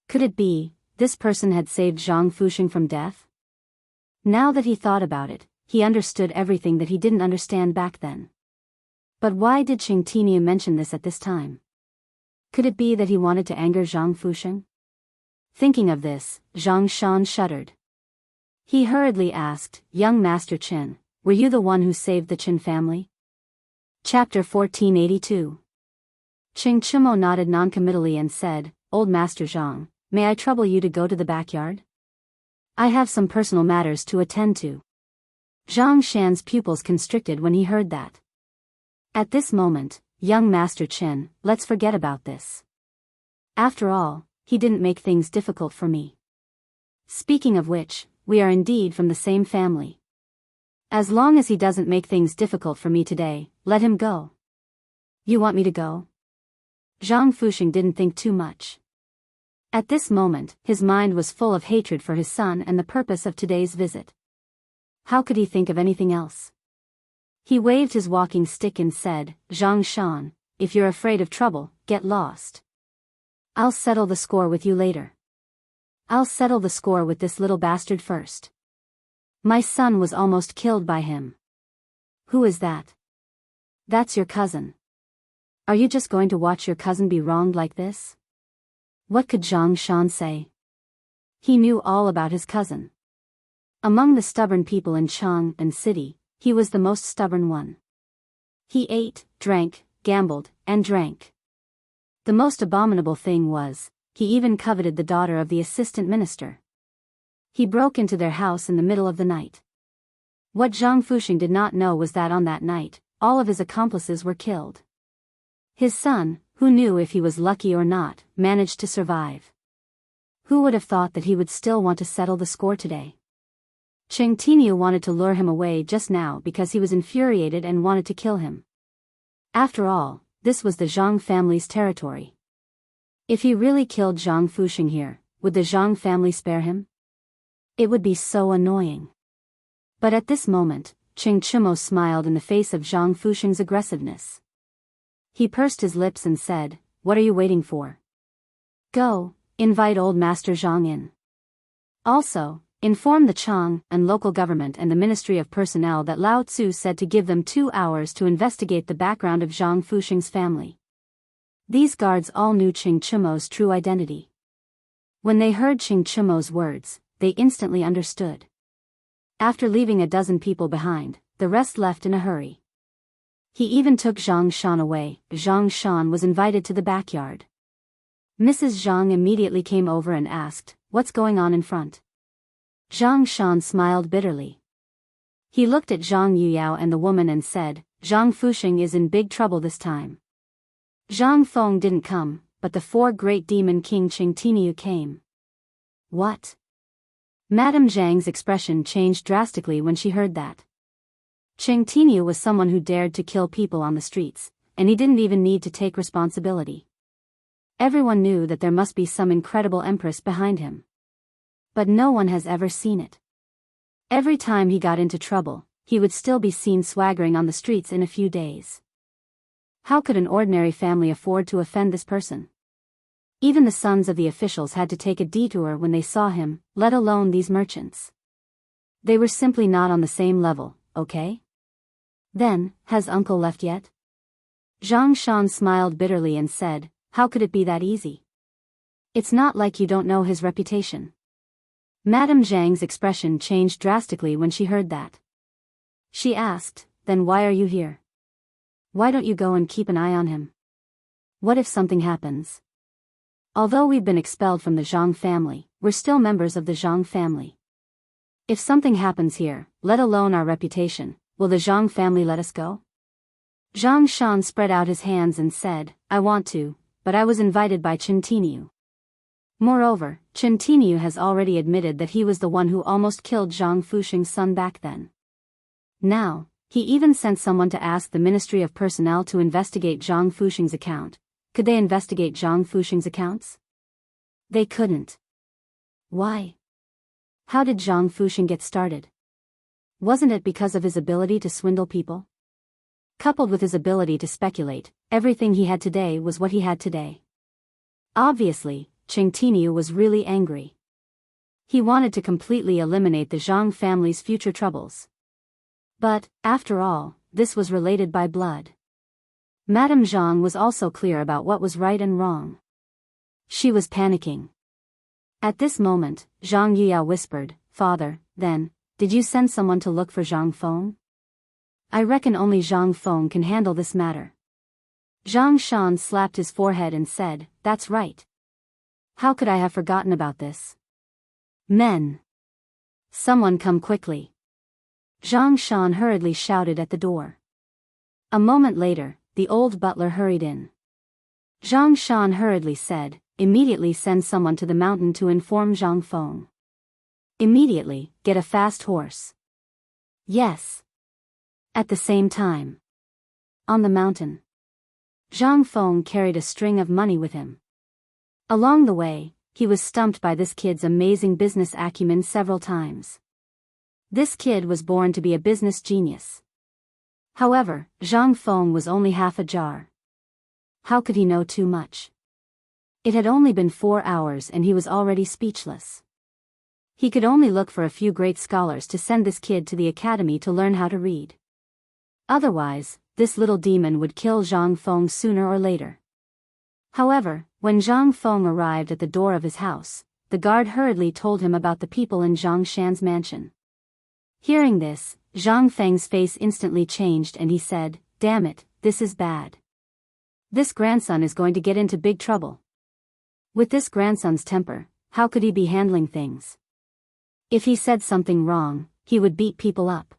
Could it be, this person had saved Zhang Fusheng from death? Now that he thought about it, he understood everything that he didn't understand back then. But why did Qing Tinia mention this at this time? Could it be that he wanted to anger Zhang Fusheng? Thinking of this, Zhang Shan shuddered. He hurriedly asked, Young Master Qin, were you the one who saved the Qin family? Chapter 1482. Qing Chimo nodded noncommittally and said, Old Master Zhang, may I trouble you to go to the backyard? I have some personal matters to attend to. Zhang Shan's pupils constricted when he heard that. At this moment, young Master Qin, let's forget about this. After all, he didn't make things difficult for me. Speaking of which, we are indeed from the same family. As long as he doesn't make things difficult for me today, let him go. You want me to go? Zhang Fusheng didn't think too much. At this moment, his mind was full of hatred for his son and the purpose of today's visit. How could he think of anything else? He waved his walking stick and said, "Zhang Shan, if you're afraid of trouble, get lost. I'll settle the score with you later. I'll settle the score with this little bastard first. My son was almost killed by him." "Who is that?" "That's your cousin. Are you just going to watch your cousin be wronged like this?" What could Zhang Shan say? He knew all about his cousin. Among the stubborn people in Chang'an City, he was the most stubborn one. He ate, drank, gambled, and drank. The most abominable thing was, he even coveted the daughter of the assistant minister. He broke into their house in the middle of the night. What Zhang Fuxing did not know was that on that night, all of his accomplices were killed. His son, who knew if he was lucky or not, managed to survive. Who would have thought that he would still want to settle the score today? Cheng Tiniu wanted to lure him away just now because he was infuriated and wanted to kill him. After all, this was the Zhang family's territory. If he really killed Zhang Fuxing here, would the Zhang family spare him? It would be so annoying. But at this moment, Cheng Chimo smiled in the face of Zhang Fuxing's aggressiveness. He pursed his lips and said, "What are you waiting for? Go, invite old Master Zhang in. Also, inform the Chang and local government and the Ministry of Personnel that Lao Tzu said to give them 2 hours to investigate the background of Zhang Fuxing's family." These guards all knew Cheng Chimo's true identity. When they heard Cheng Chimo's words, they instantly understood. After leaving a dozen people behind, the rest left in a hurry. He even took Zhang Shan away. Zhang Shan was invited to the backyard. Mrs. Zhang immediately came over and asked, "What's going on in front?" Zhang Shan smiled bitterly. He looked at Zhang Yuyao and the woman and said, "Zhang Fuxing is in big trouble this time." Zhang Feng didn't come, but the 4 great demon king Cheng Tiniu came. What? Madame Zhang's expression changed drastically when she heard that. Cheng Tiniu was someone who dared to kill people on the streets, and he didn't even need to take responsibility. Everyone knew that there must be some incredible empress behind him. But no one has ever seen it. Every time he got into trouble, he would still be seen swaggering on the streets in a few days. How could an ordinary family afford to offend this person? Even the sons of the officials had to take a detour when they saw him, let alone these merchants. They were simply not on the same level, okay? Then, has uncle left yet? Zhang Shan smiled bitterly and said, "How could it be that easy? It's not like you don't know his reputation." Madame Zhang's expression changed drastically when she heard that. She asked, "Then why are you here? Why don't you go and keep an eye on him? What if something happens? Although we've been expelled from the Zhang family, we're still members of the Zhang family. If something happens here, let alone our reputation, will the Zhang family let us go?" Zhang Shan spread out his hands and said, "I want to, but I was invited by Cheng Tiniu. Moreover, Cheng Tiniu has already admitted that he was the one who almost killed Zhang Fuxing's son back then. Now, he even sent someone to ask the Ministry of Personnel to investigate Zhang Fuxing's account. Could they investigate Zhang Fuxing's accounts? They couldn't. Why? How did Zhang Fuxing get started? Wasn't it because of his ability to swindle people? Coupled with his ability to speculate, everything he had today was what he had today. Obviously, Cheng Tiniu was really angry. He wanted to completely eliminate the Zhang family's future troubles. But, after all, this was related by blood. Madame Zhang was also clear about what was right and wrong. She was panicking. At this moment, Zhang Yuyao whispered, "Father, then, did you send someone to look for Zhang Feng? I reckon only Zhang Feng can handle this matter." Zhang Shan slapped his forehead and said, "That's right. How could I have forgotten about this? Men! Someone come quickly." Zhang Shan hurriedly shouted at the door. A moment later, the old butler hurried in. Zhang Shan hurriedly said, "Immediately send someone to the mountain to inform Zhang Feng. Immediately, get a fast horse." Yes. At the same time. On the mountain. Zhang Feng carried a string of money with him. Along the way, he was stumped by this kid's amazing business acumen several times. This kid was born to be a business genius. However, Zhang Feng was only half ajar. How could he know too much? It had only been 4 hours and he was already speechless. He could only look for a few great scholars to send this kid to the academy to learn how to read. Otherwise, this little demon would kill Zhang Feng sooner or later. However, when Zhang Feng arrived at the door of his house, the guard hurriedly told him about the people in Zhang Shan's mansion. Hearing this, Zhang Feng's face instantly changed and he said, "Damn it, this is bad. This grandson is going to get into big trouble. With this grandson's temper, how could he be handling things? If he said something wrong, he would beat people up.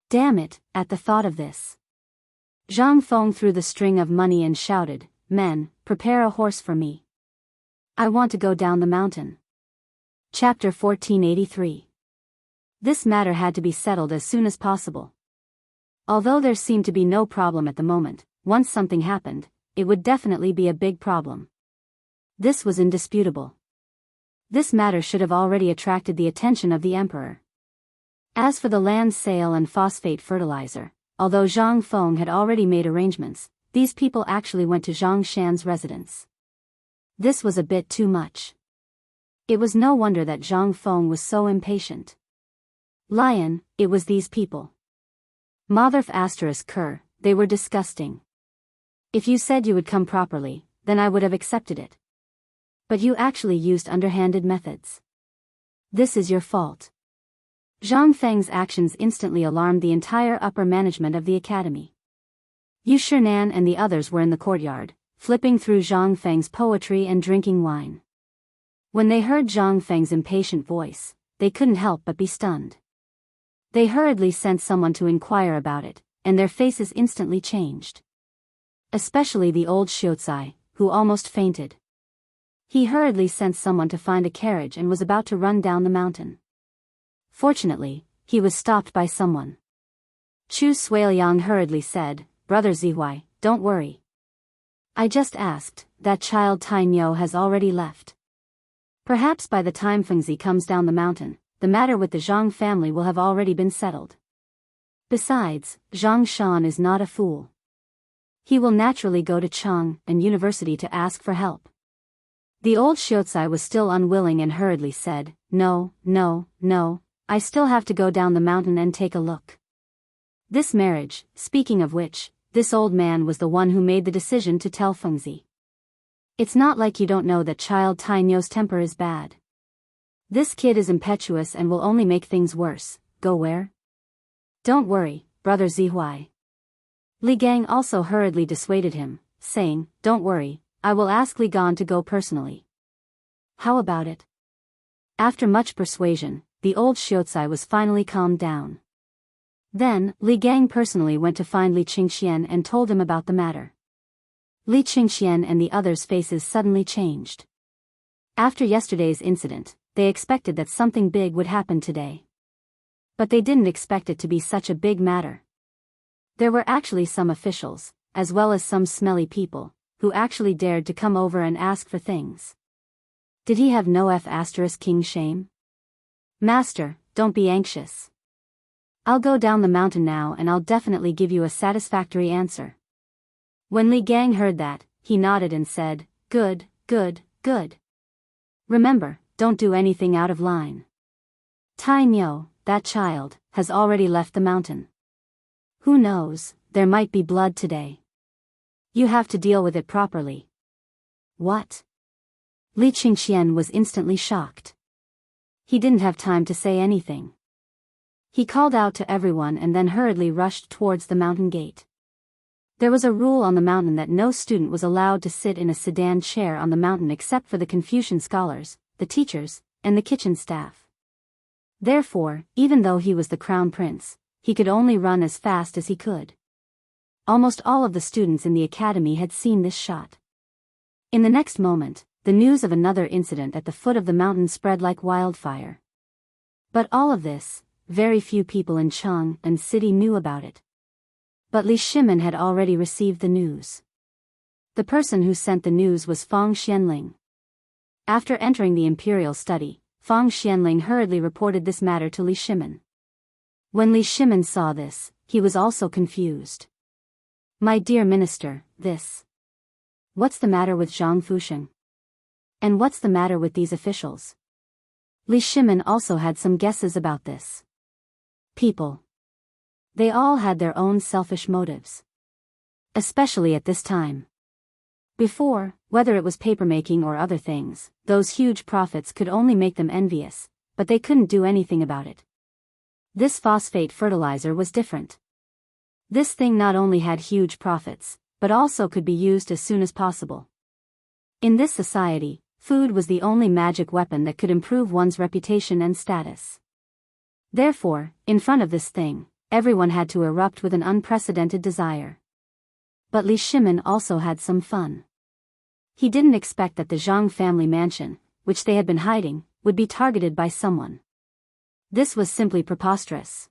Damn it," at the thought of this, Zhang Feng threw the string of money and shouted, "Men, prepare a horse for me. I want to go down the mountain." Chapter 1483. This matter had to be settled as soon as possible. Although there seemed to be no problem at the moment, once something happened, it would definitely be a big problem. This was indisputable. This matter should have already attracted the attention of the emperor. As for the land sale and phosphate fertilizer, although Zhang Feng had already made arrangements, these people actually went to Zhang Shan's residence. This was a bit too much. It was no wonder that Zhang Feng was so impatient. Lion, it was these people. Motherf asterisk cur, they were disgusting. If you said you would come properly, then I would have accepted it. But you actually used underhanded methods. This is your fault. Zhang Feng's actions instantly alarmed the entire upper management of the academy. Yu Shinan and the others were in the courtyard, flipping through Zhang Feng's poetry and drinking wine. When they heard Zhang Feng's impatient voice, they couldn't help but be stunned. They hurriedly sent someone to inquire about it, and their faces instantly changed. Especially the old Xiuzai, who almost fainted. He hurriedly sent someone to find a carriage and was about to run down the mountain. Fortunately, he was stopped by someone. Chu Suiliang hurriedly said, "Brother Zihuai, don't worry. I just asked, that child Tainyo has already left. Perhaps by the time Fengzi comes down the mountain, the matter with the Zhang family will have already been settled. Besides, Zhang Shan is not a fool. He will naturally go to Cheng and University to ask for help." The old Xiuzai was still unwilling and hurriedly said, No, I still have to go down the mountain and take a look. This marriage, speaking of which, this old man was the one who made the decision to tell Fengzi. It's not like you don't know that child Tainyo's temper is bad. This kid is impetuous and will only make things worse. Go where? Don't worry, brother Zihuai. Li Gang also hurriedly dissuaded him, saying, "Don't worry, I will ask Li Gan to go personally." How about it? After much persuasion, the old Xiuzai was finally calmed down. Then, Li Gang personally went to find Li Qingxian and told him about the matter. Li Qingxian and the others' faces suddenly changed. After yesterday's incident, they expected that something big would happen today. But they didn't expect it to be such a big matter. There were actually some officials, as well as some smelly people, who actually dared to come over and ask for things. Did he have no king shame? Master, don't be anxious. I'll go down the mountain now and I'll definitely give you a satisfactory answer. When Li Gang heard that, he nodded and said, Good. Remember, don't do anything out of line. Tainyo, that child, has already left the mountain. Who knows, there might be blood today. You have to deal with it properly. What? Li Qingxian was instantly shocked. He didn't have time to say anything. He called out to everyone and then hurriedly rushed towards the mountain gate. There was a rule on the mountain that no student was allowed to sit in a sedan chair on the mountain except for the Confucian scholars, the teachers, and the kitchen staff. Therefore, even though he was the crown prince, he could only run as fast as he could. Almost all of the students in the academy had seen this shot. In the next moment, the news of another incident at the foot of the mountain spread like wildfire. But all of this, very few people in Cheng and city knew about it. But Li Shimin had already received the news. The person who sent the news was Fang Xianling. After entering the imperial study, Fang Xianling hurriedly reported this matter to Li Shimin. When Li Shimin saw this, he was also confused. My dear minister, what's the matter with Zhang Fusheng? And what's the matter with these officials? Li Shimin also had some guesses about this. People. They all had their own selfish motives. Especially at this time. Before, whether it was papermaking or other things, those huge profits could only make them envious, but they couldn't do anything about it. This phosphate fertilizer was different. This thing not only had huge profits, but also could be used as soon as possible. In this society, food was the only magic weapon that could improve one's reputation and status. Therefore, in front of this thing, everyone had to erupt with an unprecedented desire. But Li Shimin also had some fun. He didn't expect that the Zhang family mansion, which they had been hiding, would be targeted by someone. This was simply preposterous.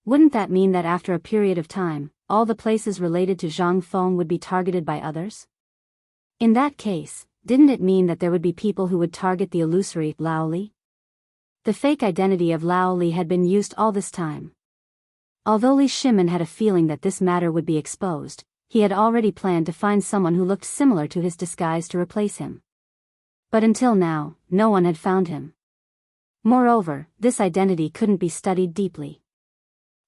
Wouldn't that mean that after a period of time, all the places related to Zhang Feng would be targeted by others? In that case, didn't it mean that there would be people who would target the illusory Lao Li? The fake identity of Lao Li had been used all this time. Although Li Shimin had a feeling that this matter would be exposed, he had already planned to find someone who looked similar to his disguise to replace him. But until now, no one had found him. Moreover, this identity couldn't be studied deeply.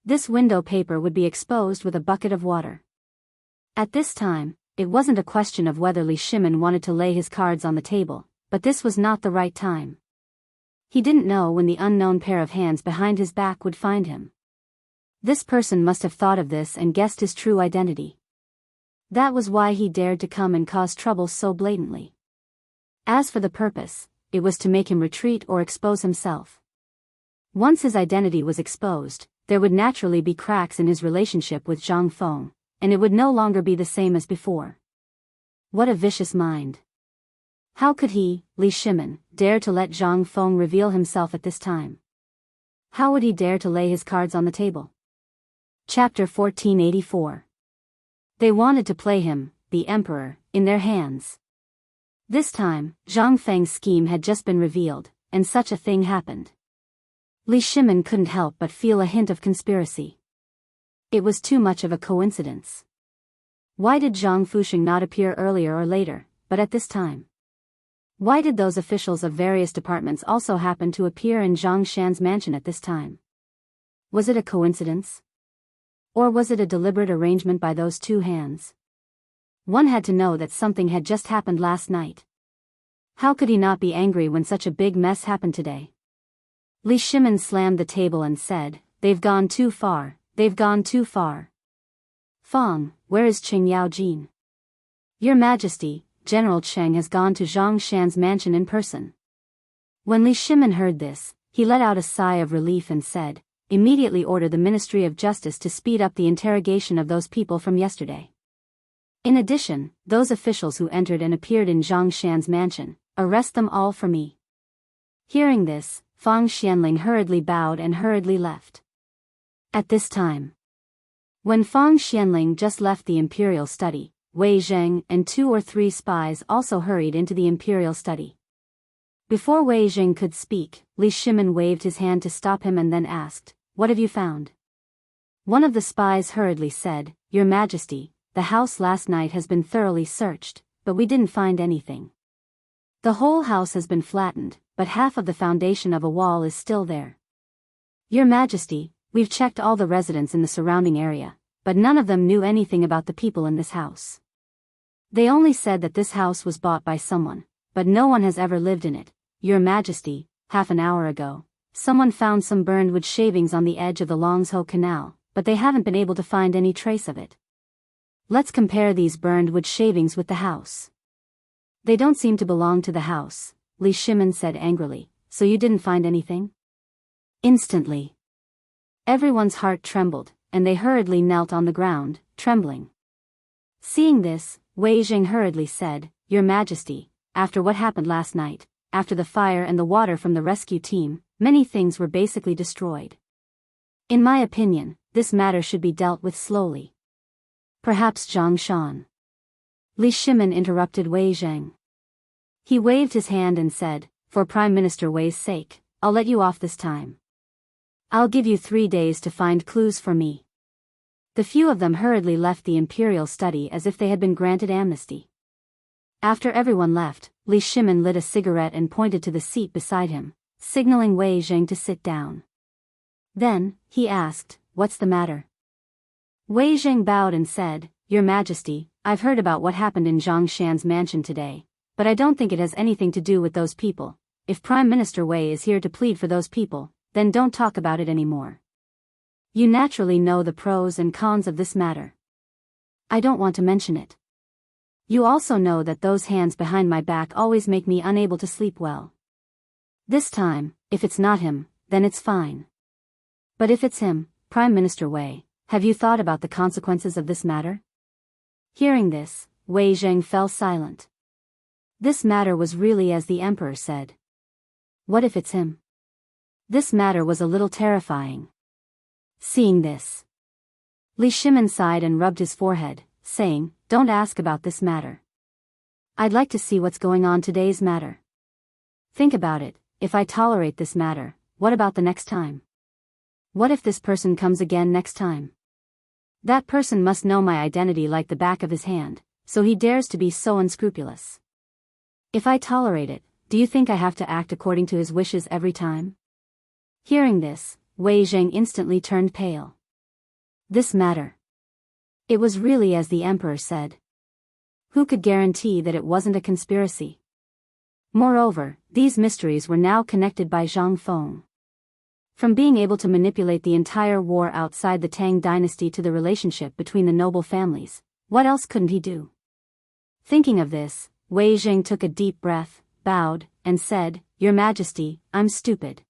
This window paper would be exposed with a bucket of water. At this time, it wasn't a question of whether Li Shimin wanted to lay his cards on the table, but this was not the right time. He didn't know when the unknown pair of hands behind his back would find him. This person must have thought of this and guessed his true identity. That was why he dared to come and cause trouble so blatantly. As for the purpose, it was to make him retreat or expose himself. Once his identity was exposed, there would naturally be cracks in his relationship with Zhang Feng, and it would no longer be the same as before. What a vicious mind. How could he, Li Shimin, dare to let Zhang Feng reveal himself at this time? How would he dare to lay his cards on the table? Chapter 1484. They wanted to play him, the emperor, in their hands. This time, Zhang Feng's scheme had just been revealed, and such a thing happened. Li Shimin couldn't help but feel a hint of conspiracy. It was too much of a coincidence. Why did Zhang Fusheng not appear earlier or later, but at this time? Why did those officials of various departments also happen to appear in Zhang Shan's mansion at this time? Was it a coincidence? Or was it a deliberate arrangement by those two hands? One had to know that something had just happened last night. How could he not be angry when such a big mess happened today? Li Shimin slammed the table and said, "They've gone too far, they've gone too far. Feng, where is Qing Yaojin? Your Majesty, General Cheng has gone to Zhang Shan's mansion in person." When Li Shimin heard this, he let out a sigh of relief and said, "Immediately order the Ministry of Justice to speed up the interrogation of those people from yesterday. In addition, those officials who entered and appeared in Zhang Shan's mansion, arrest them all for me." Hearing this, Fang Xianling hurriedly bowed and hurriedly left. At this time, when Fang Xianling just left the imperial study, Wei Zheng and 2 or 3 spies also hurried into the imperial study. Before Wei Zheng could speak, Li Shimin waved his hand to stop him and then asked, "What have you found?" One of the spies hurriedly said, "Your Majesty, the house last night has been thoroughly searched, but we didn't find anything. The whole house has been flattened, but half of the foundation of a wall is still there. Your Majesty, we've checked all the residents in the surrounding area, but none of them knew anything about the people in this house. They only said that this house was bought by someone, but no one has ever lived in it. Your Majesty, half an hour ago, someone found some burned wood shavings on the edge of the Longsho Canal, but they haven't been able to find any trace of it. Let's compare these burned wood shavings with the house." "They don't seem to belong to the house," Li Shimin said angrily. "So you didn't find anything?" Instantly, everyone's heart trembled, and they hurriedly knelt on the ground, trembling. Seeing this, Wei Zheng hurriedly said, "Your Majesty, after what happened last night, after the fire and the water from the rescue team, many things were basically destroyed. In my opinion, this matter should be dealt with slowly. Perhaps Zhang Shan." Li Shimin interrupted Wei Zheng. He waved his hand and said, "For Prime Minister Wei's sake, I'll let you off this time. I'll give you 3 days to find clues for me. The few of them hurriedly left the imperial study as if they had been granted amnesty. After everyone left, Li Shimin lit a cigarette and pointed to the seat beside him, signaling Wei Zheng to sit down. Then, he asked, "What's the matter?" Wei Zheng bowed and said, "Your Majesty, I've heard about what happened in Zhang Shan's mansion today, but I don't think it has anything to do with those people. If Prime Minister Wei is here to plead for those people, then don't talk about it anymore. You naturally know the pros and cons of this matter. I don't want to mention it. You also know that those hands behind my back always make me unable to sleep well. This time, if it's not him, then it's fine. But if it's him, Prime Minister Wei, have you thought about the consequences of this matter?" Hearing this, Wei Zheng fell silent. This matter was really as the emperor said. What if it's him? This matter was a little terrifying. Seeing this, Li Shimin sighed and rubbed his forehead, saying, "Don't ask about this matter. I'd like to see what's going on today's matter. Think about it, if I tolerate this matter, what about the next time? What if this person comes again next time? That person must know my identity like the back of his hand, so he dares to be so unscrupulous. If I tolerate it, do you think I have to act according to his wishes every time?" Hearing this, Wei Zheng instantly turned pale. This matter. It was really as the emperor said. Who could guarantee that it wasn't a conspiracy? Moreover, these mysteries were now connected by Zhang Feng. From being able to manipulate the entire war outside the Tang dynasty to the relationship between the noble families, what else couldn't he do? Thinking of this, Wei Zheng took a deep breath, bowed, and said, "Your Majesty, I'm stupid."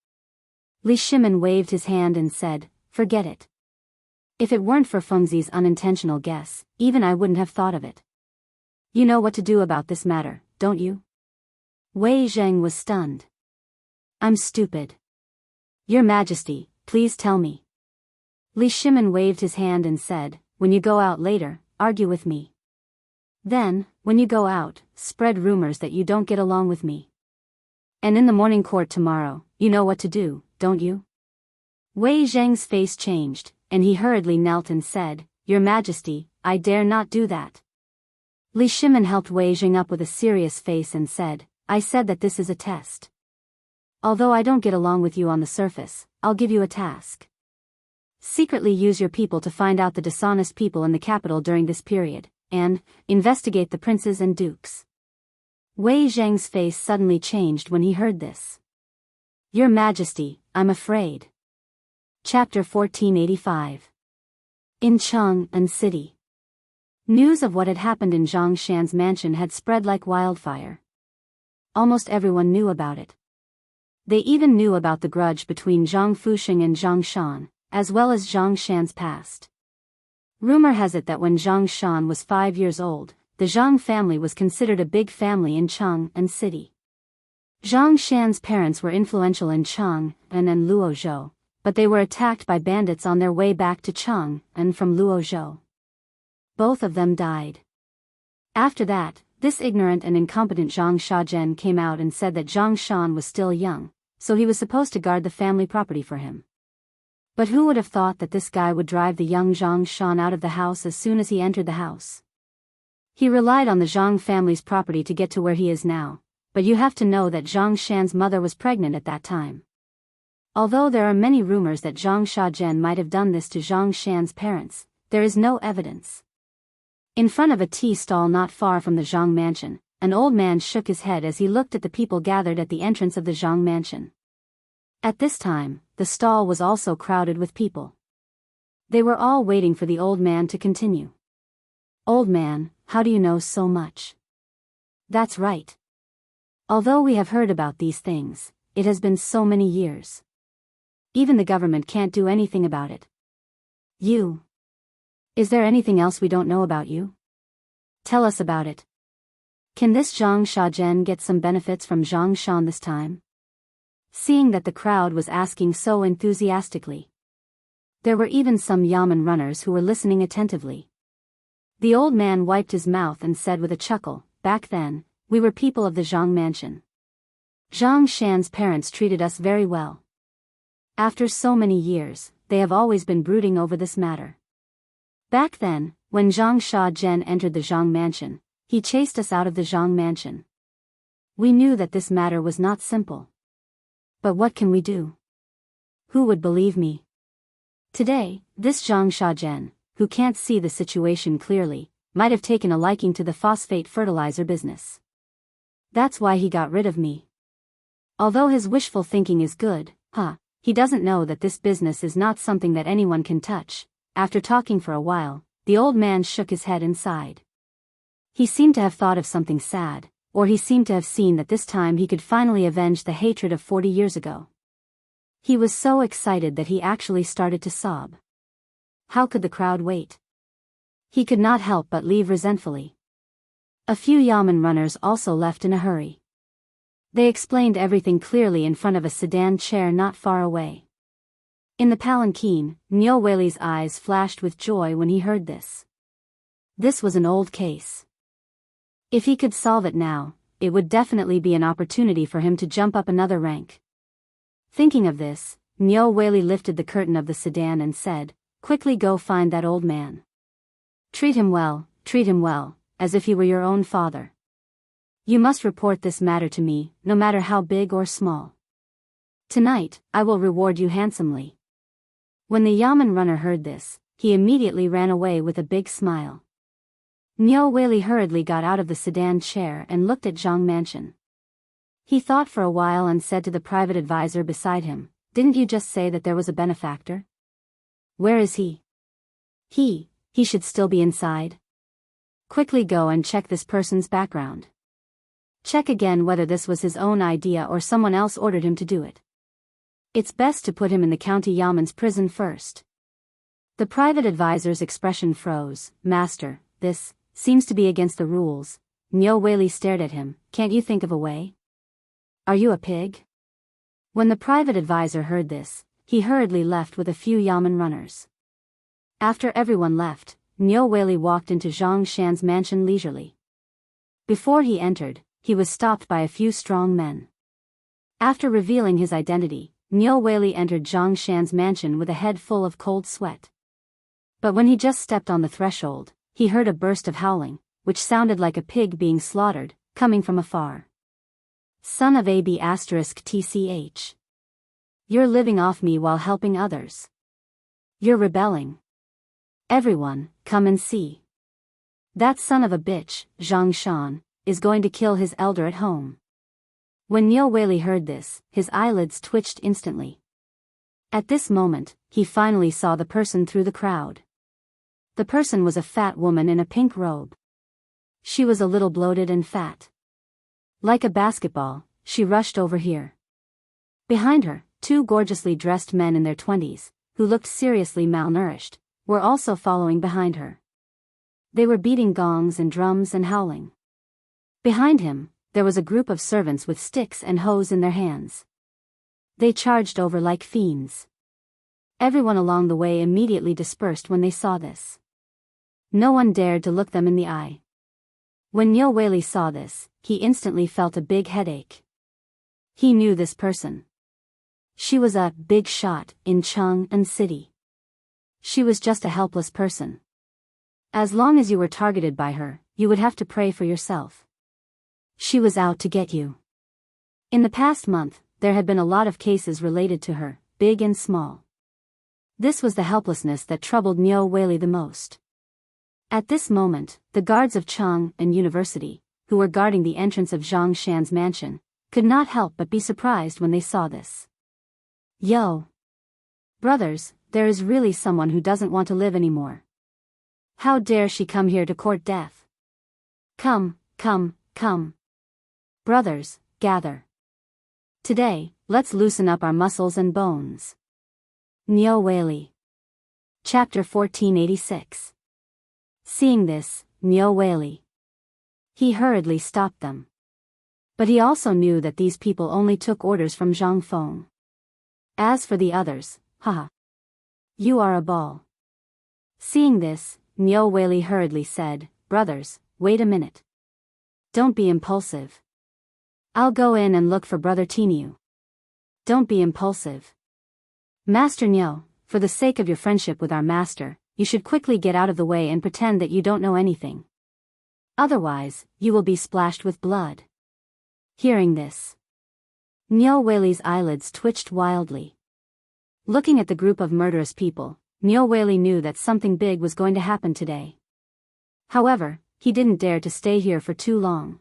Li Shimin waved his hand and said, "Forget it. If it weren't for Fengzi's unintentional guess, even I wouldn't have thought of it. You know what to do about this matter, don't you?" Wei Zheng was stunned. "I'm stupid. Your Majesty, please tell me." Li Shimin waved his hand and said, "When you go out later, argue with me. Then, when you go out, spread rumors that you don't get along with me. And in the morning court tomorrow, you know what to do, don't you?" Wei Zheng's face changed, and he hurriedly knelt and said, "Your Majesty, I dare not do that." Li Shimin helped Wei Zheng up with a serious face and said, "I said that this is a test. Although I don't get along with you on the surface, I'll give you a task. Secretly use your people to find out the dishonest people in the capital during this period, and investigate the princes and dukes." Wei Zheng's face suddenly changed when he heard this. "Your Majesty, I'm afraid." Chapter 1485. In Chang'an City. News of what had happened in Zhang Shan's mansion had spread like wildfire. Almost everyone knew about it. They even knew about the grudge between Zhang Fuxing and Zhang Shan, as well as Zhang Shan's past. Rumor has it that when Zhang Shan was 5 years old, the Zhang family was considered a big family in Chang'an City. Zhang Shan's parents were influential in Chang'an and Luozhou, but they were attacked by bandits on their way back to Chang'an from Luozhou. Both of them died. After that, this ignorant and incompetent Zhang Shajian came out and said that Zhang Shan was still young, so he was supposed to guard the family property for him. But who would have thought that this guy would drive the young Zhang Shan out of the house as soon as he entered the house? He relied on the Zhang family's property to get to where he is now, but you have to know that Zhang Shan's mother was pregnant at that time. Although there are many rumors that Zhang Shajian might have done this to Zhang Shan's parents, there is no evidence. In front of a tea stall not far from the Zhang mansion, an old man shook his head as he looked at the people gathered at the entrance of the Zhang mansion. At this time, the stall was also crowded with people. They were all waiting for the old man to continue. "Old man, how do you know so much?" "That's right. Although we have heard about these things, it has been so many years. Even the government can't do anything about it. You. Is there anything else we don't know about you? Tell us about it. Can this Zhang Shajian get some benefits from Zhang Shan this time?" Seeing that the crowd was asking so enthusiastically, there were even some yamen runners who were listening attentively. The old man wiped his mouth and said with a chuckle, "Back then, we were people of the Zhang mansion. Zhang Shan's parents treated us very well. After so many years, they have always been brooding over this matter. Back then, when Zhang Shazhen entered the Zhang mansion, he chased us out of the Zhang mansion. We knew that this matter was not simple. But what can we do? Who would believe me? Today, this Zhang Shazhen, who can't see the situation clearly, might have taken a liking to the phosphate fertilizer business. That's why he got rid of me. Although his wishful thinking is good, he doesn't know that this business is not something that anyone can touch. After talking for a while, the old man shook his head and sighed. He seemed to have thought of something sad, or he seemed to have seen that this time he could finally avenge the hatred of 40 years ago. He was so excited that he actually started to sob. How could the crowd wait? He could not help but leave resentfully. A few Yamen runners also left in a hurry. They explained everything clearly in front of a sedan chair not far away. In the palanquin, Niu Weili's eyes flashed with joy when he heard this. This was an old case. If he could solve it now, it would definitely be an opportunity for him to jump up another rank. Thinking of this, Niu Weili lifted the curtain of the sedan and said, "Quickly go find that old man. Treat him well, as if he were your own father. You must report this matter to me, no matter how big or small. Tonight, I will reward you handsomely." When the Yamen runner heard this, he immediately ran away with a big smile. Niu Weili hurriedly got out of the sedan chair and looked at Zhang Mansion. He thought for a while and said to the private advisor beside him, "Didn't you just say that there was a benefactor? Where is he? He should still be inside. Quickly go and check this person's background. Check again whether this was his own idea or someone else ordered him to do it. It's best to put him in the county Yamen's prison first." The private advisor's expression froze. "Master, this seems to be against the rules." Niu Weili stared at him. "Can't you think of a way? Are you a pig?" When the private advisor heard this, he hurriedly left with a few Yamen runners. After everyone left, Niu Weili walked into Zhang Shan's mansion leisurely. Before he entered, he was stopped by a few strong men. After revealing his identity, Niu Weili entered Zhang Shan's mansion with a head full of cold sweat. But when he just stepped on the threshold, he heard a burst of howling, which sounded like a pig being slaughtered, coming from afar. "Son of AB****, you're living off me while helping others. You're rebelling. Everyone, come and see. That son of a bitch, Zhang Shan, is going to kill his elder at home." When Niu Weili heard this, his eyelids twitched instantly. At this moment, he finally saw the person through the crowd. The person was a fat woman in a pink robe. She was a little bloated and fat. Like a basketball, she rushed over here. Behind her, two gorgeously dressed men in their 20s, who looked seriously malnourished, were also following behind her. They were beating gongs and drums and howling. Behind him, there was a group of servants with sticks and hoes in their hands. They charged over like fiends. Everyone along the way immediately dispersed when they saw this. No one dared to look them in the eye. When Niu Weili saw this, he instantly felt a big headache. He knew this person. She was a big shot in Chang'an City. She was just a helpless person. As long as you were targeted by her, you would have to pray for yourself. She was out to get you. In the past month, there had been a lot of cases related to her, big and small. This was the helplessness that troubled Niu Weili the most. At this moment, the guards of Chang'an University, who were guarding the entrance of Zhang Shan's mansion, could not help but be surprised when they saw this. "Yo! Brothers, there is really someone who doesn't want to live anymore. How dare she come here to court death? Come. Brothers, gather. Today, let's loosen up our muscles and bones." Niu Weili. Chapter 1486. Seeing this, Niu Weili. He hurriedly stopped them. But he also knew that these people only took orders from Zhang Feng. As for the others, you are a ball. Seeing this, Niu Weili hurriedly said, "Brothers, wait a minute. Don't be impulsive. I'll go in and look for Brother Tiniu. Don't be impulsive. Master Nyo, for the sake of your friendship with our master, you should quickly get out of the way and pretend that you don't know anything. Otherwise, you will be splashed with blood. Hearing this, Nyo Weili's eyelids twitched wildly. Looking at the group of murderous people, Nyo Weili knew that something big was going to happen today. However, he didn't dare to stay here for too long.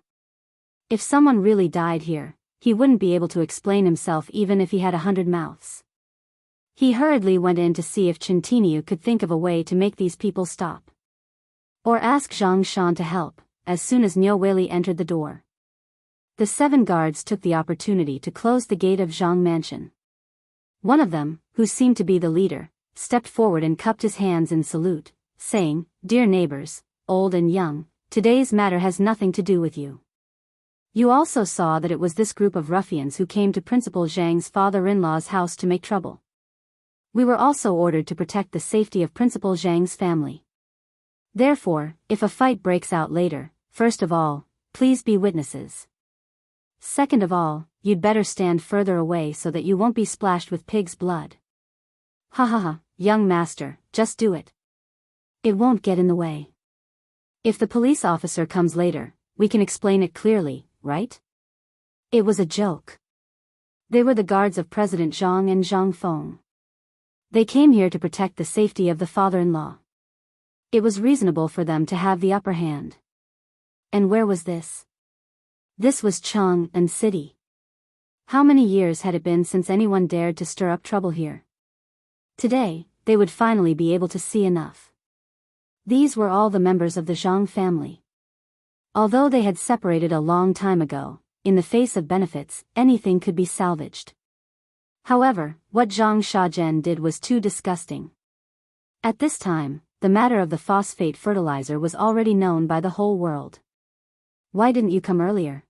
If someone really died here, he wouldn't be able to explain himself even if he had 100 mouths. He hurriedly went in to see if Chintiniu could think of a way to make these people stop. Or ask Zhang Shan to help. As soon as Nyo Weili entered the door, the 7 guards took the opportunity to close the gate of Zhang Mansion. One of them, who seemed to be the leader, stepped forward and cupped his hands in salute, saying, "Dear neighbors, old and young, today's matter has nothing to do with you. You also saw that it was this group of ruffians who came to Principal Zhang's father-in-law's house to make trouble. We were also ordered to protect the safety of Principal Zhang's family. Therefore, if a fight breaks out later, first of all, please be witnesses. Second of all, you'd better stand further away so that you won't be splashed with pig's blood." "Ha ha ha, young master, just do it. It won't get in the way. If the police officer comes later, we can explain it clearly, right?" It was a joke. They were the guards of President Zhang and Zhang Feng. They came here to protect the safety of the father-in-law. It was reasonable for them to have the upper hand. And where was this? This was Chang'an City. How many years had it been since anyone dared to stir up trouble here? Today, they would finally be able to see enough. These were all the members of the Zhang family. Although they had separated a long time ago, in the face of benefits, anything could be salvaged. However, what Zhang Shaozhen did was too disgusting. At this time, the matter of the phosphate fertilizer was already known by the whole world. "Why didn't you come earlier?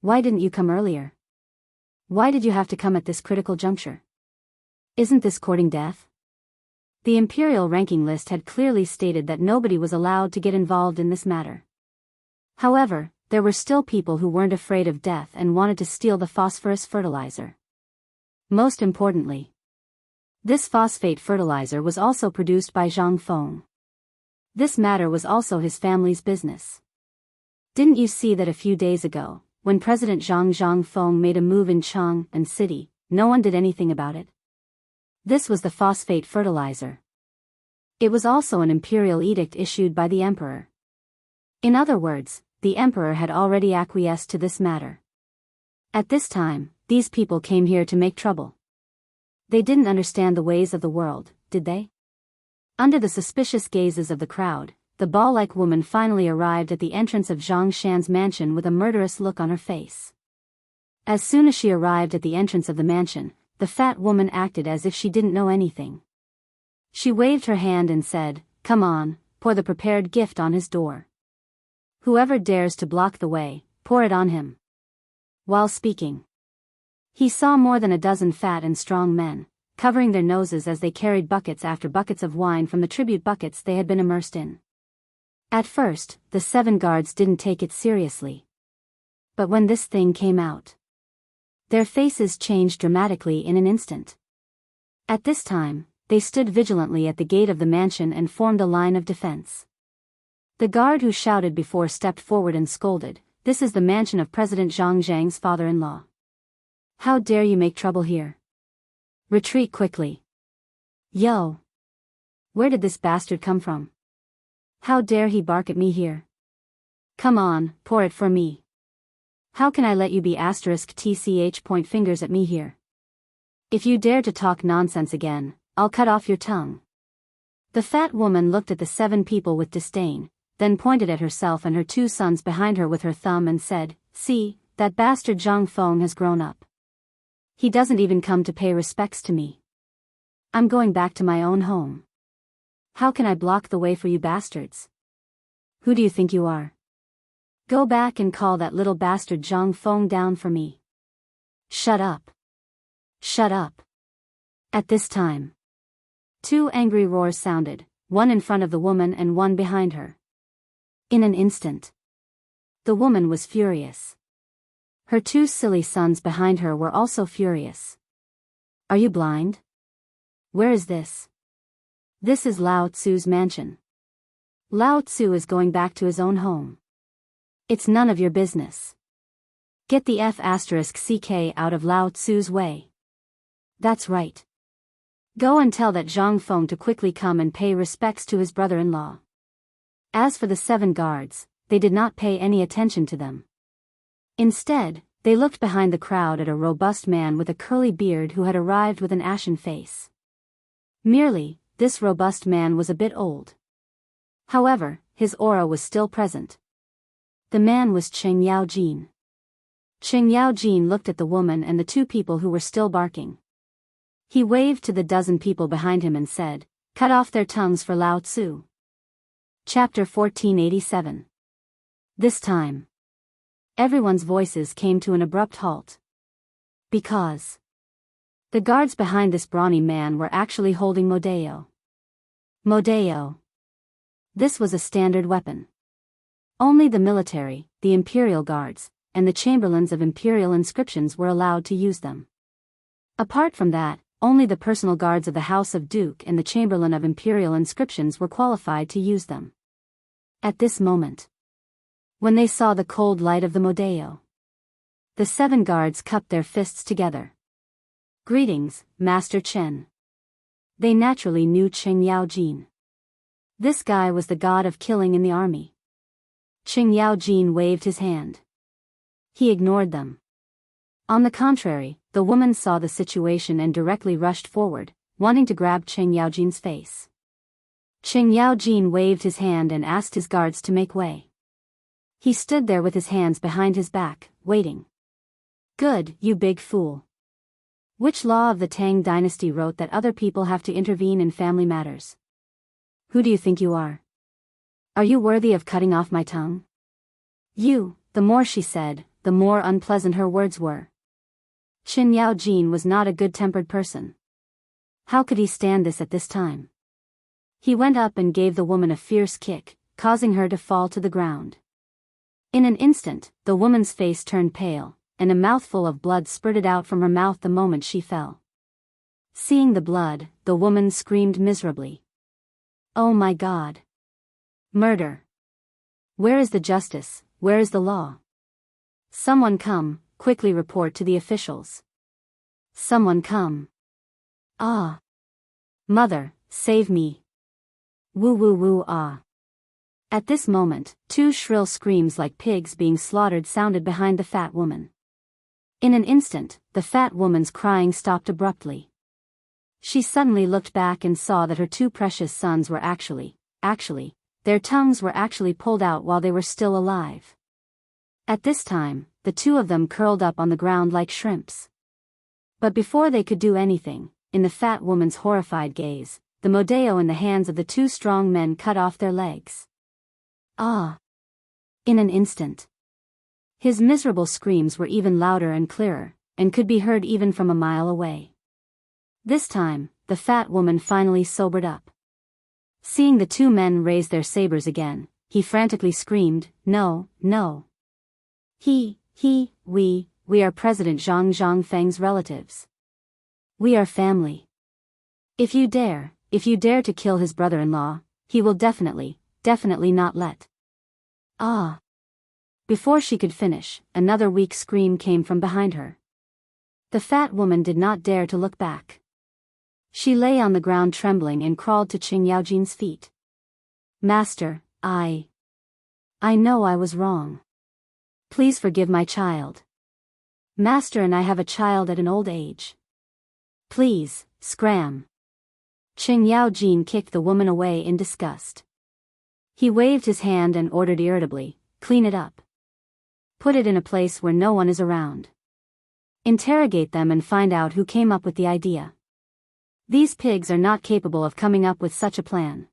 Why didn't you come earlier? Why did you have to come at this critical juncture? Isn't this courting death?" The imperial ranking list had clearly stated that nobody was allowed to get involved in this matter. However, there were still people who weren't afraid of death and wanted to steal the phosphorus fertilizer. Most importantly, this phosphate fertilizer was also produced by Zhang Feng. This matter was also his family's business. Didn't you see that a few days ago, when President Zhang Feng made a move in Chang'an City, no one did anything about it? This was the phosphate fertilizer. It was also an imperial edict issued by the emperor. In other words, the emperor had already acquiesced to this matter. At this time, these people came here to make trouble. They didn't understand the ways of the world, did they? Under the suspicious gazes of the crowd, the ball-like woman finally arrived at the entrance of Zhang Shan's mansion with a murderous look on her face. As soon as she arrived at the entrance of the mansion, the fat woman acted as if she didn't know anything. She waved her hand and said, "Come on, pour the prepared gift on his door. Whoever dares to block the way, pour it on him." While speaking, he saw more than a dozen fat and strong men, covering their noses as they carried buckets after buckets of wine from the tribute buckets they had been immersed in. At first, the 7 guards didn't take it seriously. But when this thing came out, their faces changed dramatically in an instant. At this time, they stood vigilantly at the gate of the mansion and formed a line of defense. The guard who shouted before stepped forward and scolded, "This is the mansion of President Zhang's father-in-law. How dare you make trouble here? Retreat quickly. Yo! Where did this bastard come from? How dare he bark at me here? Come on, pour it for me. How can I let you be *tch point fingers at me here? If you dare to talk nonsense again, I'll cut off your tongue." The fat woman looked at the 7 people with disdain, then pointed at herself and her 2 sons behind her with her thumb and said, "See, that bastard Zhang Feng has grown up. He doesn't even come to pay respects to me. I'm going back to my own home. How can I block the way for you bastards? Who do you think you are? Go back and call that little bastard Zhang Feng down for me. Shut up. Shut up." At this time, 2 angry roars sounded, one in front of the woman and one behind her. In an instant, the woman was furious. Her 2 silly sons behind her were also furious. "Are you blind? Where is this? This is Lao Tzu's mansion. Lao Tzu is going back to his own home. It's none of your business. Get the F***ck out of Lao Tzu's way. That's right. Go and tell that Zhang Feng to quickly come and pay respects to his brother-in-law. As for the 7 guards, they did not pay any attention to them. Instead, they looked behind the crowd at a robust man with a curly beard who had arrived with an ashen face. Merely, this robust man was a bit old. However, his aura was still present. The man was Cheng Yaojin. Cheng Yaojin looked at the woman and the 2 people who were still barking. He waved to the dozen people behind him and said, "Cut off their tongues for Lao Tzu." Chapter 1487. This time, everyone's voices came to an abrupt halt. Because the guards behind this brawny man were actually holding Modeo. Modeo. This was a standard weapon. Only the military, the imperial guards, and the chamberlains of imperial inscriptions were allowed to use them. Apart from that, only the personal guards of the House of Duke and the chamberlain of imperial inscriptions were qualified to use them. At this moment, when they saw the cold light of the Modeo, the 7 guards cupped their fists together. "Greetings, Master Chen." They naturally knew Cheng Yaojin. This guy was the god of killing in the army. Cheng Yaojin waved his hand. He ignored them. On the contrary, the woman saw the situation and directly rushed forward, wanting to grab Cheng Yaojin's face. Cheng Yaojin waved his hand and asked his guards to make way. He stood there with his hands behind his back, waiting. "Good, you big fool. Which law of the Tang dynasty wrote that other people have to intervene in family matters? Who do you think you are? Are you worthy of cutting off my tongue?" The more she said, the more unpleasant her words were. Cheng Yaojin was not a good-tempered person. How could he stand this at this time? He went up and gave the woman a fierce kick, causing her to fall to the ground. In an instant, the woman's face turned pale, and a mouthful of blood spurted out from her mouth the moment she fell. Seeing the blood, the woman screamed miserably. "Oh my God! Murder! Where is the justice, where is the law? Someone come, quickly report to the officials. Someone come. Ah! Mother, save me! Woo woo woo ah!" At this moment, 2 shrill screams like pigs being slaughtered sounded behind the fat woman. In an instant, the fat woman's crying stopped abruptly. She suddenly looked back and saw that her 2 precious sons were actually, their tongues were actually pulled out while they were still alive. At this time, the 2 of them curled up on the ground like shrimps. But before they could do anything, in the fat woman's horrified gaze, the Modeo in the hands of the 2 strong men cut off their legs. Ah! In an instant. His miserable screams were even louder and clearer, and could be heard even from a mile away. This time, the fat woman finally sobered up. Seeing the 2 men raise their sabers again, he frantically screamed, "No, no. We are President Zhang Feng's relatives. We are family. If you dare to kill his brother-in-law, he will definitely not let." Ah! Before she could finish, another weak scream came from behind her. The fat woman did not dare to look back. She lay on the ground trembling and crawled to Cheng Yaojin's feet. "Master, I know I was wrong. Please forgive my child. Master and I have a child at an old age. Please, scram." Cheng Yaojin kicked the woman away in disgust. He waved his hand and ordered irritably, "Clean it up. Put it in a place where no one is around. Interrogate them and find out who came up with the idea. These pigs are not capable of coming up with such a plan."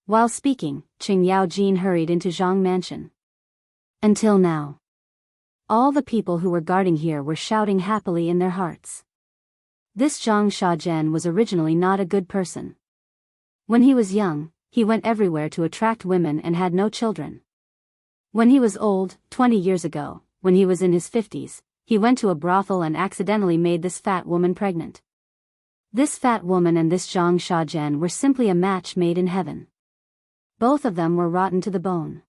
While speaking, Cheng Yaojin hurried into Zhang Mansion. Until now, all the people who were guarding here were shouting happily in their hearts. This Zhang Shaozhen was originally not a good person. When he was young, he went everywhere to attract women and had no children. When he was old, 20 years ago, when he was in his 50s, he went to a brothel and accidentally made this fat woman pregnant. This fat woman and this Zhang Shajian were simply a match made in heaven. Both of them were rotten to the bone.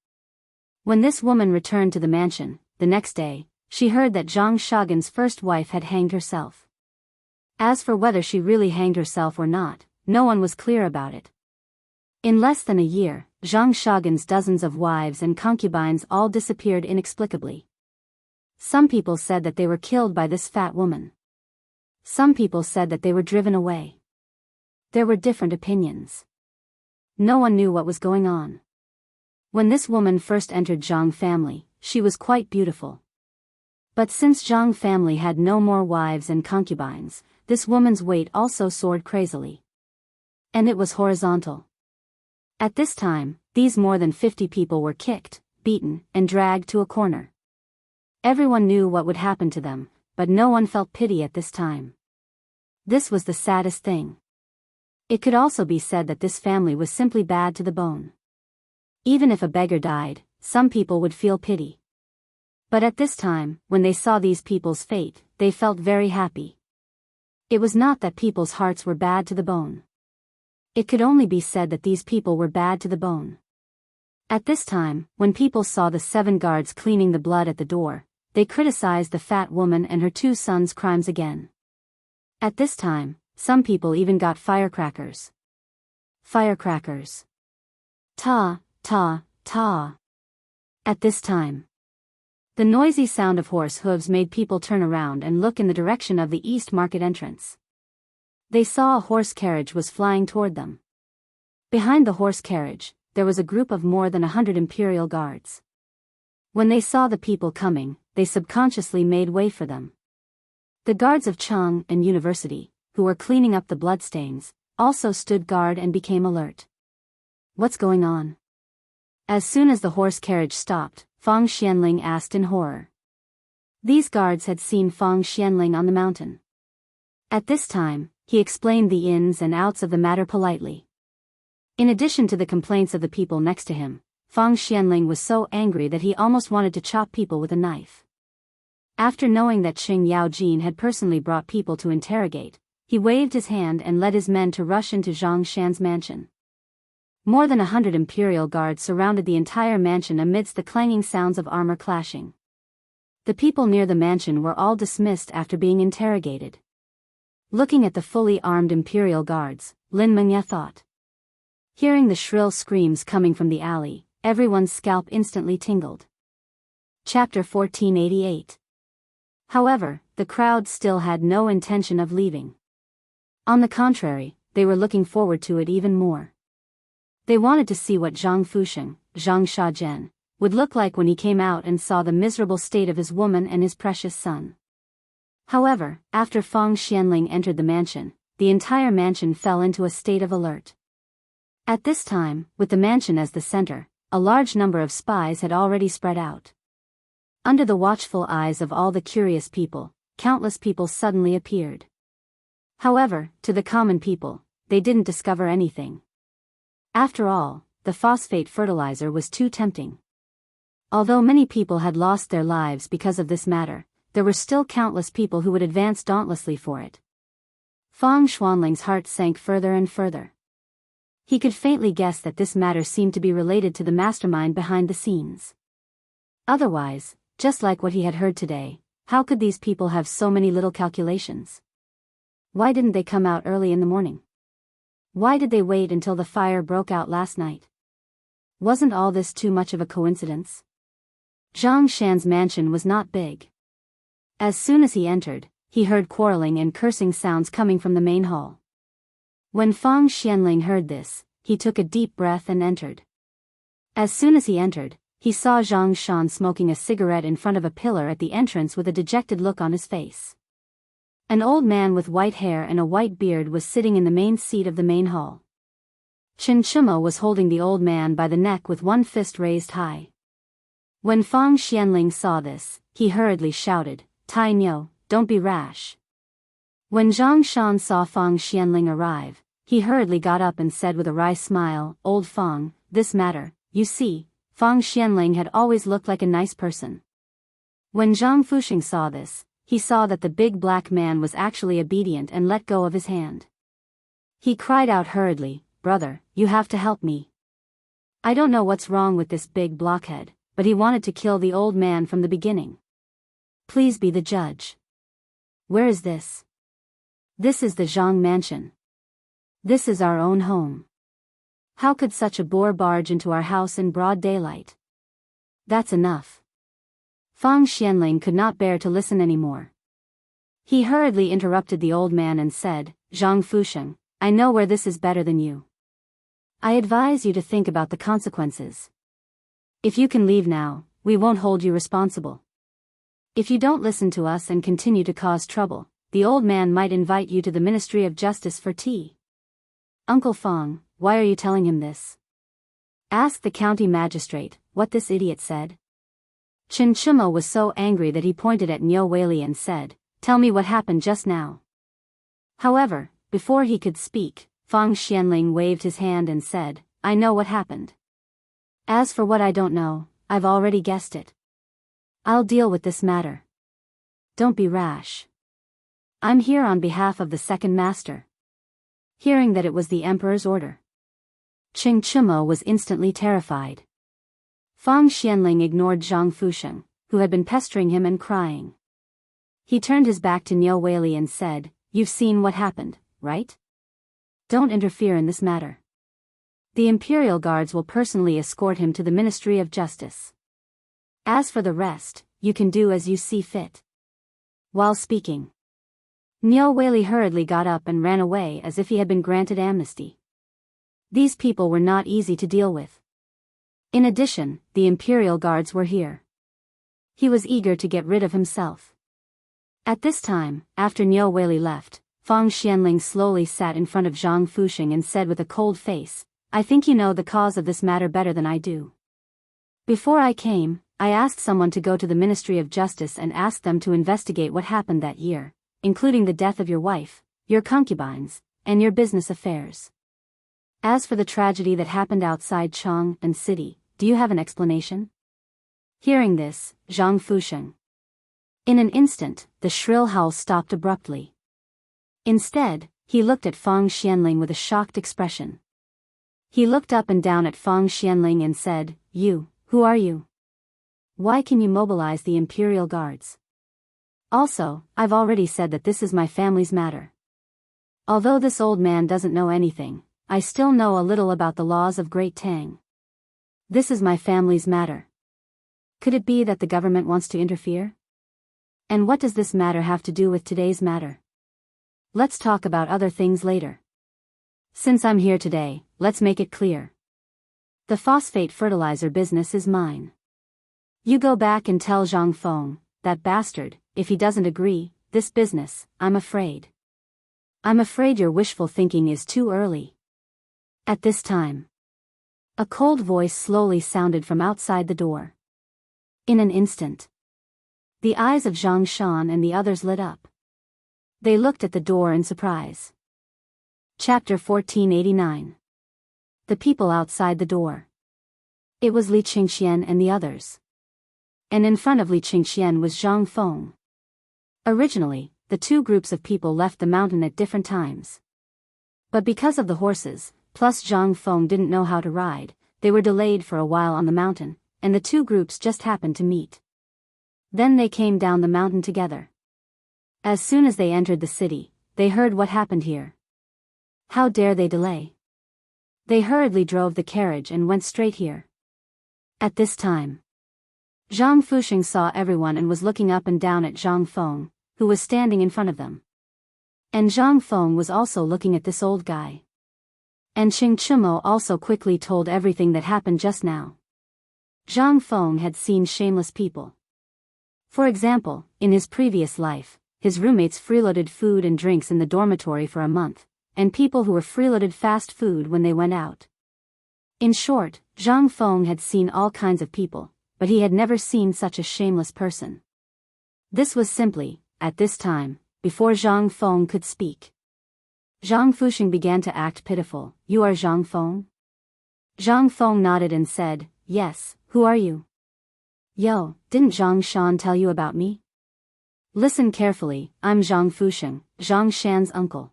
When this woman returned to the mansion, the next day, she heard that Zhang Shagan's first wife had hanged herself. As for whether she really hanged herself or not, no one was clear about it. In less than a year, Zhang Shagan's dozens of wives and concubines all disappeared inexplicably. Some people said that they were killed by this fat woman. Some people said that they were driven away. There were different opinions. No one knew what was going on. When this woman first entered Zhang family, she was quite beautiful. But since Zhang family had no more wives and concubines, this woman's weight also soared crazily. And it was horizontal. At this time, these more than 50 people were kicked, beaten, and dragged to a corner. Everyone knew what would happen to them, but no one felt pity at this time. This was the saddest thing. It could also be said that this family was simply bad to the bone. Even if a beggar died, some people would feel pity. But at this time, when they saw these people's fate, they felt very happy. It was not that people's hearts were bad to the bone. It could only be said that these people were bad to the bone. At this time, when people saw the 7 guards cleaning the blood at the door, they criticized the fat woman and her 2 sons' crimes again. At this time, some people even got firecrackers. Firecrackers. Ta, ta, ta. At this time, the noisy sound of horse hooves made people turn around and look in the direction of the East Market entrance. They saw a horse carriage was flying toward them. Behind the horse carriage, there was a group of more than 100 imperial guards. When they saw the people coming, they subconsciously made way for them. The guards of Chang and University, who were cleaning up the bloodstains, also stood guard and became alert. What's going on? As soon as the horse carriage stopped, Fang Xianling asked in horror. These guards had seen Fang Xianling on the mountain. At this time, he explained the ins and outs of the matter politely. In addition to the complaints of the people next to him, Fang Xianling was so angry that he almost wanted to chop people with a knife. After knowing that Qing Yaojin had personally brought people to interrogate, he waved his hand and led his men to rush into Zhang Shan's mansion. More than 100 imperial guards surrounded the entire mansion amidst the clanging sounds of armor clashing. The people near the mansion were all dismissed after being interrogated. Looking at the fully armed imperial guards, Lin Mengye thought. Hearing the shrill screams coming from the alley, everyone's scalp instantly tingled. Chapter 1488. However, the crowd still had no intention of leaving. On the contrary, they were looking forward to it even more. They wanted to see what Zhang Fusheng, Zhang Shajian, would look like when he came out and saw the miserable state of his woman and his precious son. However, after Fang Xianling entered the mansion, the entire mansion fell into a state of alert. At this time, with the mansion as the center, a large number of spies had already spread out. Under the watchful eyes of all the curious people, countless people suddenly appeared. However, to the common people, they didn't discover anything. After all, the phosphate fertilizer was too tempting. Although many people had lost their lives because of this matter, there were still countless people who would advance dauntlessly for it. Fang Xuanling's heart sank further and further. He could faintly guess that this matter seemed to be related to the mastermind behind the scenes. Otherwise, just like what he had heard today, how could these people have so many little calculations? Why didn't they come out early in the morning? Why did they wait until the fire broke out last night? Wasn't all this too much of a coincidence? Zhang Shan's mansion was not big. As soon as he entered, he heard quarreling and cursing sounds coming from the main hall. When Fang Xianling heard this, he took a deep breath and entered. As soon as he entered, he saw Zhang Shan smoking a cigarette in front of a pillar at the entrance with a dejected look on his face. An old man with white hair and a white beard was sitting in the main seat of the main hall. Chen Chimo was holding the old man by the neck with one fist raised high. When Fang Xianling saw this, he hurriedly shouted, "Tai Niu, don't be rash." When Zhang Shan saw Fang Xianling arrive, he hurriedly got up and said with a wry smile, "Old Fang, this matter, you see." Fang Xianling had always looked like a nice person. When Zhang Fusheng saw this, he saw that the big black man was actually obedient and let go of his hand. He cried out hurriedly, "Brother, you have to help me. I don't know what's wrong with this big blockhead, but he wanted to kill the old man from the beginning. Please be the judge." "Where is this?" "This is the Zhang mansion. This is our own home. How could such a boor barge into our house in broad daylight?" "That's enough." Fang Xianling could not bear to listen anymore. He hurriedly interrupted the old man and said, "Zhang Fusheng, I know where this is better than you. I advise you to think about the consequences. If you can leave now, we won't hold you responsible. If you don't listen to us and continue to cause trouble, the old man might invite you to the Ministry of Justice for tea." "Uncle Fang, why are you telling him this?" asked the county magistrate, what this idiot said. Chen Chumo was so angry that he pointed at Niu Weili and said, "Tell me what happened just now." However, before he could speak, Fang Xianling waved his hand and said, "I know what happened. As for what I don't know, I've already guessed it. I'll deal with this matter. Don't be rash. I'm here on behalf of the second master." Hearing that it was the emperor's order, Ching Chumo was instantly terrified. Fang Xianling ignored Zhang Fusheng, who had been pestering him and crying. He turned his back to Niu Weili and said, "You've seen what happened, right? Don't interfere in this matter. The Imperial Guards will personally escort him to the Ministry of Justice. As for the rest, you can do as you see fit." While speaking, Niu Weili hurriedly got up and ran away as if he had been granted amnesty. These people were not easy to deal with. In addition, the Imperial Guards were here. He was eager to get rid of himself. At this time, after Niu Weili left, Fang Xianling slowly sat in front of Zhang Fusheng and said with a cold face, "I think you know the cause of this matter better than I do. Before I came, I asked someone to go to the Ministry of Justice and ask them to investigate what happened that year, including the death of your wife, your concubines, and your business affairs. As for the tragedy that happened outside Chang'an City, do you have an explanation?" Hearing this, Zhang Fusheng. In an instant, the shrill howl stopped abruptly. Instead, he looked at Fang Xianling with a shocked expression. He looked up and down at Fang Xianling and said, Who are you? Why can you mobilize the Imperial Guards? Also, I've already said that this is my family's matter. Although this old man doesn't know anything, I still know a little about the laws of Great Tang. This is my family's matter. Could it be that the government wants to interfere? And what does this matter have to do with today's matter? Let's talk about other things later. Since I'm here today, let's make it clear. The phosphate fertilizer business is mine. You go back and tell Zhang Feng, that bastard, if he doesn't agree, this business, I'm afraid your wishful thinking is too early. At this time, a cold voice slowly sounded from outside the door. In an instant, the eyes of Zhang Shan and the others lit up. They looked at the door in surprise. Chapter 1489. The people outside the door. It was Li Qingxian and the others. And in front of Li Qingxian was Zhang Feng. Originally, the two groups of people left the mountain at different times. But because of the horses, plus Zhang Feng didn't know how to ride, they were delayed for a while on the mountain, and the two groups just happened to meet. Then they came down the mountain together. As soon as they entered the city, they heard what happened here. How dare they delay? They hurriedly drove the carriage and went straight here. At this time, Zhang Fusheng saw everyone and was looking up and down at Zhang Feng, who was standing in front of them. And Zhang Feng was also looking at this old guy. And Ching Chumo also quickly told everything that happened just now. Zhang Feng had seen shameless people. For example, in his previous life, his roommates freeloaded food and drinks in the dormitory for a month, and people who were freeloaded fast food when they went out. In short, Zhang Feng had seen all kinds of people, but he had never seen such a shameless person. This was simply, at this time, before Zhang Feng could speak. Zhang Fusheng began to act pitiful. You are Zhang Feng? Zhang Feng nodded and said, Yes, who are you? Yo, didn't Zhang Shan tell you about me? Listen carefully, I'm Zhang Fusheng, Zhang Shan's uncle.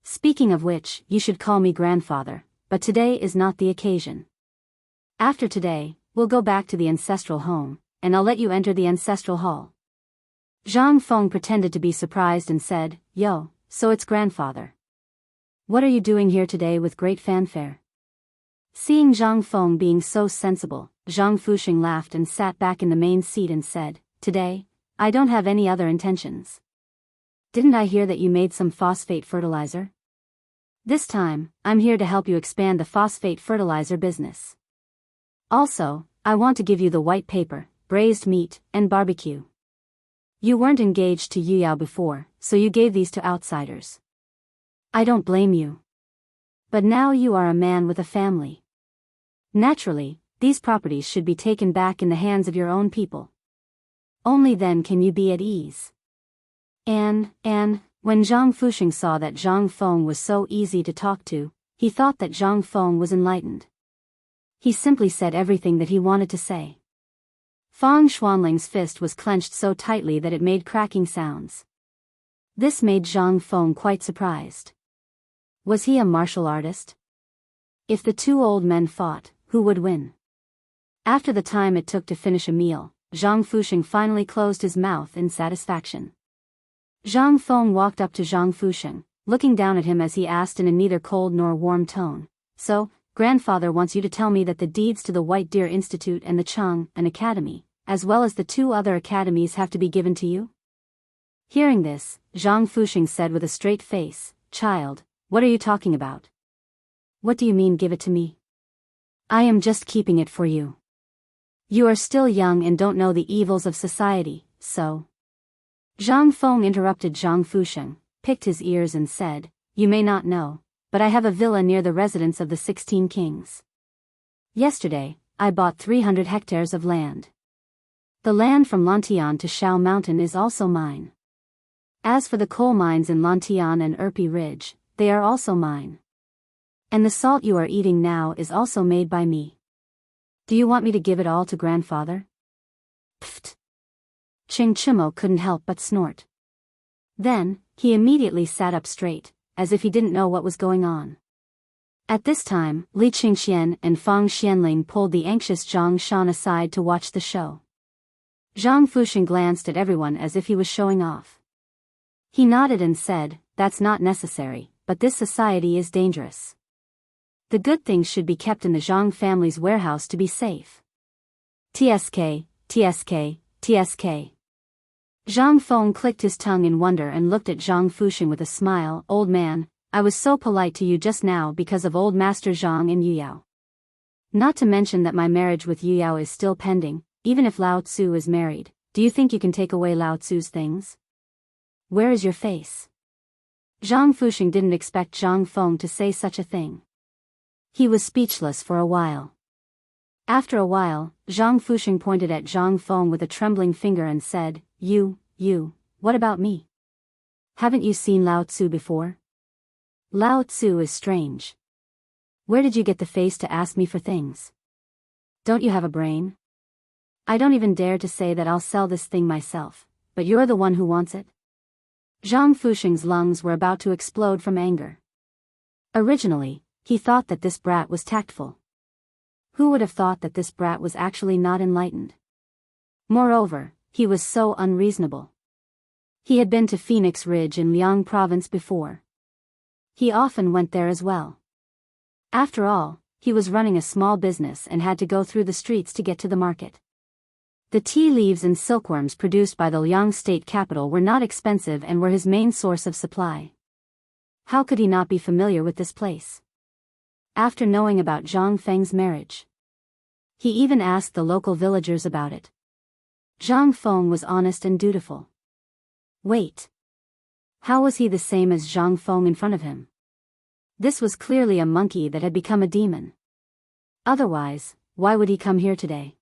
Speaking of which, you should call me grandfather, but today is not the occasion. After today, we'll go back to the ancestral home, and I'll let you enter the ancestral hall. Zhang Feng pretended to be surprised and said, Yo, so it's grandfather. What are you doing here today with great fanfare? Seeing Zhang Feng being so sensible, Zhang Fuxing laughed and sat back in the main seat and said, Today, I don't have any other intentions. Didn't I hear that you made some phosphate fertilizer? This time, I'm here to help you expand the phosphate fertilizer business. Also, I want to give you the white paper, braised meat, and barbecue. You weren't engaged to Yu Yao before, so you gave these to outsiders. I don't blame you. But now you are a man with a family. Naturally, these properties should be taken back in the hands of your own people. Only then can you be at ease. And, when Zhang Fuxing saw that Zhang Feng was so easy to talk to, he thought that Zhang Feng was enlightened. He simply said everything that he wanted to say. Fang Xuanling's fist was clenched so tightly that it made cracking sounds. This made Zhang Feng quite surprised. Was he a martial artist? If the two old men fought, who would win? After the time it took to finish a meal, Zhang Fuxing finally closed his mouth in satisfaction. Zhang Feng walked up to Zhang Fuxing, looking down at him as he asked in a neither cold nor warm tone, So, grandfather wants you to tell me that the deeds to the White Deer Institute and the Chang, an academy, as well as the two other academies have to be given to you? Hearing this, Zhang Fuxing said with a straight face, Child, what are you talking about? What do you mean give it to me? I am just keeping it for you. You are still young and don't know the evils of society, so... Zhang Feng interrupted Zhang Fuxing, picked his ears and said, You may not know, but I have a villa near the residence of the 16 kings. Yesterday, I bought 300 hectares of land. The land from Lantian to Shao Mountain is also mine. As for the coal mines in Lantian and Erpi Ridge, they are also mine. And the salt you are eating now is also made by me. Do you want me to give it all to grandfather? Pfft. Ching Chimo couldn't help but snort. Then, he immediately sat up straight, as if he didn't know what was going on. At this time, Li Qingxian and Fang Xianling pulled the anxious Zhang Shan aside to watch the show. Zhang Fuxing glanced at everyone as if he was showing off. He nodded and said, That's not necessary, but this society is dangerous. The good things should be kept in the Zhang family's warehouse to be safe. TSK, TSK, TSK. Zhang Feng clicked his tongue in wonder and looked at Zhang Fuxing with a smile. Old man, I was so polite to you just now because of old Master Zhang and Yu Yao. Not to mention that my marriage with Yu Yao is still pending, even if Lao Tzu is married. Do you think you can take away Lao Tzu's things? Where is your face? Zhang Fuxing didn't expect Zhang Feng to say such a thing. He was speechless for a while. After a while, Zhang Fuxing pointed at Zhang Feng with a trembling finger and said, You, what about me? Haven't you seen Lao Tzu before? Lao Tzu is strange. Where did you get the face to ask me for things? Don't you have a brain? I don't even dare to say that I'll sell this thing myself, but you're the one who wants it. Zhang Fuxing's lungs were about to explode from anger. Originally, he thought that this brat was tactful. Who would have thought that this brat was actually not enlightened? Moreover, he was so unreasonable. He had been to Phoenix Ridge in Liang Province before. He often went there as well. After all, he was running a small business and had to go through the streets to get to the market. The tea leaves and silkworms produced by the Liang state capital were not expensive and were his main source of supply. How could he not be familiar with this place? After knowing about Zhang Feng's marriage, he even asked the local villagers about it. Zhang Feng was honest and dutiful. Wait. How was he the same as Zhang Feng in front of him? This was clearly a monkey that had become a demon. Otherwise, why would he come here today?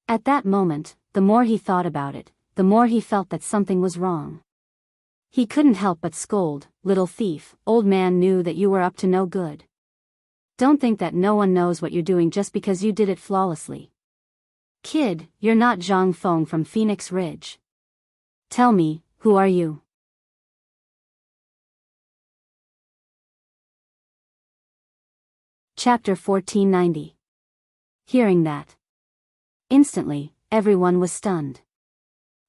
At that moment, the more he thought about it, the more he felt that something was wrong. He couldn't help but scold, Little thief, old man knew that you were up to no good. Don't think that no one knows what you're doing just because you did it flawlessly. Kid, you're not Zhang Feng from Phoenix Ridge. Tell me, who are you? Chapter 1490. Hearing that. Instantly, everyone was stunned.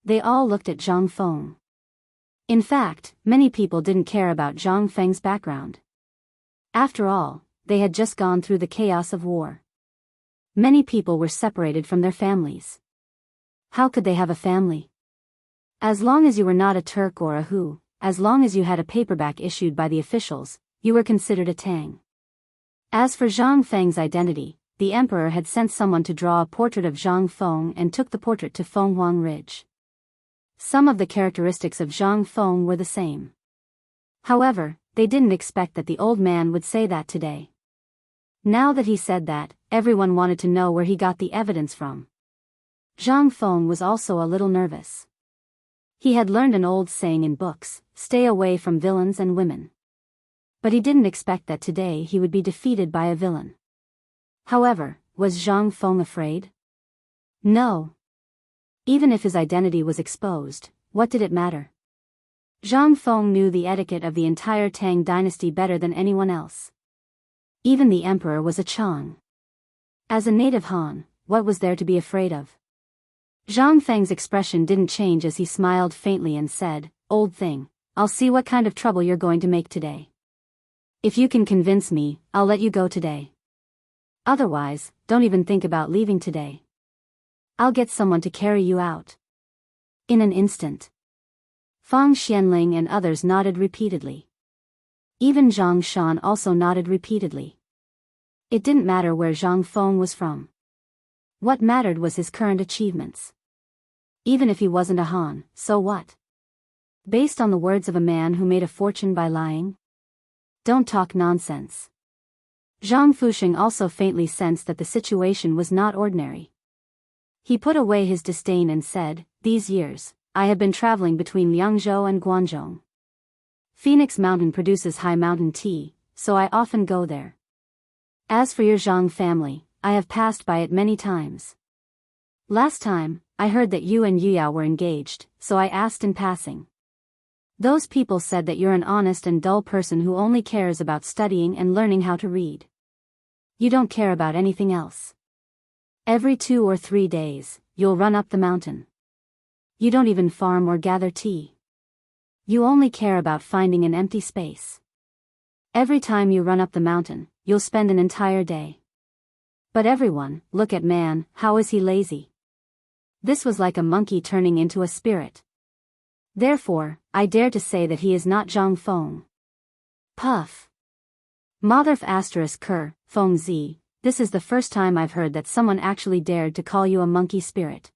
They all looked at Zhang Feng. In fact, many people didn't care about Zhang Feng's background. After all, they had just gone through the chaos of war. Many people were separated from their families. How could they have a family? As long as you were not a Turk or a Hu, as long as you had a paperback issued by the officials, you were considered a Tang. As for Zhang Feng's identity, the emperor had sent someone to draw a portrait of Zhang Feng and took the portrait to Fenghuang Ridge. Some of the characteristics of Zhang Feng were the same. However, they didn't expect that the old man would say that today. Now that he said that, everyone wanted to know where he got the evidence from. Zhang Feng was also a little nervous. He had learned an old saying in books, stay away from villains and women. But he didn't expect that today he would be defeated by a villain. However, was Zhang Feng afraid? No. Even if his identity was exposed, what did it matter? Zhang Feng knew the etiquette of the entire Tang dynasty better than anyone else. Even the emperor was a Chang. As a native Han, what was there to be afraid of? Zhang Feng's expression didn't change as he smiled faintly and said, "Old thing, I'll see what kind of trouble you're going to make today. If you can convince me, I'll let you go today. Otherwise, don't even think about leaving today. I'll get someone to carry you out." In an instant, Fang Xianling and others nodded repeatedly. Even Zhang Shan also nodded repeatedly. It didn't matter where Zhang Feng was from. What mattered was his current achievements. Even if he wasn't a Han, so what? Based on the words of a man who made a fortune by lying? Don't talk nonsense. Zhang Fuxing also faintly sensed that the situation was not ordinary. He put away his disdain and said, "These years, I have been traveling between Liangzhou and Guangzhou. Phoenix Mountain produces high mountain tea, so I often go there. As for your Zhang family, I have passed by it many times. Last time, I heard that you and Yuyao were engaged, so I asked in passing. Those people said that you're an honest and dull person who only cares about studying and learning how to read. You don't care about anything else. Every 2 or 3 days, you'll run up the mountain. You don't even farm or gather tea. You only care about finding an empty space. Every time you run up the mountain, you'll spend an entire day. But everyone, look at man, how is he lazy? This was like a monkey turning into a spirit. Therefore, I dare to say that he is not Zhang Feng." Puff. Motherf asterisk Ker, Feng Zi, this is the first time I've heard that someone actually dared to call you a monkey spirit.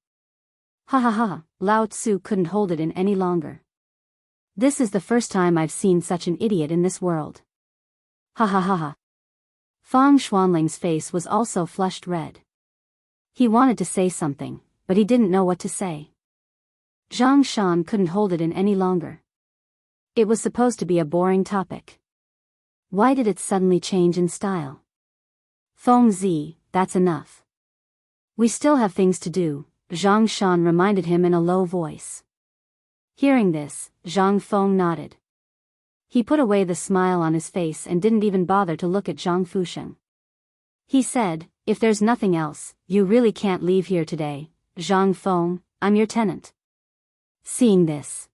Ha ha ha, Lao Tzu couldn't hold it in any longer. This is the first time I've seen such an idiot in this world. Ha ha ha ha. Fang Xuanling's face was also flushed red. He wanted to say something, but he didn't know what to say. Zhang Shan couldn't hold it in any longer. It was supposed to be a boring topic. Why did it suddenly change in style? Feng Zi, that's enough. We still have things to do, Zhang Shan reminded him in a low voice. Hearing this, Zhang Feng nodded. He put away the smile on his face and didn't even bother to look at Zhang Fuxing. He said, "If there's nothing else, you really can't leave here today, Zhang Feng, I'm your tenant." Seeing this,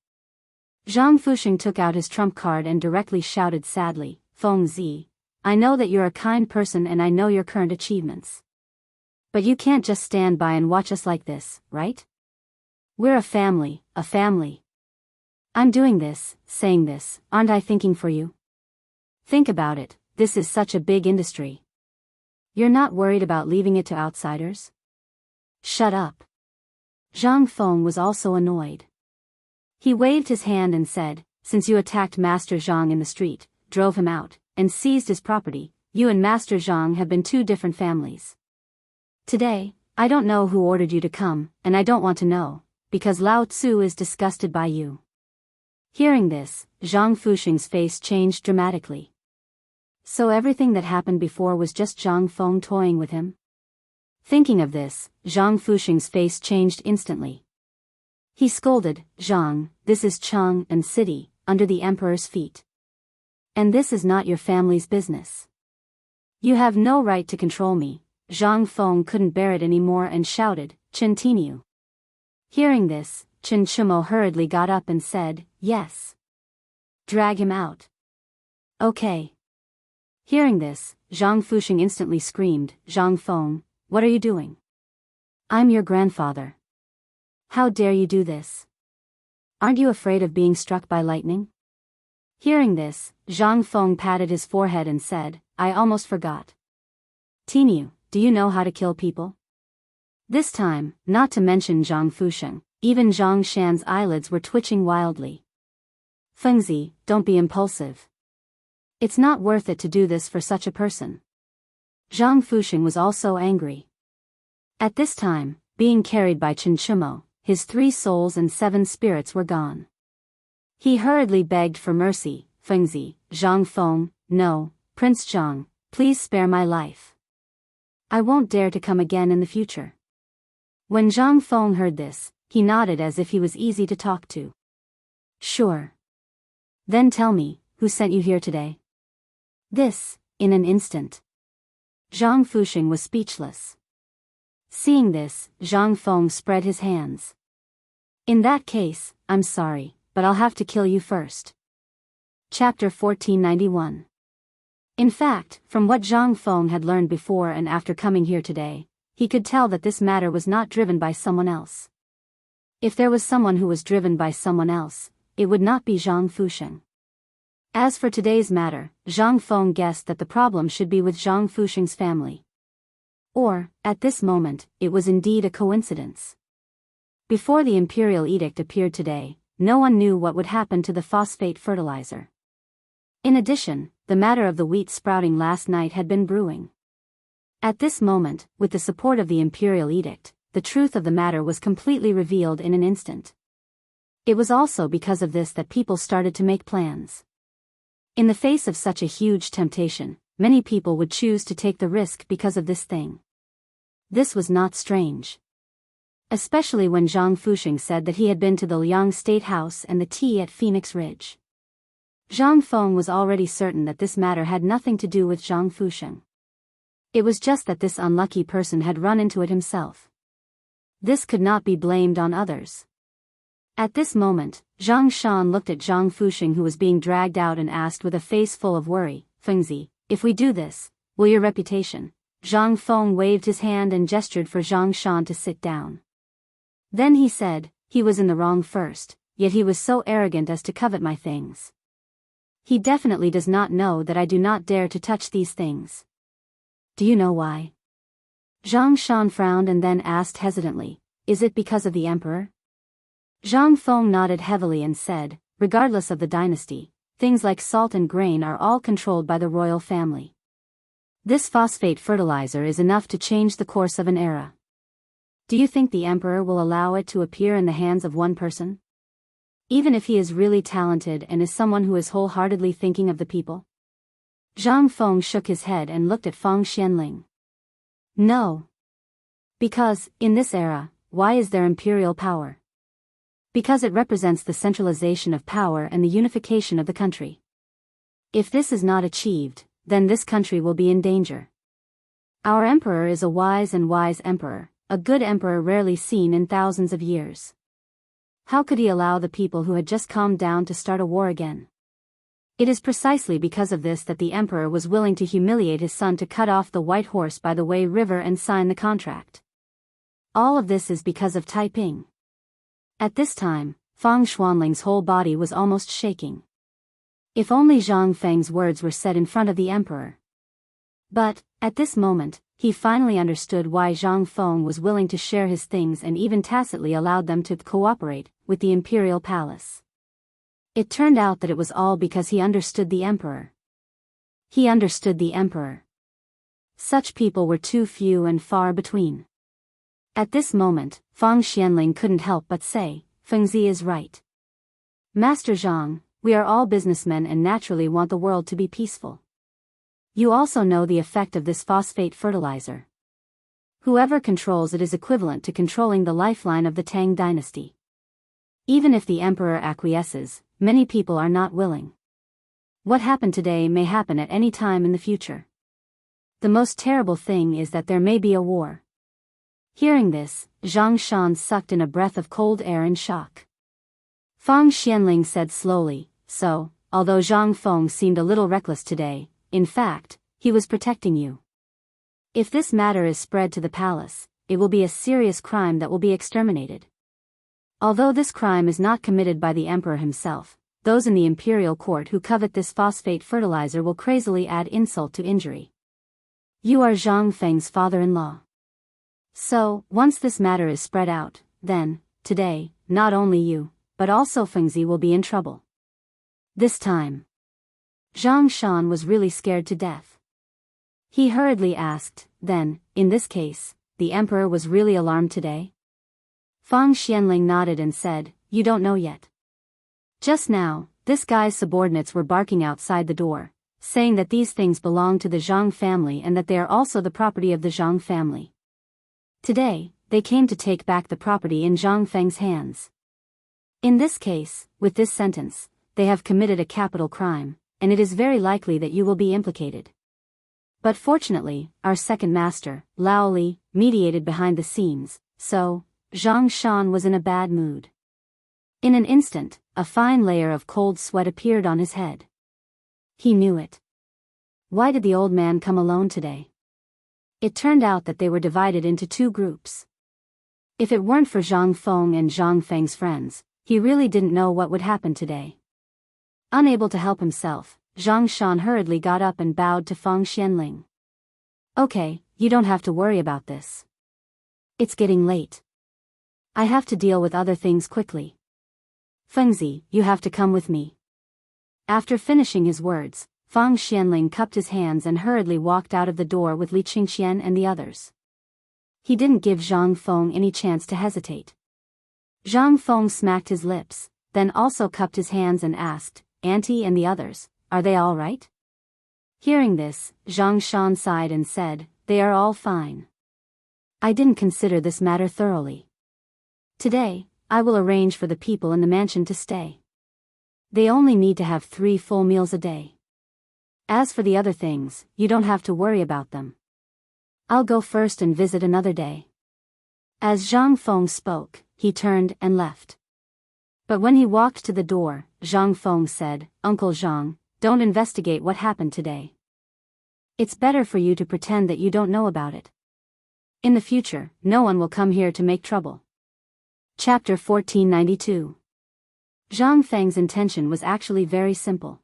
Zhang Fuxing took out his trump card and directly shouted sadly, "Feng Zi, I know that you're a kind person and I know your current achievements. But you can't just stand by and watch us like this, right? We're a family, a family. I'm doing this, saying this, aren't I thinking for you? Think about it, this is such a big industry. You're not worried about leaving it to outsiders? Shut up." Zhang Feng was also annoyed. He waved his hand and said, "Since you attacked Master Zhang in the street, drove him out, and seized his property, you and Master Zhang have been 2 different families. Today, I don't know who ordered you to come, and I don't want to know, because Lao Tzu is disgusted by you." Hearing this, Zhang Fuxing's face changed dramatically. So everything that happened before was just Zhang Feng toying with him? Thinking of this, Zhang Fuxing's face changed instantly. He scolded, "Zhang, this is Chang and city, under the emperor's feet. And this is not your family's business. You have no right to control me. Zhang Feng couldn't bear it anymore and shouted, Chen Tinyu. Hearing this, Chen Chumo hurriedly got up and said, yes. Drag him out. Okay. Hearing this, Zhang Fuxing instantly screamed, Zhang Feng, what are you doing? I'm your grandfather. How dare you do this? Aren't you afraid of being struck by lightning? Hearing this, Zhang Feng patted his forehead and said, I almost forgot. Tinyu, do you know how to kill people? This time, not to mention Zhang Fuxing, even Zhang Shan's eyelids were twitching wildly. Fengzi, don't be impulsive. It's not worth it to do this for such a person. Zhang Fuxing was also angry. At this time, being carried by Chen Chumo, his 3 souls and 7 spirits were gone. He hurriedly begged for mercy, Fengzi, Zhang Feng, no, Prince Zhang, please spare my life. I won't dare to come again in the future. When Zhang Feng heard this, he nodded as if he was easy to talk to. Sure. Then tell me, who sent you here today? This, in an instant. Zhang Fuxing was speechless. Seeing this, Zhang Feng spread his hands. In that case, I'm sorry, but I'll have to kill you first. Chapter 1491. In fact, from what Zhang Feng had learned before and after coming here today, he could tell that this matter was not driven by someone else. If there was someone who was driven by someone else, it would not be Zhang Fuxing. As for today's matter, Zhang Feng guessed that the problem should be with Zhang Fuxing's family. Or, at this moment, it was indeed a coincidence. Before the imperial edict appeared today, no one knew what would happen to the phosphate fertilizer. In addition, the matter of the wheat sprouting last night had been brewing. At this moment, with the support of the imperial edict, the truth of the matter was completely revealed in an instant. It was also because of this that people started to make plans. In the face of such a huge temptation, many people would choose to take the risk because of this thing. This was not strange. Especially when Zhang Fuxing said that he had been to the Liang State House and the tea at Phoenix Ridge. Zhang Feng was already certain that this matter had nothing to do with Zhang Fuxing. It was just that this unlucky person had run into it himself. This could not be blamed on others. At this moment, Zhang Shan looked at Zhang Fuxing, who was being dragged out, and asked with a face full of worry, Fengzi, if we do this, will your reputation? Zhang Feng waved his hand and gestured for Zhang Shan to sit down. Then he said, he was in the wrong first, yet he was so arrogant as to covet my things. He definitely does not know that I do not dare to touch these things. Do you know why? Zhang Shan frowned and then asked hesitantly, is it because of the emperor? Zhang Feng nodded heavily and said, regardless of the dynasty, things like salt and grain are all controlled by the royal family. This phosphate fertilizer is enough to change the course of an era. Do you think the emperor will allow it to appear in the hands of one person? Even if he is really talented and is someone who is wholeheartedly thinking of the people? Zhang Feng shook his head and looked at Feng Xianling. No. Because, in this era, why is there imperial power? Because it represents the centralization of power and the unification of the country. If this is not achieved, then this country will be in danger. Our emperor is a wise emperor, a good emperor rarely seen in thousands of years. How could he allow the people who had just calmed down to start a war again? It is precisely because of this that the emperor was willing to humiliate his son to cut off the white horse by the Wei River and sign the contract. All of this is because of Taiping. At this time, Fang Xuanling's whole body was almost shaking. If only Zhang Feng's words were said in front of the emperor. But, at this moment, he finally understood why Zhang Feng was willing to share his things and even tacitly allowed them to cooperate with the imperial palace. It turned out that it was all because he understood the emperor. He understood the emperor. Such people were too few and far between. At this moment, Fang Xianling couldn't help but say, Fengzi is right. Master Zhang, we are all businessmen and naturally want the world to be peaceful. You also know the effect of this phosphate fertilizer. Whoever controls it is equivalent to controlling the lifeline of the Tang dynasty. Even if the emperor acquiesces, many people are not willing. What happened today may happen at any time in the future. The most terrible thing is that there may be a war. Hearing this, Zhang Shan sucked in a breath of cold air in shock. Fang Xianling said slowly, so, although Zhang Feng seemed a little reckless today, in fact, he was protecting you. If this matter is spread to the palace, it will be a serious crime that will be exterminated. Although this crime is not committed by the emperor himself, those in the imperial court who covet this phosphate fertilizer will crazily add insult to injury. You are Zhang Feng's father-in-law. So, once this matter is spread out, then, today, not only you, but also Fengzi will be in trouble. This time, Zhang Shan was really scared to death. He hurriedly asked, then, in this case, the emperor was really alarmed today? Fang Xianling nodded and said, you don't know yet. Just now, this guy's subordinates were barking outside the door, saying that these things belong to the Zhang family and that they are also the property of the Zhang family. Today, they came to take back the property in Zhang Feng's hands. In this case, with this sentence, they have committed a capital crime, and it is very likely that you will be implicated. But fortunately, our second master, Lao Li, mediated behind the scenes, so, Zhang Shan was in a bad mood. In an instant, a fine layer of cold sweat appeared on his head. He knew it. Why did the old man come alone today? It turned out that they were divided into two groups. If it weren't for Zhang Feng and Zhang Feng's friends, he really didn't know what would happen today. Unable to help himself, Zhang Shan hurriedly got up and bowed to Fang Xianling. Okay, you don't have to worry about this. It's getting late. I have to deal with other things quickly. Fengzi, you have to come with me. After finishing his words, Fang Xianling cupped his hands and hurriedly walked out of the door with Li Qingqian and the others. He didn't give Zhang Feng any chance to hesitate. Zhang Feng smacked his lips, then also cupped his hands and asked, Auntie and the others, are they all right? Hearing this, Zhang Shan sighed and said, they are all fine. I didn't consider this matter thoroughly. Today, I will arrange for the people in the mansion to stay. They only need to have 3 full meals a day. As for the other things, you don't have to worry about them. I'll go first and visit another day. As Zhang Feng spoke, he turned and left. But when he walked to the door, Zhang Feng said, Uncle Zhang, don't investigate what happened today. It's better for you to pretend that you don't know about it. In the future, no one will come here to make trouble. Chapter 1492. Zhang Feng's intention was actually very simple.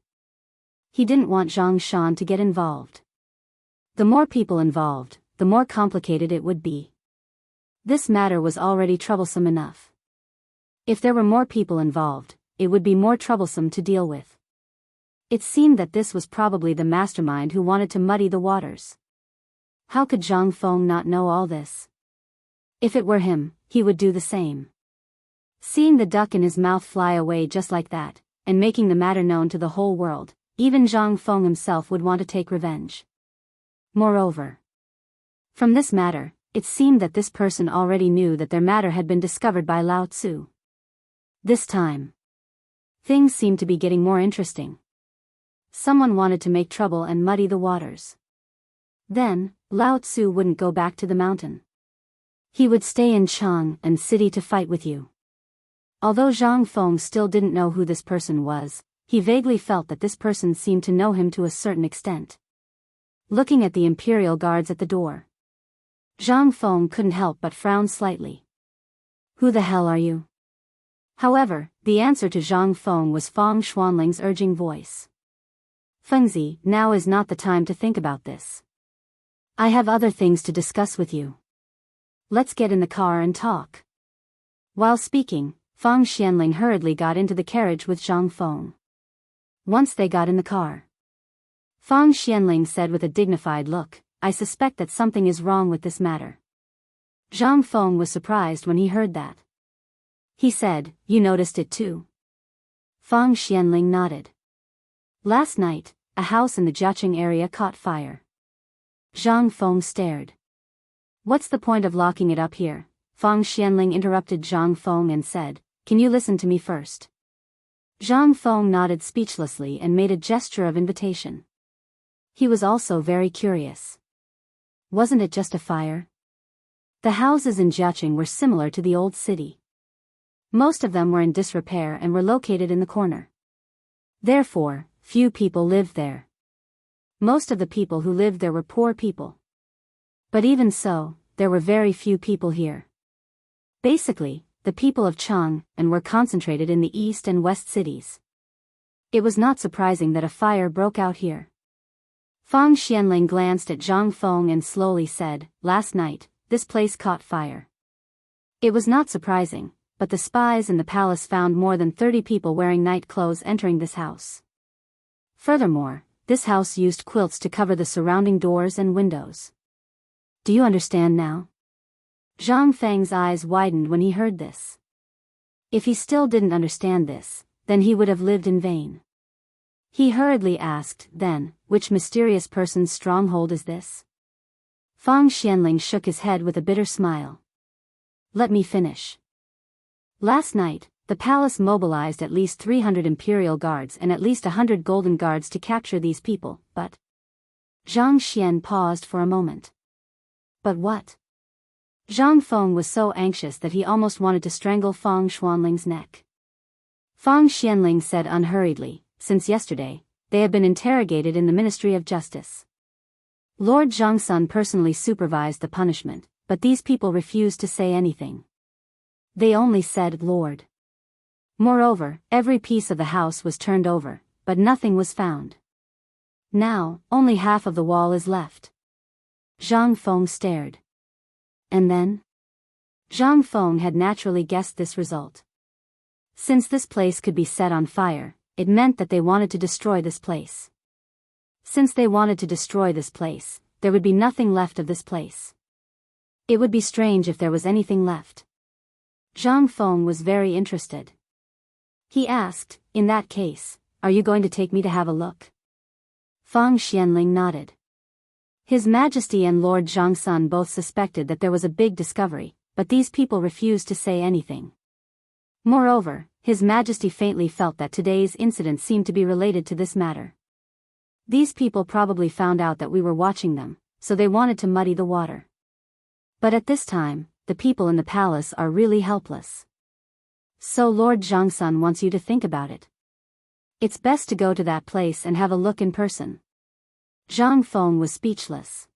He didn't want Zhang Shan to get involved. The more people involved, the more complicated it would be. This matter was already troublesome enough. If there were more people involved, it would be more troublesome to deal with. It seemed that this was probably the mastermind who wanted to muddy the waters. How could Zhang Feng not know all this? If it were him, he would do the same. Seeing the duck in his mouth fly away just like that, and making the matter known to the whole world, even Zhang Feng himself would want to take revenge. Moreover, from this matter, it seemed that this person already knew that their matter had been discovered by Lao Tzu. This time, things seemed to be getting more interesting. Someone wanted to make trouble and muddy the waters. Then, Lao Tzu wouldn't go back to the mountain. He would stay in Chang and city to fight with you. Although Zhang Feng still didn't know who this person was, he vaguely felt that this person seemed to know him to a certain extent. Looking at the imperial guards at the door, Zhang Feng couldn't help but frown slightly. Who the hell are you? However, the answer to Zhang Feng was Fang Xuanling's urging voice. Fengzi, now is not the time to think about this. I have other things to discuss with you. Let's get in the car and talk. While speaking, Fang Xianling hurriedly got into the carriage with Zhang Feng. Once they got in the car, Fang Xianling said with a dignified look, I suspect that something is wrong with this matter. Zhang Feng was surprised when he heard that. He said, you noticed it too? Fang Xianling nodded. Last night, a house in the Jiaqing area caught fire. Zhang Feng stared. What's the point of locking it up here? Fang Xianling interrupted Zhang Feng and said, can you listen to me first? Zhang Feng nodded speechlessly and made a gesture of invitation. He was also very curious. Wasn't it just a fire? The houses in Jiaqing were similar to the old city. Most of them were in disrepair and were located in the corner. Therefore, few people lived there. Most of the people who lived there were poor people. But even so, there were very few people here. Basically, the people of Chang and were concentrated in the east and west cities. It was not surprising that a fire broke out here. Fang Xianling glanced at Zhang Feng and slowly said, "Last night, this place caught fire." It was not surprising, but the spies in the palace found more than 30 people wearing night clothes entering this house. Furthermore, this house used quilts to cover the surrounding doors and windows. Do you understand now? Zhang Feng's eyes widened when he heard this. If he still didn't understand this, then he would have lived in vain. He hurriedly asked, "Then, which mysterious person's stronghold is this?" Fang Xianling shook his head with a bitter smile. "Let me finish. Last night, the palace mobilized at least 300 imperial guards and at least 100 golden guards to capture these people, but..." Zhang Xian paused for a moment. "But what?" Zhang Feng was so anxious that he almost wanted to strangle Fang Xuanling's neck. Fang Xianling said unhurriedly, "Since yesterday, they have been interrogated in the Ministry of Justice. Lord Zhangsun personally supervised the punishment, but these people refused to say anything. They only said, 'Lord.' Moreover, every piece of the house was turned over, but nothing was found. Now, only half of the wall is left." Zhang Feng stared. And then? Zhang Feng had naturally guessed this result. Since this place could be set on fire, it meant that they wanted to destroy this place. Since they wanted to destroy this place, there would be nothing left of this place. It would be strange if there was anything left. Zhang Feng was very interested. He asked, "In that case, are you going to take me to have a look?" Fang Xianling nodded. His Majesty and Lord Zhangsun both suspected that there was a big discovery, but these people refused to say anything. Moreover, His Majesty faintly felt that today's incident seemed to be related to this matter. These people probably found out that we were watching them, so they wanted to muddy the water. But at this time, the people in the palace are really helpless. So Lord Zhangsun wants you to think about it. It's best to go to that place and have a look in person. Zhang Feng was speechless.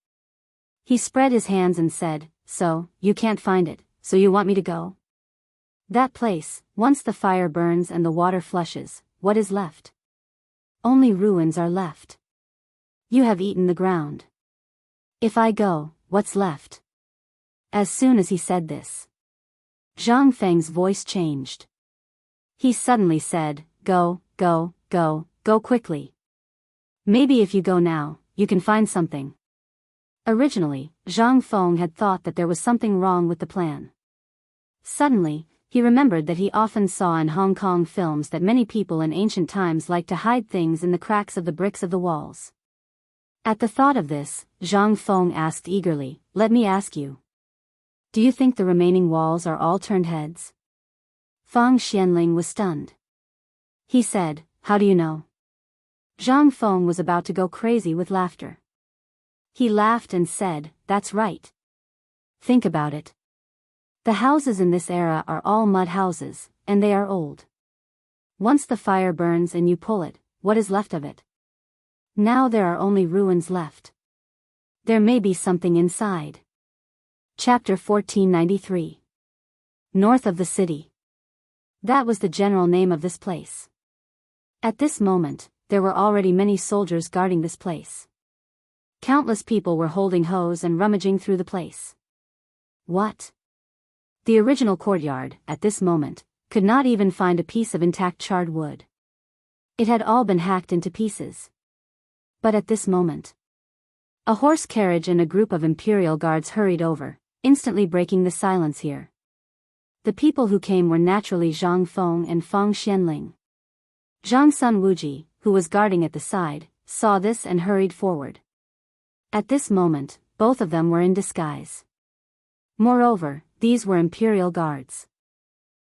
He spread his hands and said, "So, you can't find it, so you want me to go?" That place, once the fire burns and the water flushes, what is left? Only ruins are left. You have eaten the ground. If I go, what's left? As soon as he said this, Zhang Feng's voice changed. He suddenly said, "Go, go, go, go quickly. Maybe if you go now, you can find something." Originally, Zhang Feng had thought that there was something wrong with the plan. Suddenly, he remembered that he often saw in Hong Kong films that many people in ancient times liked to hide things in the cracks of the bricks of the walls. At the thought of this, Zhang Feng asked eagerly, "Let me ask you. Do you think the remaining walls are all turned heads?" Fang Xianling was stunned. He said, "How do you know?" Zhang Feng was about to go crazy with laughter. He laughed and said, "That's right. Think about it. The houses in this era are all mud houses, and they are old. Once the fire burns and you pull it, what is left of it? Now there are only ruins left. There may be something inside." Chapter 1493. North of the city. That was the general name of this place. At this moment, there were already many soldiers guarding this place. Countless people were holding hoes and rummaging through the place. What? The original courtyard, at this moment, could not even find a piece of intact charred wood. It had all been hacked into pieces. But at this moment, a horse carriage and a group of imperial guards hurried over, instantly breaking the silence here. The people who came were naturally Zhang Feng and Fang Xianling. Zhang Sun Wuji, who was guarding at the side, saw this and hurried forward. At this moment, both of them were in disguise. Moreover, these were imperial guards.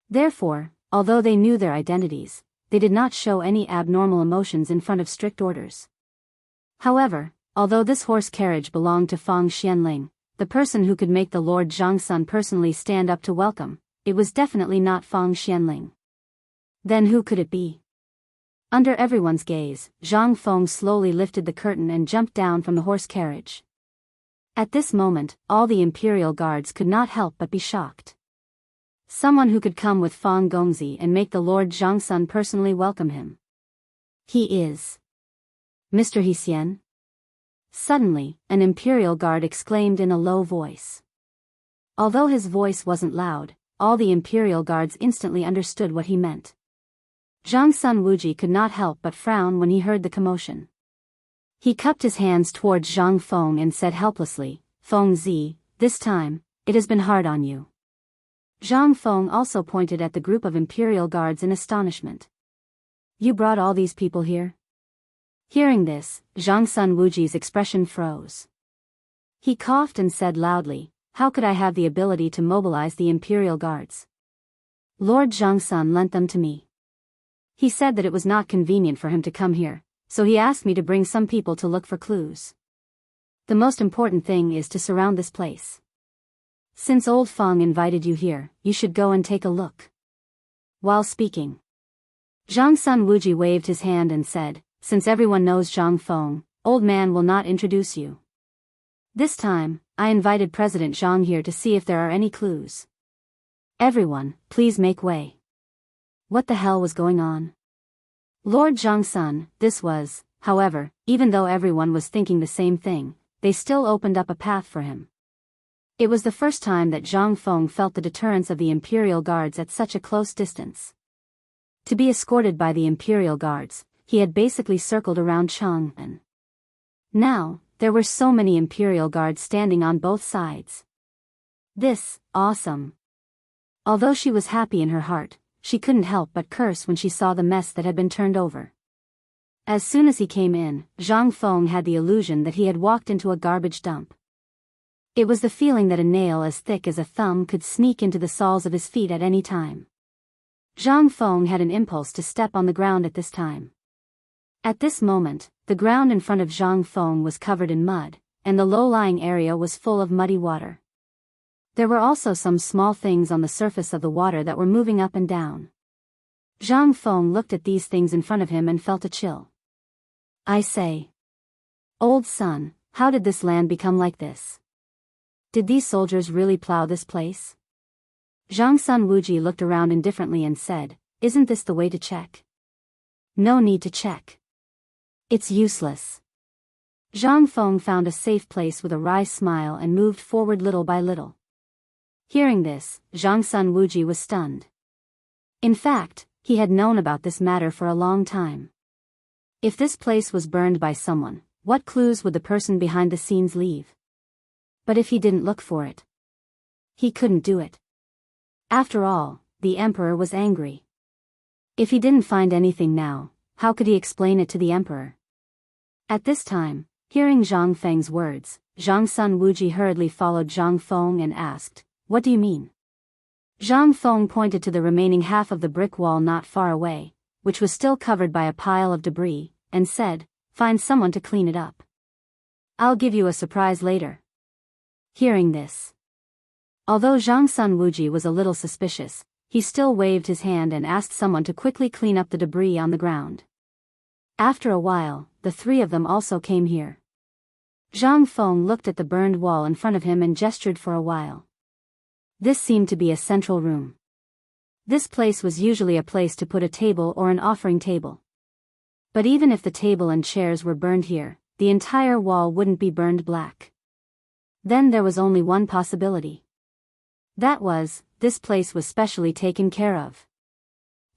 Therefore, although they knew their identities, they did not show any abnormal emotions in front of strict orders. However, although this horse carriage belonged to Feng Xianling, the person who could make the Lord Zhangsun personally stand up to welcome, it was definitely not Feng Xianling. Then who could it be? Under everyone's gaze, Zhang Feng slowly lifted the curtain and jumped down from the horse carriage. At this moment, all the imperial guards could not help but be shocked. Someone who could come with Feng Gongzi and make the Lord Zhangsun personally welcome him. He is Mr. Hsian? Suddenly, an imperial guard exclaimed in a low voice. Although his voice wasn't loud, all the imperial guards instantly understood what he meant. Zhangsun Wuji could not help but frown when he heard the commotion. He cupped his hands towards Zhang Feng and said helplessly, "Feng Zi, this time, it has been hard on you." Zhang Feng also pointed at the group of imperial guards in astonishment. "You brought all these people here?" Hearing this, Zhangsun Wuji's expression froze. He coughed and said loudly, "How could I have the ability to mobilize the imperial guards? Lord Zhangsun lent them to me. He said that it was not convenient for him to come here, so he asked me to bring some people to look for clues. The most important thing is to surround this place. Since old Feng invited you here, you should go and take a look." While speaking, Zhangsun Wuji waved his hand and said, "Since everyone knows Zhang Feng, old man will not introduce you. This time, I invited President Zhang here to see if there are any clues. Everyone, please make way." What the hell was going on? Lord Zhangsun, this was, however, even though everyone was thinking the same thing, they still opened up a path for him. It was the first time that Zhang Feng felt the deterrence of the imperial guards at such a close distance. To be escorted by the imperial guards, he had basically circled around Chang'an. Now, there were so many imperial guards standing on both sides. This, awesome. Although she was happy in her heart, she couldn't help but curse when she saw the mess that had been turned over. As soon as he came in, Zhang Feng had the illusion that he had walked into a garbage dump. It was the feeling that a nail as thick as a thumb could sneak into the soles of his feet at any time. Zhang Feng had an impulse to step on the ground at this time. At this moment, the ground in front of Zhang Feng was covered in mud, and the low-lying area was full of muddy water. There were also some small things on the surface of the water that were moving up and down. Zhang Feng looked at these things in front of him and felt a chill. "I say, old son, how did this land become like this? Did these soldiers really plow this place?" Zhangsun Wuji looked around indifferently and said, "Isn't this the way to check?" "No need to check. It's useless." Zhang Feng found a safe place with a wry smile and moved forward little by little. Hearing this, Zhangsun Wuji was stunned. In fact, he had known about this matter for a long time. If this place was burned by someone, what clues would the person behind the scenes leave? But if he didn't look for it, he couldn't do it. After all, the emperor was angry. If he didn't find anything now, how could he explain it to the emperor? At this time, hearing Zhang Feng's words, Zhangsun Wuji hurriedly followed Zhang Feng and asked, "What do you mean?" Zhang Feng pointed to the remaining half of the brick wall not far away, which was still covered by a pile of debris, and said, "Find someone to clean it up. I'll give you a surprise later." Hearing this, although Zhangsun Wuji was a little suspicious, he still waved his hand and asked someone to quickly clean up the debris on the ground. After a while, the three of them also came here. Zhang Feng looked at the burned wall in front of him and gestured for a while. This seemed to be a central room. This place was usually a place to put a table or an offering table. But even if the table and chairs were burned here, the entire wall wouldn't be burned black. Then there was only one possibility. That was, this place was specially taken care of.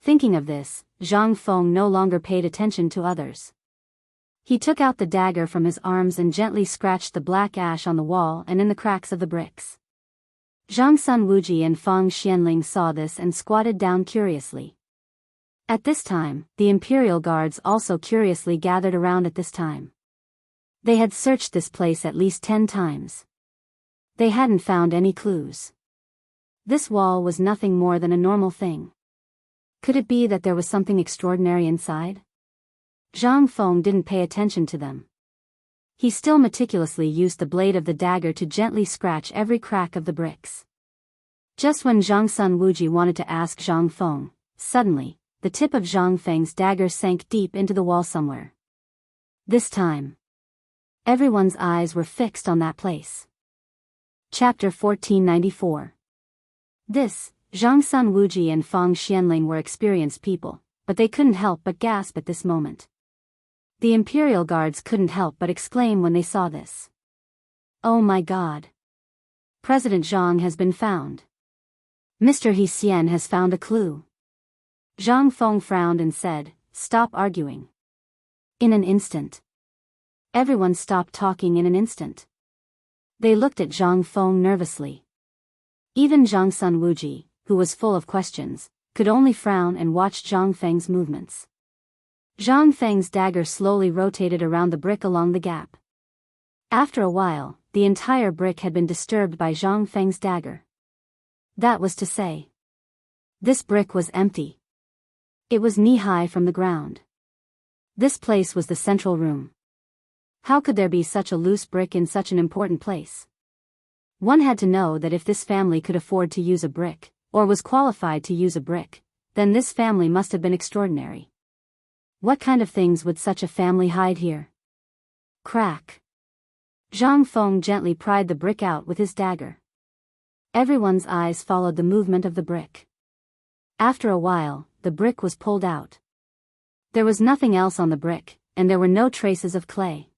Thinking of this, Zhang Feng no longer paid attention to others. He took out the dagger from his arms and gently scratched the black ash on the wall and in the cracks of the bricks. Zhangsun Wuji and Feng Xianling saw this and squatted down curiously. At this time, the imperial guards also curiously gathered around at this time. They had searched this place at least 10 times. They hadn't found any clues. This wall was nothing more than a normal thing. Could it be that there was something extraordinary inside? Zhang Feng didn't pay attention to them. He still meticulously used the blade of the dagger to gently scratch every crack of the bricks. Just when Zhang Sun Wuji wanted to ask Zhang Feng, suddenly, the tip of Zhang Feng's dagger sank deep into the wall somewhere. This time, everyone's eyes were fixed on that place. Chapter 1494. Zhang Sun Wuji and Fang Xianling were experienced people, but they couldn't help but gasp at this moment. The Imperial Guards couldn't help but exclaim when they saw this. Oh my God! President Zhang has been found. Mr. He Xian has found a clue. Zhang Feng frowned and said, "Stop arguing." In an instant. Everyone stopped talking in an instant. They looked at Zhang Feng nervously. Even Zhang Sun Wuji, who was full of questions, could only frown and watch Zhang Feng's movements. Zhang Feng's dagger slowly rotated around the brick along the gap. After a while, the entire brick had been disturbed by Zhang Feng's dagger. That was to say, this brick was empty. It was knee-high from the ground. This place was the central room. How could there be such a loose brick in such an important place? One had to know that if this family could afford to use a brick, or was qualified to use a brick, then this family must have been extraordinary. What kind of things would such a family hide here? Crack. Zhang Feng gently pried the brick out with his dagger. Everyone's eyes followed the movement of the brick. After a while, the brick was pulled out. There was nothing else on the brick, and there were no traces of clay.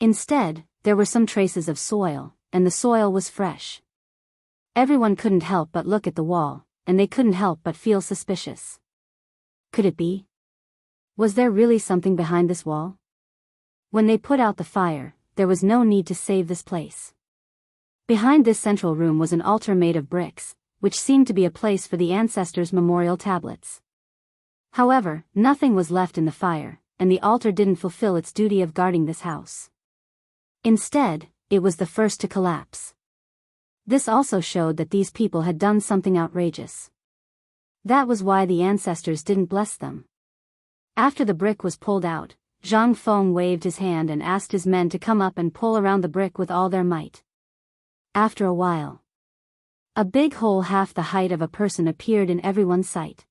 Instead, there were some traces of soil, and the soil was fresh. Everyone couldn't help but look at the wall, and they couldn't help but feel suspicious. Could it be? Was there really something behind this wall? When they put out the fire, there was no need to save this place. Behind this central room was an altar made of bricks, which seemed to be a place for the ancestors' memorial tablets. However, nothing was left in the fire, and the altar didn't fulfill its duty of guarding this house. Instead, it was the first to collapse. This also showed that these people had done something outrageous. That was why the ancestors didn't bless them. After the brick was pulled out, Zhang Feng waved his hand and asked his men to come up and pull around the brick with all their might. After a while, a big hole half the height of a person appeared in everyone's sight.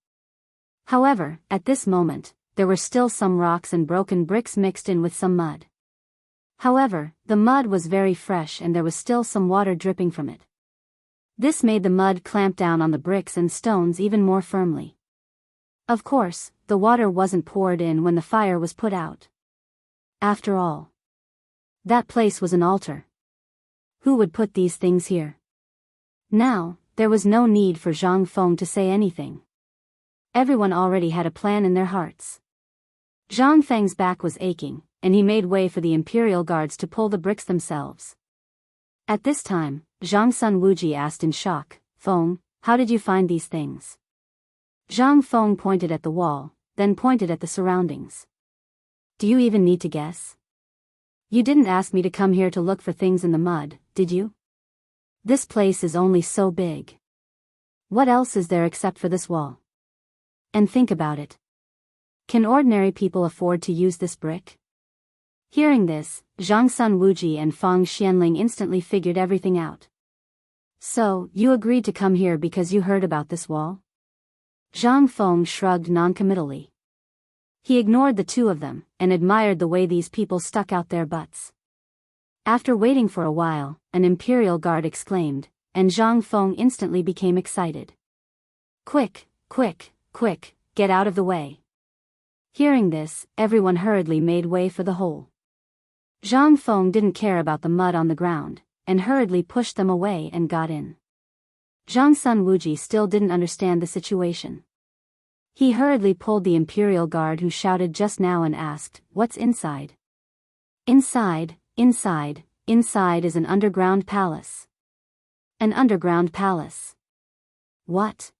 However, at this moment, there were still some rocks and broken bricks mixed in with some mud. However, the mud was very fresh and there was still some water dripping from it. This made the mud clamp down on the bricks and stones even more firmly. Of course, the water wasn't poured in when the fire was put out. After all, that place was an altar. Who would put these things here? Now, there was no need for Zhang Feng to say anything. Everyone already had a plan in their hearts. Zhang Feng's back was aching, and he made way for the Imperial Guards to pull the bricks themselves. At this time, Zhang Sun Wuji asked in shock, "Feng, how did you find these things?" Zhang Feng pointed at the wall, then pointed at the surroundings. "Do you even need to guess? You didn't ask me to come here to look for things in the mud, did you? This place is only so big. What else is there except for this wall? And think about it. Can ordinary people afford to use this brick?" Hearing this, Zhang Sun Wuji and Fang Xianling instantly figured everything out. "So, you agreed to come here because you heard about this wall?" Zhang Feng shrugged noncommittally. He ignored the two of them, and admired the way these people stuck out their butts. After waiting for a while, an Imperial Guard exclaimed, and Zhang Feng instantly became excited. "Quick, quick, quick, get out of the way." Hearing this, everyone hurriedly made way for the hole. Zhang Feng didn't care about the mud on the ground, and hurriedly pushed them away and got in. Zhang Sun Wuji still didn't understand the situation. He hurriedly pulled the Imperial Guard who shouted just now and asked, "What's inside?" Inside is an underground palace." "An underground palace? What?"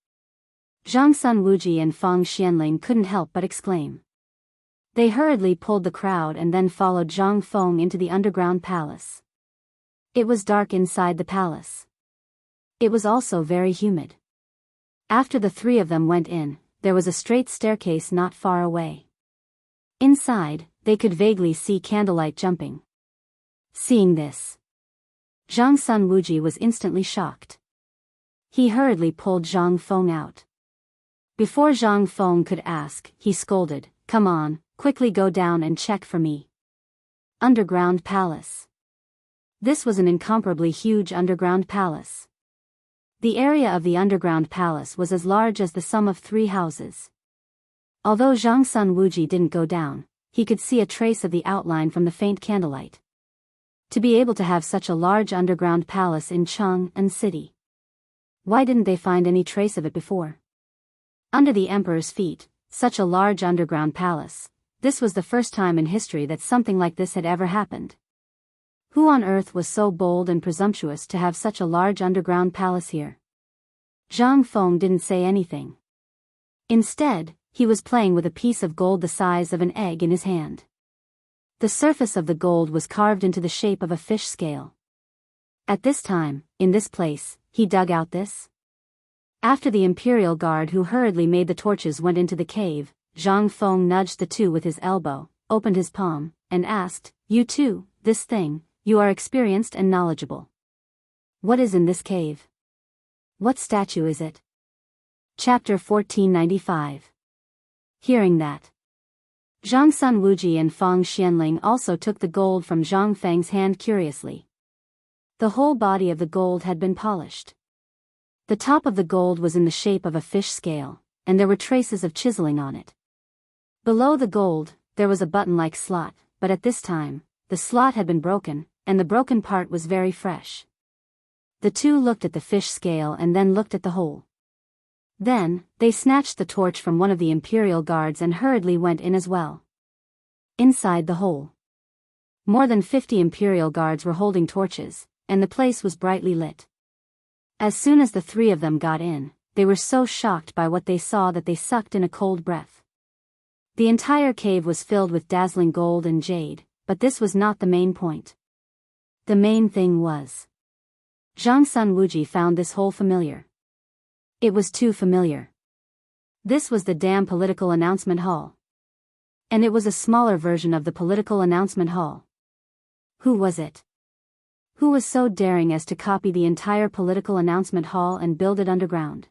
Zhang Sun Wuji and Fang Xianling couldn't help but exclaim. They hurriedly pulled the crowd and then followed Zhang Feng into the underground palace. It was dark inside the palace. It was also very humid. After the three of them went in, there was a straight staircase not far away. Inside, they could vaguely see candlelight jumping. Seeing this, Zhang Sun Wuji was instantly shocked. He hurriedly pulled Zhang Feng out. Before Zhang Feng could ask, he scolded, "Come on, quickly go down and check for me." Underground Palace. This was an incomparably huge underground palace. The area of the underground palace was as large as the sum of 3 houses. Although Zhang Sun Wuji didn't go down, he could see a trace of the outline from the faint candlelight. To be able to have such a large underground palace in Chang'an City. Why didn't they find any trace of it before? Under the emperor's feet, such a large underground palace. This was the first time in history that something like this had ever happened. Who on earth was so bold and presumptuous to have such a large underground palace here? Zhang Feng didn't say anything. Instead, he was playing with a piece of gold the size of an egg in his hand. The surface of the gold was carved into the shape of a fish scale. At this time, in this place, he dug out this. After the imperial guard who hurriedly made the torches went into the cave, Zhang Feng nudged the two with his elbow, opened his palm, and asked, "You two, this thing, you are experienced and knowledgeable. What is in this cave? What statue is it?" Chapter 1495. Hearing that, Zhang Sun Wuji and Fang Xianling also took the gold from Zhang Feng's hand curiously. The whole body of the gold had been polished. The top of the gold was in the shape of a fish scale, and there were traces of chiseling on it. Below the gold, there was a button-like slot, but at this time, the slot had been broken, and the broken part was very fresh. The two looked at the fish scale and then looked at the hole. Then, they snatched the torch from one of the imperial guards and hurriedly went in as well. Inside the hole, more than 50 imperial guards were holding torches, and the place was brightly lit. As soon as the 3 of them got in, they were so shocked by what they saw that they sucked in a cold breath. The entire cave was filled with dazzling gold and jade, but this was not the main point. The main thing was, Zhang Sun Wuji found this hole familiar. It was too familiar. This was the damn political announcement hall. And it was a smaller version of the political announcement hall. Who was it? Who was so daring as to copy the entire political announcement hall and build it underground?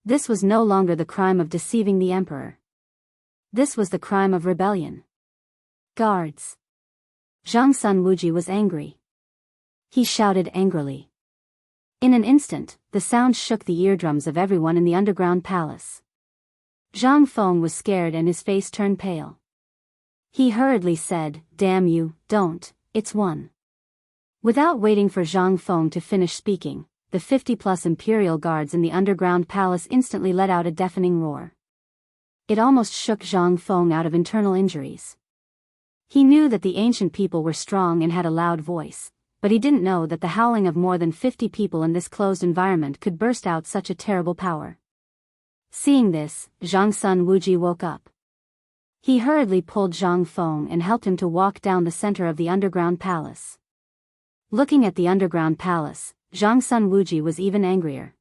This was no longer the crime of deceiving the emperor. This was the crime of rebellion. Guards! Zhang Sun Wuji was angry. He shouted angrily. In an instant, the sound shook the eardrums of everyone in the underground palace. Zhang Feng was scared and his face turned pale. He hurriedly said, "Damn you, don't, it's one." Without waiting for Zhang Feng to finish speaking, the 50-plus imperial guards in the underground palace instantly let out a deafening roar. It almost shook Zhang Feng out of internal injuries. He knew that the ancient people were strong and had a loud voice, but he didn't know that the howling of more than 50 people in this closed environment could burst out such a terrible power. Seeing this, Zhang Sun Wuji woke up. He hurriedly pulled Zhang Feng and helped him to walk down the center of the underground palace. Looking at the underground palace, Zhang Sun Wuji was even angrier.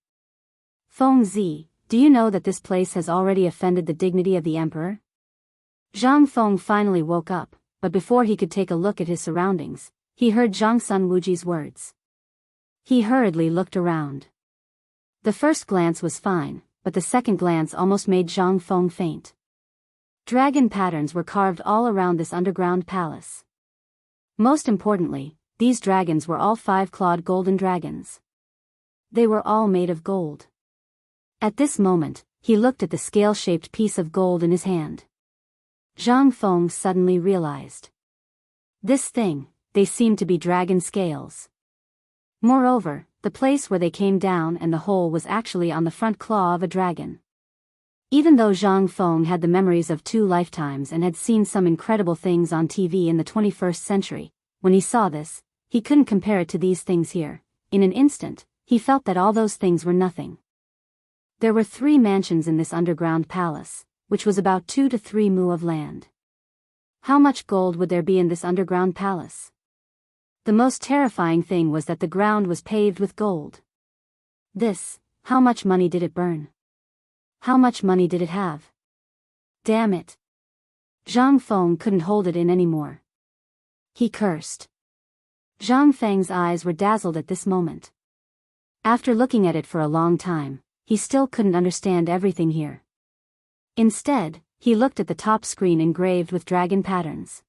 "Feng Zi, do you know that this place has already offended the dignity of the emperor?" Zhang Feng finally woke up, but before he could take a look at his surroundings, he heard Zhang Sun Wuji's words. He hurriedly looked around. The first glance was fine, but the second glance almost made Zhang Feng faint. Dragon patterns were carved all around this underground palace. Most importantly, these dragons were all 5-clawed golden dragons. They were all made of gold. At this moment, he looked at the scale-shaped piece of gold in his hand. Zhang Feng suddenly realized. This thing, they seemed to be dragon scales. Moreover, the place where they came down and the hole was actually on the front claw of a dragon. Even though Zhang Feng had the memories of 2 lifetimes and had seen some incredible things on TV in the 21st century, when he saw this, he couldn't compare it to these things here. In an instant, he felt that all those things were nothing. There were 3 mansions in this underground palace, which was about 2 to 3 mu of land. How much gold would there be in this underground palace? The most terrifying thing was that the ground was paved with gold. How much money did it burn? How much money did it have? Damn it! Zhang Feng couldn't hold it in anymore. He cursed. Zhang Feng's eyes were dazzled at this moment. After looking at it for a long time, he still couldn't understand everything here. Instead, he looked at the top screen engraved with dragon patterns.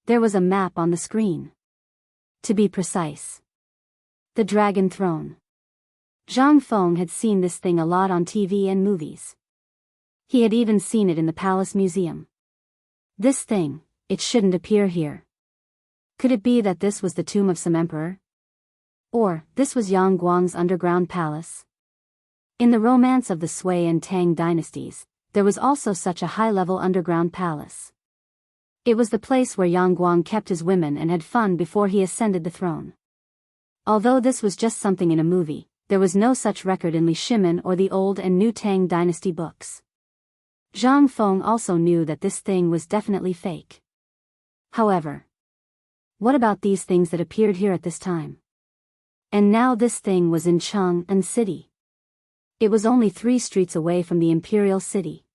There was a map on the screen. To be precise, the Dragon Throne. Zhang Feng had seen this thing a lot on TV and movies. He had even seen it in the Palace Museum. This thing, it shouldn't appear here. Could it be that this was the tomb of some emperor? Or, this was Yang Guang's underground palace? In the romance of the Sui and Tang dynasties, there was also such a high-level underground palace. It was the place where Yang Guang kept his women and had fun before he ascended the throne. Although this was just something in a movie, there was no such record in Li Shimin or the old and new Tang dynasty books. Zhang Feng also knew that this thing was definitely fake. However, what about these things that appeared here at this time? And now this thing was in Chang'an City. It was only 3 streets away from the imperial city.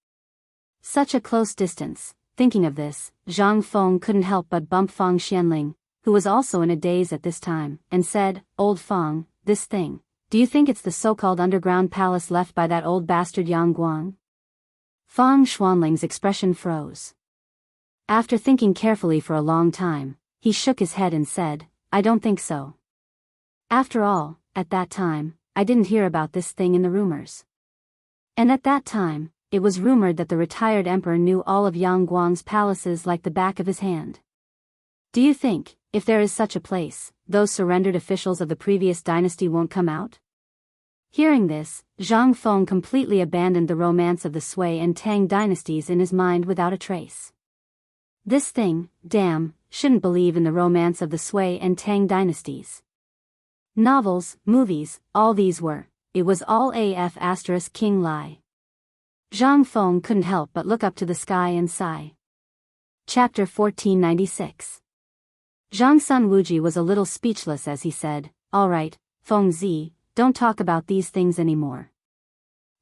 Such a close distance. Thinking of this, Zhang Feng couldn't help but bump Fang Xianling, who was also in a daze at this time, and said, "Old Fang, this thing, do you think it's the so-called underground palace left by that old bastard Yang Guang?" Fang Xuanling's expression froze. After thinking carefully for a long time, he shook his head and said, "I don't think so. After all, at that time, I didn't hear about this thing in the rumors. And at that time, it was rumored that the retired emperor knew all of Yang Guang's palaces like the back of his hand. Do you think, if there is such a place, those surrendered officials of the previous dynasty won't come out?" Hearing this, Zhang Feng completely abandoned the romance of the Sui and Tang dynasties in his mind without a trace. This thing, damn, shouldn't believe in the romance of the Sui and Tang dynasties. Novels, movies, all these were, it was all **King lie. Zhang Feng couldn't help but look up to the sky and sigh. Chapter 1496. Zhang Sun Wuji was a little speechless as he said, "All right, Feng Zi, don't talk about these things anymore.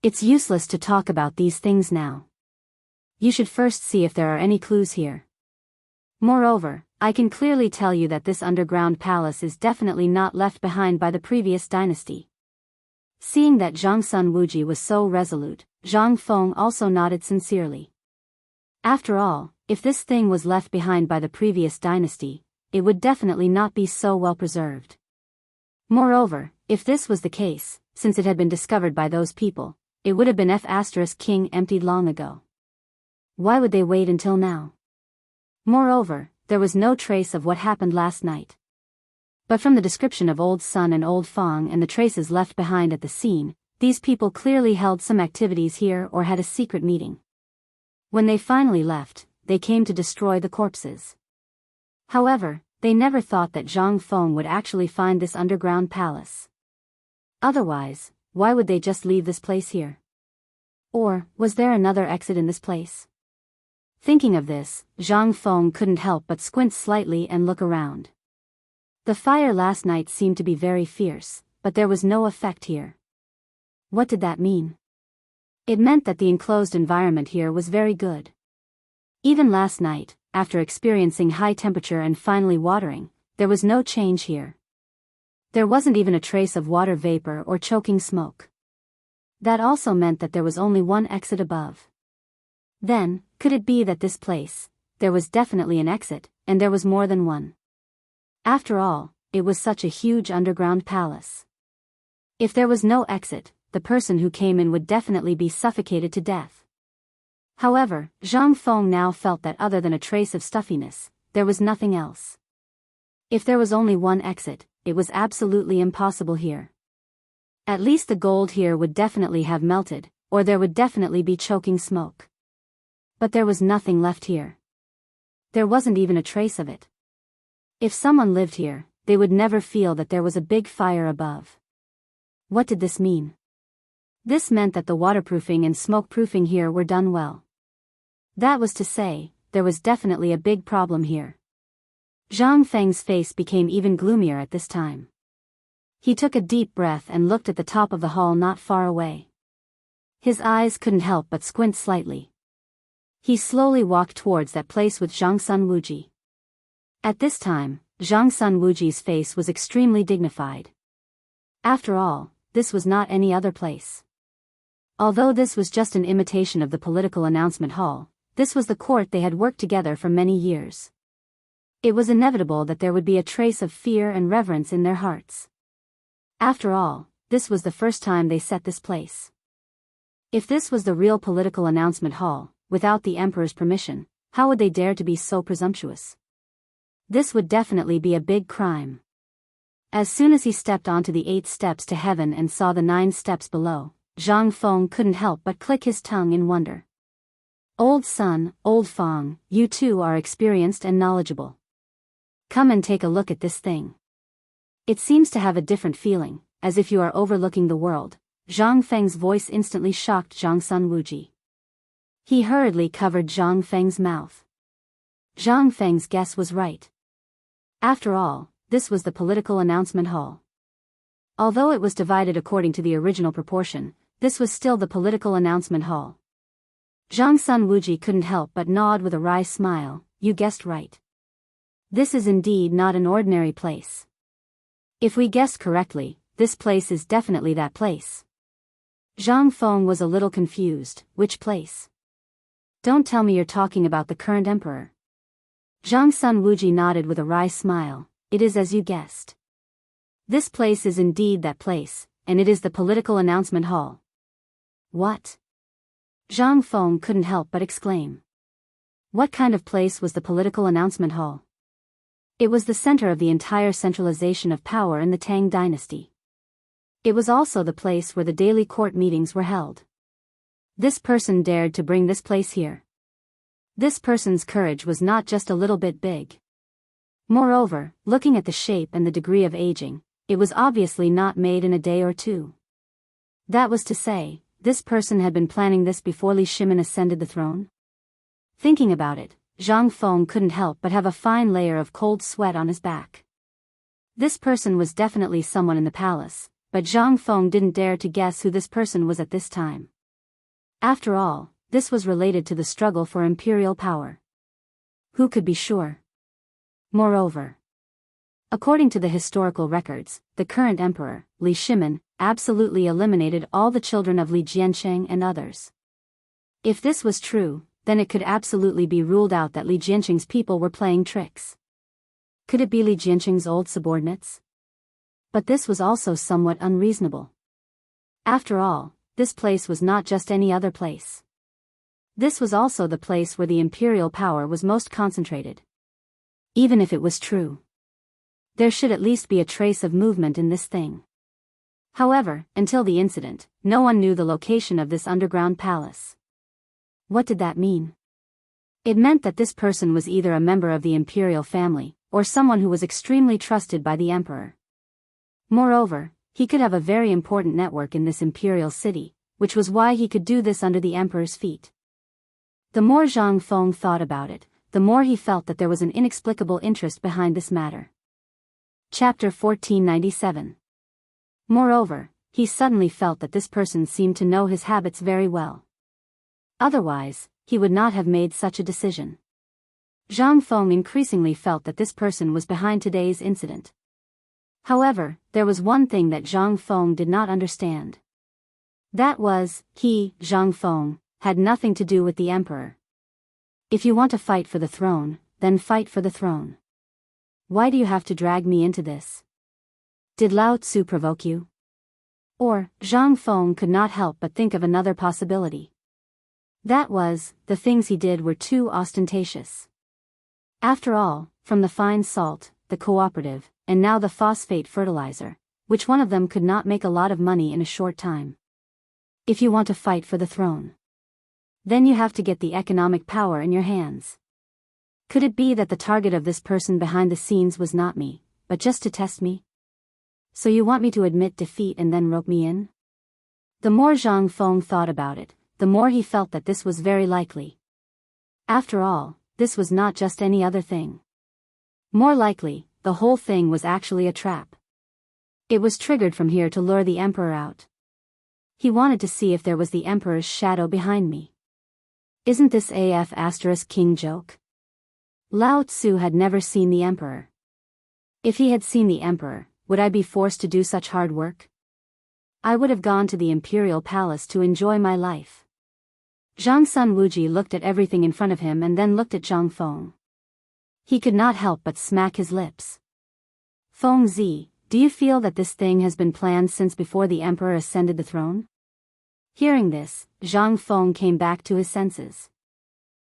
It's useless to talk about these things now. You should first see if there are any clues here. Moreover, I can clearly tell you that this underground palace is definitely not left behind by the previous dynasty." Seeing that Zhang Sun Wuji was so resolute, Zhang Feng also nodded sincerely. After all, if this thing was left behind by the previous dynasty, it would definitely not be so well preserved. Moreover, if this was the case, since it had been discovered by those people, it would have been **King emptied long ago. Why would they wait until now? Moreover, there was no trace of what happened last night. But from the description of Old Sun and Old Fang and the traces left behind at the scene, these people clearly held some activities here or had a secret meeting. When they finally left, they came to destroy the corpses. However, they never thought that Zhang Feng would actually find this underground palace. Otherwise, why would they just leave this place here? Or, was there another exit in this place? Thinking of this, Zhang Feng couldn't help but squint slightly and look around. The fire last night seemed to be very fierce, but there was no effect here. What did that mean? It meant that the enclosed environment here was very good. Even last night, after experiencing high temperature and finally watering, there was no change here. There wasn't even a trace of water vapor or choking smoke. That also meant that there was only one exit above. Then, could it be that this place, there was definitely an exit, and there was more than one? After all, it was such a huge underground palace. If there was no exit, the person who came in would definitely be suffocated to death. However, Zhang Feng now felt that other than a trace of stuffiness, there was nothing else. If there was only one exit, it was absolutely impossible here. At least the gold here would definitely have melted, or there would definitely be choking smoke. But there was nothing left here. There wasn't even a trace of it. If someone lived here, they would never feel that there was a big fire above. What did this mean? This meant that the waterproofing and smoke-proofing here were done well. That was to say, there was definitely a big problem here. Zhang Feng's face became even gloomier at this time. He took a deep breath and looked at the top of the hall not far away. His eyes couldn't help but squint slightly. He slowly walked towards that place with Zhang Sun Wuji. At this time, Zhang Sun Wuji's face was extremely dignified. After all, this was not any other place. Although this was just an imitation of the political announcement hall, this was the court they had worked together for many years. It was inevitable that there would be a trace of fear and reverence in their hearts. After all, this was the first time they set this place. If this was the real political announcement hall, without the emperor's permission, how would they dare to be so presumptuous? This would definitely be a big crime. As soon as he stepped onto the 8 steps to heaven and saw the 9 steps below, Zhang Feng couldn't help but click his tongue in wonder. Old son, old Feng, you too are experienced and knowledgeable. Come and take a look at this thing. It seems to have a different feeling, as if you are overlooking the world. Zhang Feng's voice instantly shocked Zhang Sun Wuji. He hurriedly covered Zhang Feng's mouth. Zhang Feng's guess was right. After all, this was the political announcement hall. Although it was divided according to the original proportion, this was still the political announcement hall. Zhang Sun Wuji couldn't help but nod with a wry smile. You guessed right. This is indeed not an ordinary place. If we guessed correctly, this place is definitely that place. Zhang Feng was a little confused. Which place? Don't tell me you're talking about the current emperor. Zhang Sun Wuji nodded with a wry smile. It is as you guessed. This place is indeed that place, and it is the political announcement hall. What? Zhang Feng couldn't help but exclaim. What kind of place was the political announcement hall? It was the center of the entire centralization of power in the Tang dynasty. It was also the place where the daily court meetings were held. This person dared to bring this place here. This person's courage was not just a little bit big. Moreover, looking at the shape and the degree of aging, it was obviously not made in a day or two. That was to say, this person had been planning this before Li Shimin ascended the throne? Thinking about it, Zhang Feng couldn't help but have a fine layer of cold sweat on his back. This person was definitely someone in the palace, but Zhang Feng didn't dare to guess who this person was at this time. After all, this was related to the struggle for imperial power. Who could be sure? Moreover, according to the historical records, the current emperor, Li Shimin, absolutely eliminated all the children of Li Jiancheng and others. If this was true, then it could absolutely be ruled out that Li Jiancheng's people were playing tricks. Could it be Li Jiancheng's old subordinates? But this was also somewhat unreasonable. After all, this place was not just any other place. This was also the place where the imperial power was most concentrated. Even if it was true, there should at least be a trace of movement in this thing. However, until the incident, no one knew the location of this underground palace. What did that mean? It meant that this person was either a member of the imperial family, or someone who was extremely trusted by the emperor. Moreover, he could have a very important network in this imperial city, which was why he could do this under the emperor's feet. The more Zhang Feng thought about it, the more he felt that there was an inexplicable interest behind this matter. Chapter 1497. Moreover, he suddenly felt that this person seemed to know his habits very well. Otherwise, he would not have made such a decision. Zhang Feng increasingly felt that this person was behind today's incident. However, there was one thing that Zhang Feng did not understand. That was, he, Zhang Feng, had nothing to do with the emperor. If you want to fight for the throne, then fight for the throne. Why do you have to drag me into this? Did Lao Tzu provoke you? Or, Zhang Feng could not help but think of another possibility. That was, the things he did were too ostentatious. After all, from the fine salt, the cooperative, and now the phosphate fertilizer, which one of them could not make a lot of money in a short time? If you want to fight for the throne, then you have to get the economic power in your hands. Could it be that the target of this person behind the scenes was not me, but just to test me? So you want me to admit defeat and then rope me in? The more Zhang Feng thought about it, the more he felt that this was very likely. After all, this was not just any other thing. More likely, the whole thing was actually a trap. It was triggered from here to lure the emperor out. He wanted to see if there was the emperor's shadow behind me. Isn't this AF** king joke? Lao Tzu had never seen the emperor. If he had seen the emperor, would I be forced to do such hard work? I would have gone to the imperial palace to enjoy my life. Zhang Sun Wuji looked at everything in front of him and then looked at Zhang Feng. He could not help but smack his lips. Feng Zi, do you feel that this thing has been planned since before the emperor ascended the throne? Hearing this, Zhang Feng came back to his senses.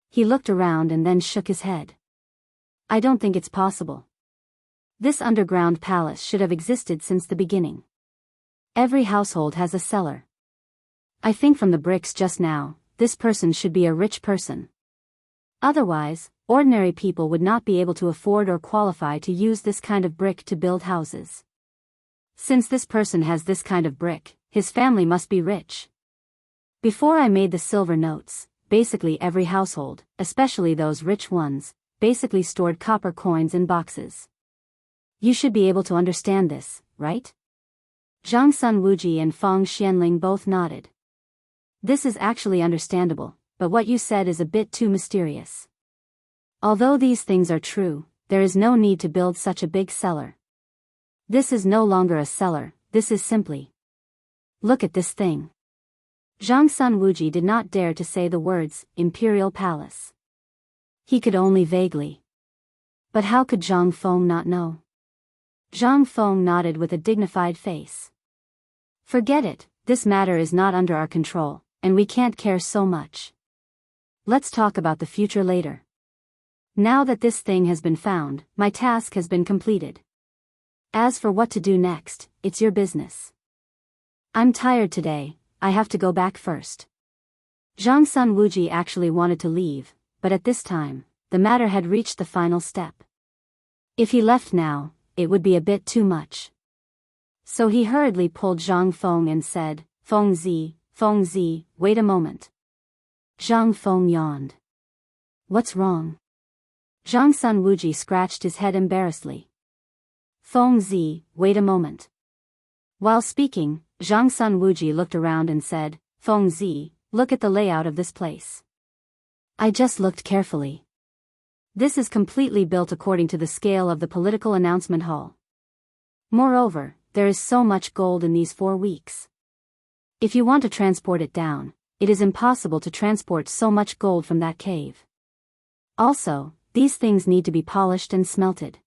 He looked around and then shook his head. I don't think it's possible. This underground palace should have existed since the beginning. Every household has a cellar. I think from the bricks just now, this person should be a rich person. Otherwise, ordinary people would not be able to afford or qualify to use this kind of brick to build houses. Since this person has this kind of brick, his family must be rich. Before I made the silver notes, basically every household, especially those rich ones, basically stored copper coins in boxes. You should be able to understand this, right? Zhang Sun Wuji and Feng Xianling both nodded. This is actually understandable, but what you said is a bit too mysterious. Although these things are true, there is no need to build such a big cellar. This is no longer a cellar, this is simply. Look at this thing. Zhang Sun Wuji did not dare to say the words, Imperial Palace. He could only vaguely. But how could Zhang Feng not know? Zhang Feng nodded with a dignified face. Forget it, this matter is not under our control, and we can't care so much. Let's talk about the future later. Now that this thing has been found, my task has been completed. As for what to do next, it's your business. I'm tired today, I have to go back first. Zhang Sun Wuji actually wanted to leave, but at this time, the matter had reached the final step. If he left now, it would be a bit too much. So he hurriedly pulled Zhang Feng and said, Feng Zi, wait a moment. Zhang Feng yawned. What's wrong? Zhang Sun Wuji scratched his head embarrassedly. Feng Zi, wait a moment. While speaking, Zhang Sun Wuji looked around and said, Feng Zi, look at the layout of this place. I just looked carefully. This is completely built according to the scale of the political announcement hall. Moreover, there is so much gold in these 4 weeks. If you want to transport it down, it is impossible to transport so much gold from that cave. Also, these things need to be polished and smelted.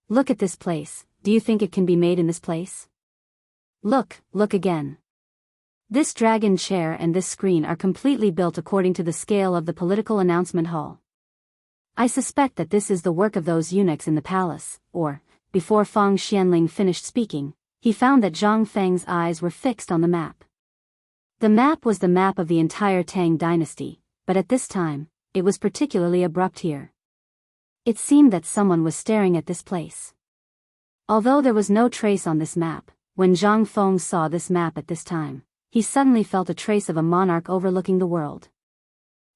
Look at this place, do you think it can be made in this place? Look again. This dragon chair and this screen are completely built according to the scale of the political announcement hall. I suspect that this is the work of those eunuchs in the palace, or, before Feng Xianling finished speaking, he found that Zhang Feng's eyes were fixed on the map. The map was the map of the entire Tang dynasty, but at this time, it was particularly abrupt here. It seemed that someone was staring at this place. Although there was no trace on this map, when Zhang Feng saw this map at this time, he suddenly felt a trace of a monarch overlooking the world.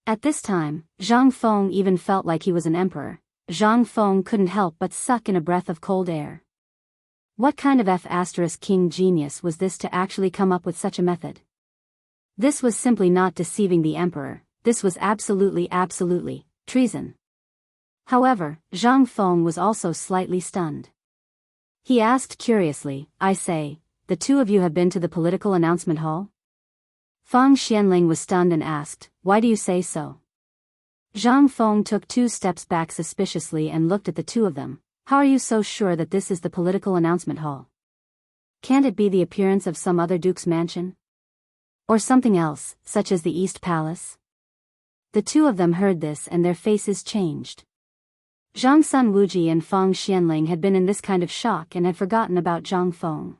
At this time, Zhang Feng even felt like he was an emperor. Zhang Feng couldn't help but suck in a breath of cold air. What kind of F***king genius was this to actually come up with such a method? This was simply not deceiving the emperor, this was absolutely treason. However, Zhang Feng was also slightly stunned. He asked curiously, I say, the two of you have been to the political announcement hall? Feng Xianling was stunned and asked, why do you say so? Zhang Feng took 2 steps back suspiciously and looked at the two of them. How are you so sure that this is the political announcement hall? Can't it be the appearance of some other duke's mansion? Or something else, such as the East Palace? The two of them heard this and their faces changed. Zhang Sun Wuji and Feng Xianling had been in this kind of shock and had forgotten about Zhang Feng.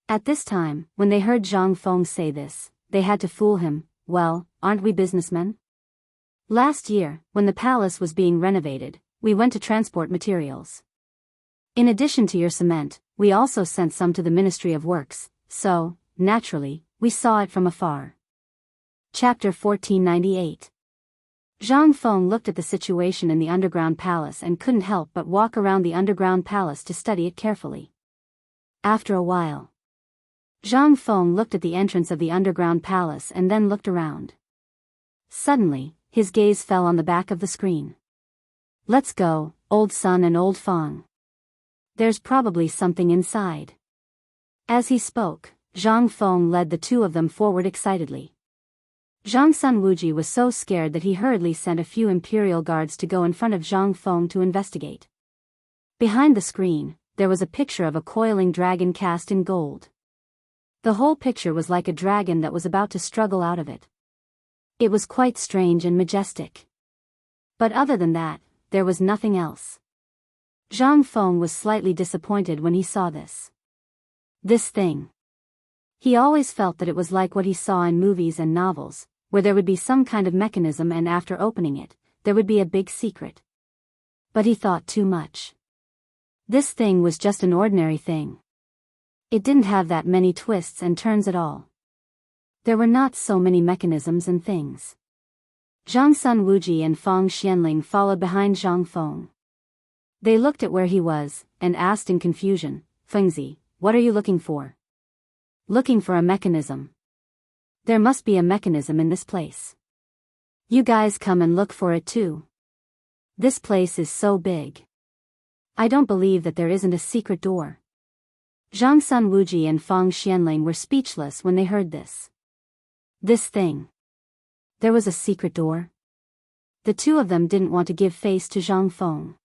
At this time, when they heard Zhang Feng say this, they had to fool him. Well, aren't we businessmen? Last year, when the palace was being renovated, we went to transport materials. In addition to your cement, we also sent some to the Ministry of Works, so, naturally, we saw it from afar. Chapter 1498. Zhang Feng looked at the situation in the underground palace and couldn't help but walk around the underground palace to study it carefully. After a while, Zhang Feng looked at the entrance of the underground palace and then looked around. Suddenly, his gaze fell on the back of the screen. Let's go, old son and old Feng. There's probably something inside. As he spoke, Zhang Feng led the two of them forward excitedly. Zhang Sunwuji was so scared that he hurriedly sent a few imperial guards to go in front of Zhang Feng to investigate. Behind the screen, there was a picture of a coiling dragon cast in gold. The whole picture was like a dragon that was about to struggle out of it. It was quite strange and majestic. But other than that, there was nothing else. Zhang Feng was slightly disappointed when he saw this. This thing. He always felt that it was like what he saw in movies and novels, where there would be some kind of mechanism and after opening it, there would be a big secret. But he thought too much. This thing was just an ordinary thing. It didn't have that many twists and turns at all. There were not so many mechanisms and things. Zhang Sunwuji and Fang Xianling followed behind Zhang Feng. They looked at where he was, and asked in confusion, "Fengzi, what are you looking for?" "Looking for a mechanism. There must be a mechanism in this place. You guys come and look for it too. This place is so big. I don't believe that there isn't a secret door." Zhang Sunwuji and Fang Xianling were speechless when they heard this. This thing. There was a secret door? The two of them didn't want to give face to Zhang Feng.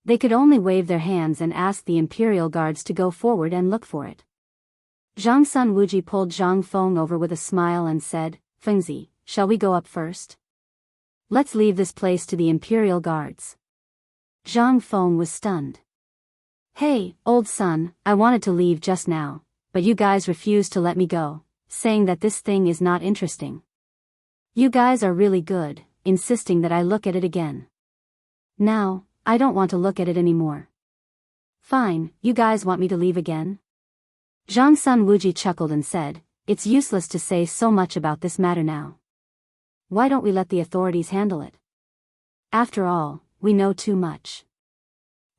They could only wave their hands and ask the imperial guards to go forward and look for it. Zhang Sunwuji pulled Zhang Feng over with a smile and said, "Fengzi, shall we go up first? Let's leave this place to the imperial guards." Zhang Feng was stunned. "Hey, old son, I wanted to leave just now, but you guys refused to let me go, saying that this thing is not interesting. You guys are really good, insisting that I look at it again. Now, I don't want to look at it anymore. Fine, you guys want me to leave again?" Zhang Sunwuji chuckled and said, "It's useless to say so much about this matter now. Why don't we let the authorities handle it? After all, we know too much.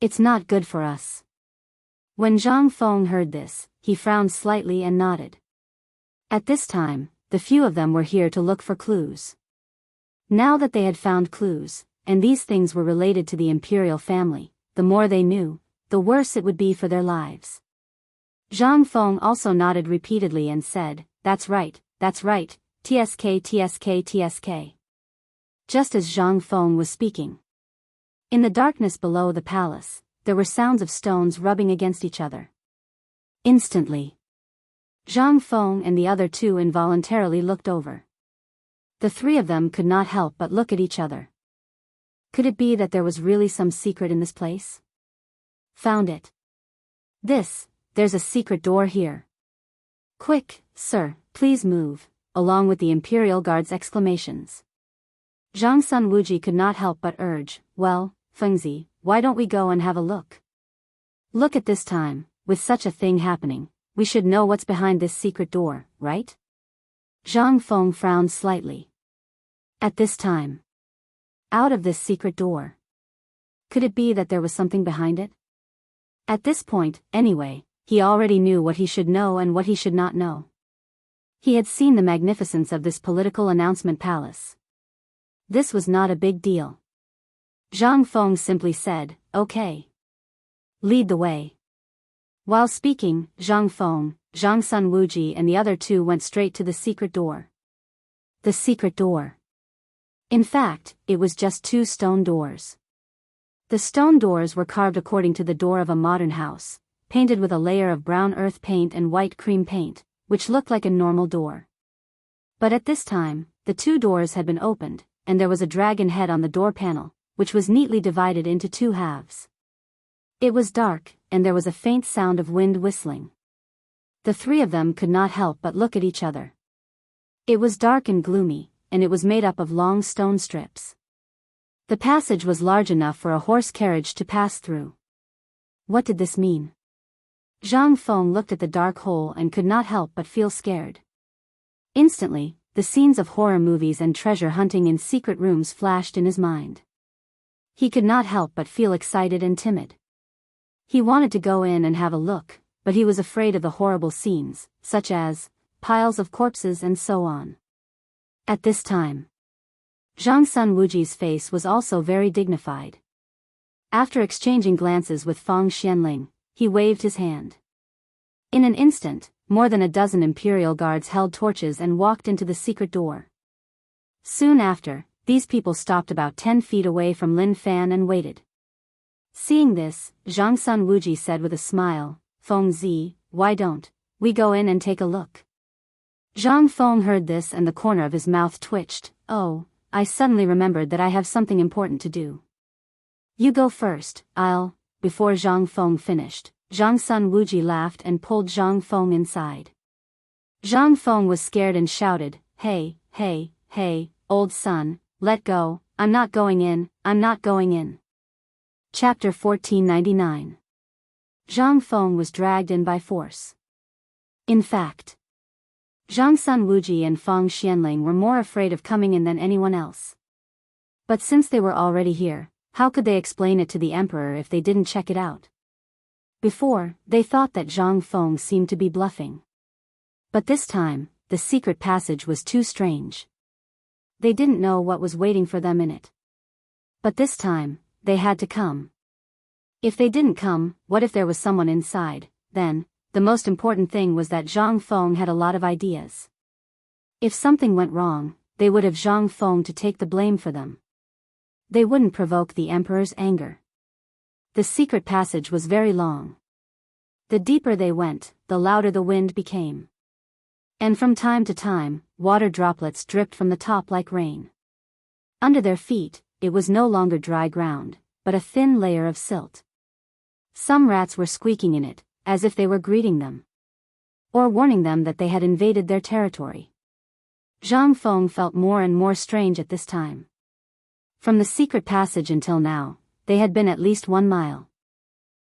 It's not good for us." When Zhang Feng heard this, he frowned slightly and nodded. At this time, the few of them were here to look for clues. Now that they had found clues, and these things were related to the imperial family, the more they knew, the worse it would be for their lives. Zhang Feng also nodded repeatedly and said, that's right, TSK TSK TSK. Just as Zhang Feng was speaking. In the darkness below the palace, there were sounds of stones rubbing against each other. Instantly, Zhang Feng and the other two involuntarily looked over. The three of them could not help but look at each other. Could it be that there was really some secret in this place? Found it. There's a secret door here. Quick, sir, please move, along with the imperial guard's exclamations. Zhang Sunwuji could not help but urge, well, Fengzi, why don't we go and have a look? Look at this time, with such a thing happening, we should know what's behind this secret door, right? Zhang Feng frowned slightly. At this time. Out of this secret door. Could it be that there was something behind it? At this point, anyway, he already knew what he should know and what he should not know. He had seen the magnificence of this political announcement palace. This was not a big deal. Zhang Feng simply said, okay. Lead the way. While speaking, Zhang Feng, Zhang Sunwuji and the other two went straight to the secret door. The secret door. In fact, it was just two stone doors. The stone doors were carved according to the door of a modern house, painted with a layer of brown earth paint and white cream paint, which looked like a normal door. But at this time, the two doors had been opened, and there was a dragon head on the door panel, which was neatly divided into two halves. It was dark, and there was a faint sound of wind whistling. The three of them could not help but look at each other. It was dark and gloomy, and it was made up of long stone strips. The passage was large enough for a horse carriage to pass through. What did this mean? Zhang Feng looked at the dark hole and could not help but feel scared. Instantly, the scenes of horror movies and treasure hunting in secret rooms flashed in his mind. He could not help but feel excited and timid. He wanted to go in and have a look, but he was afraid of the horrible scenes, such as piles of corpses and so on. At this time, Zhang Sunwuji's face was also very dignified. After exchanging glances with Fang Xianling, he waved his hand. In an instant, more than a dozen imperial guards held torches and walked into the secret door. Soon after, these people stopped about 10 feet away from Lin Fan and waited. Seeing this, Zhang Sun Wuji said with a smile, "Feng Zi, why don't we go in and take a look?" Zhang Feng heard this and the corner of his mouth twitched. "Oh, I suddenly remembered that I have something important to do. You go first, Before Zhang Feng finished, Zhang Sun Wuji laughed and pulled Zhang Feng inside. Zhang Feng was scared and shouted, "Hey, hey, hey, old son, let go, I'm not going in, I'm not going in." Chapter 1499. Zhang Feng was dragged in by force. In fact, Zhang Sun Wuji and Fang Xianling were more afraid of coming in than anyone else. But since they were already here, how could they explain it to the emperor if they didn't check it out? Before, they thought that Zhang Feng seemed to be bluffing. But this time, the secret passage was too strange. They didn't know what was waiting for them in it. But this time, they had to come. If they didn't come, what if there was someone inside? Then, the most important thing was that Zhang Feng had a lot of ideas. If something went wrong, they would have Zhang Feng to take the blame for them. They wouldn't provoke the emperor's anger. The secret passage was very long. The deeper they went, the louder the wind became. And from time to time, water droplets dripped from the top like rain. Under their feet, it was no longer dry ground, but a thin layer of silt. Some rats were squeaking in it, as if they were greeting them, or warning them that they had invaded their territory. Zhang Feng felt more and more strange at this time. From the secret passage until now, they had been at least 1 mile.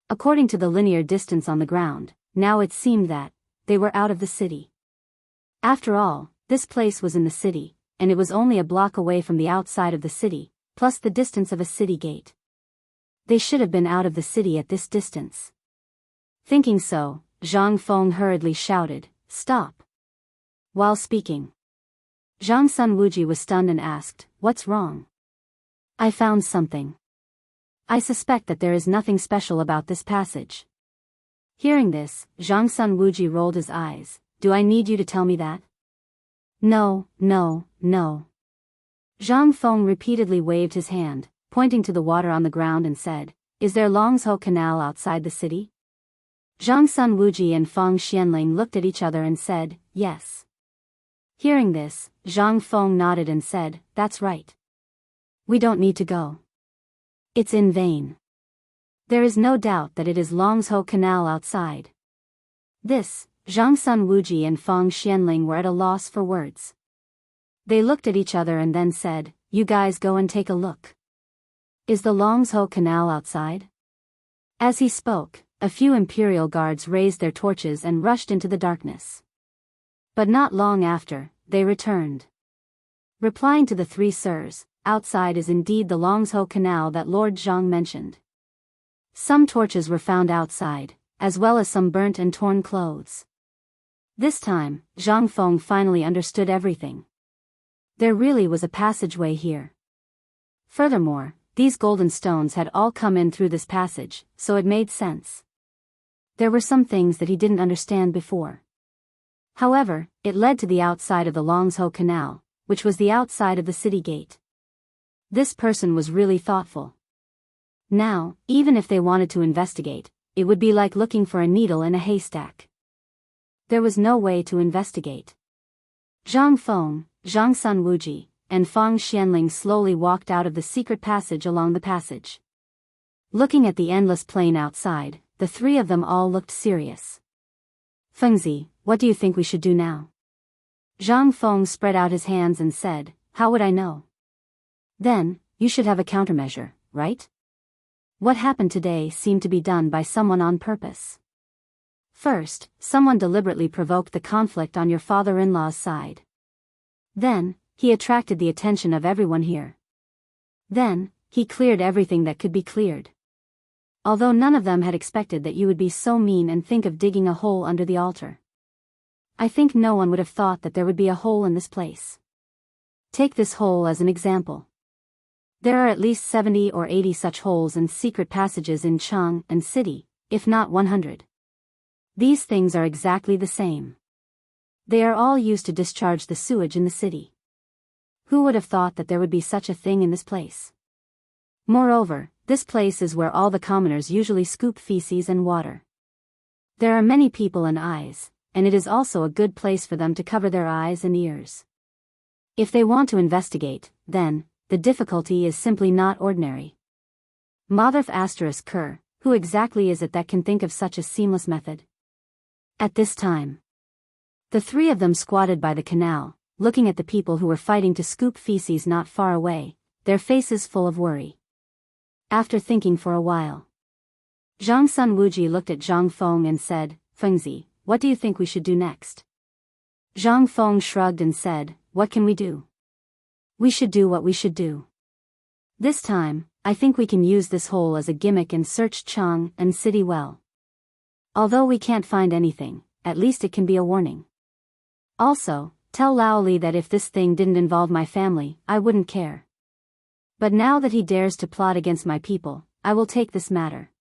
According to the linear distance on the ground, now it seemed that they were out of the city. After all, this place was in the city, and it was only a block away from the outside of the city, plus the distance of a city gate. They should have been out of the city at this distance. Thinking so, Zhang Feng hurriedly shouted, "Stop!" While speaking, Zhang Sun Wuji was stunned and asked, "What's wrong?" "I found something. I suspect that there is nothing special about this passage." Hearing this, Zhang Sun Wuji rolled his eyes. "Do I need you to tell me that?" No. Zhang Feng repeatedly waved his hand, pointing to the water on the ground and said, "Is there Longzhou Canal outside the city?" Zhang Sun Wuji and Fang Xianling looked at each other and said, "Yes." Hearing this, Zhang Feng nodded and said, "That's right. We don't need to go. It's in vain. There is no doubt that it is Longzhou Canal outside." This, Zhang Sun Wuji and Fang Xianling were at a loss for words. They looked at each other and then said, "You guys go and take a look. Is the Longzhou Canal outside?" As he spoke, a few imperial guards raised their torches and rushed into the darkness. But not long after, they returned, replying to the 3 sirs, "Outside is indeed the Longzhou Canal that Lord Zhang mentioned." Some torches were found outside, as well as some burnt and torn clothes. This time, Zhang Feng finally understood everything. There really was a passageway here. Furthermore, these golden stones had all come in through this passage, so it made sense. There were some things that he didn't understand before. However, it led to the outside of the Longzhou Canal, which was the outside of the city gate. This person was really thoughtful. Now, even if they wanted to investigate, it would be like looking for a needle in a haystack. There was no way to investigate. Zhang Feng, Zhang Sun Wuji, and Fang Xianling slowly walked out of the secret passage along the passage. Looking at the endless plain outside, the 3 of them all looked serious. "Fengzi, what do you think we should do now?" Zhang Feng spread out his hands and said, "How would I know?" "Then, you should have a countermeasure, right? What happened today seemed to be done by someone on purpose. First, someone deliberately provoked the conflict on your father-in-law's side. Then, he attracted the attention of everyone here. Then, he cleared everything that could be cleared. Although none of them had expected that you would be so mean and think of digging a hole under the altar. I think no one would have thought that there would be a hole in this place. Take this hole as an example. There are at least 70 or 80 such holes and secret passages in Chang and city, if not 100. These things are exactly the same. They are all used to discharge the sewage in the city. Who would have thought that there would be such a thing in this place? Moreover, this place is where all the commoners usually scoop feces and water. There are many people and eyes, and it is also a good place for them to cover their eyes and ears. If they want to investigate, then, the difficulty is simply not ordinary. Motherf asterisk Kerr, who exactly is it that can think of such a seamless method? At this time, the three of them squatted by the canal, looking at the people who were fighting to scoop feces not far away, their faces full of worry. After thinking for a while, Zhang Sun Wuji looked at Zhang Feng and said, "Fengzi, what do you think we should do next?" Zhang Feng shrugged and said, "What can we do? We should do what we should do. This time, I think we can use this hole as a gimmick and search Chang and city well. Although we can't find anything, at least it can be a warning. Also, tell Lao Li that if this thing didn't involve my family, I wouldn't care. But now that he dares to plot against my people, I will take this matter.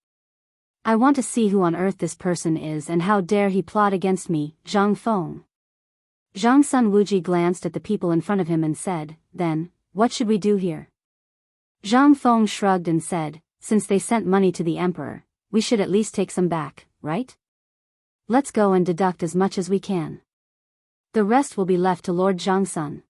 I want to see who on earth this person is and how dare he plot against me, Zhang Feng." Zhang Sun Wuji glanced at the people in front of him and said, "Then, what should we do here?" Zhang Feng shrugged and said, "Since they sent money to the emperor, we should at least take some back, right? Let's go and deduct as much as we can. The rest will be left to Lord Zhang Sun."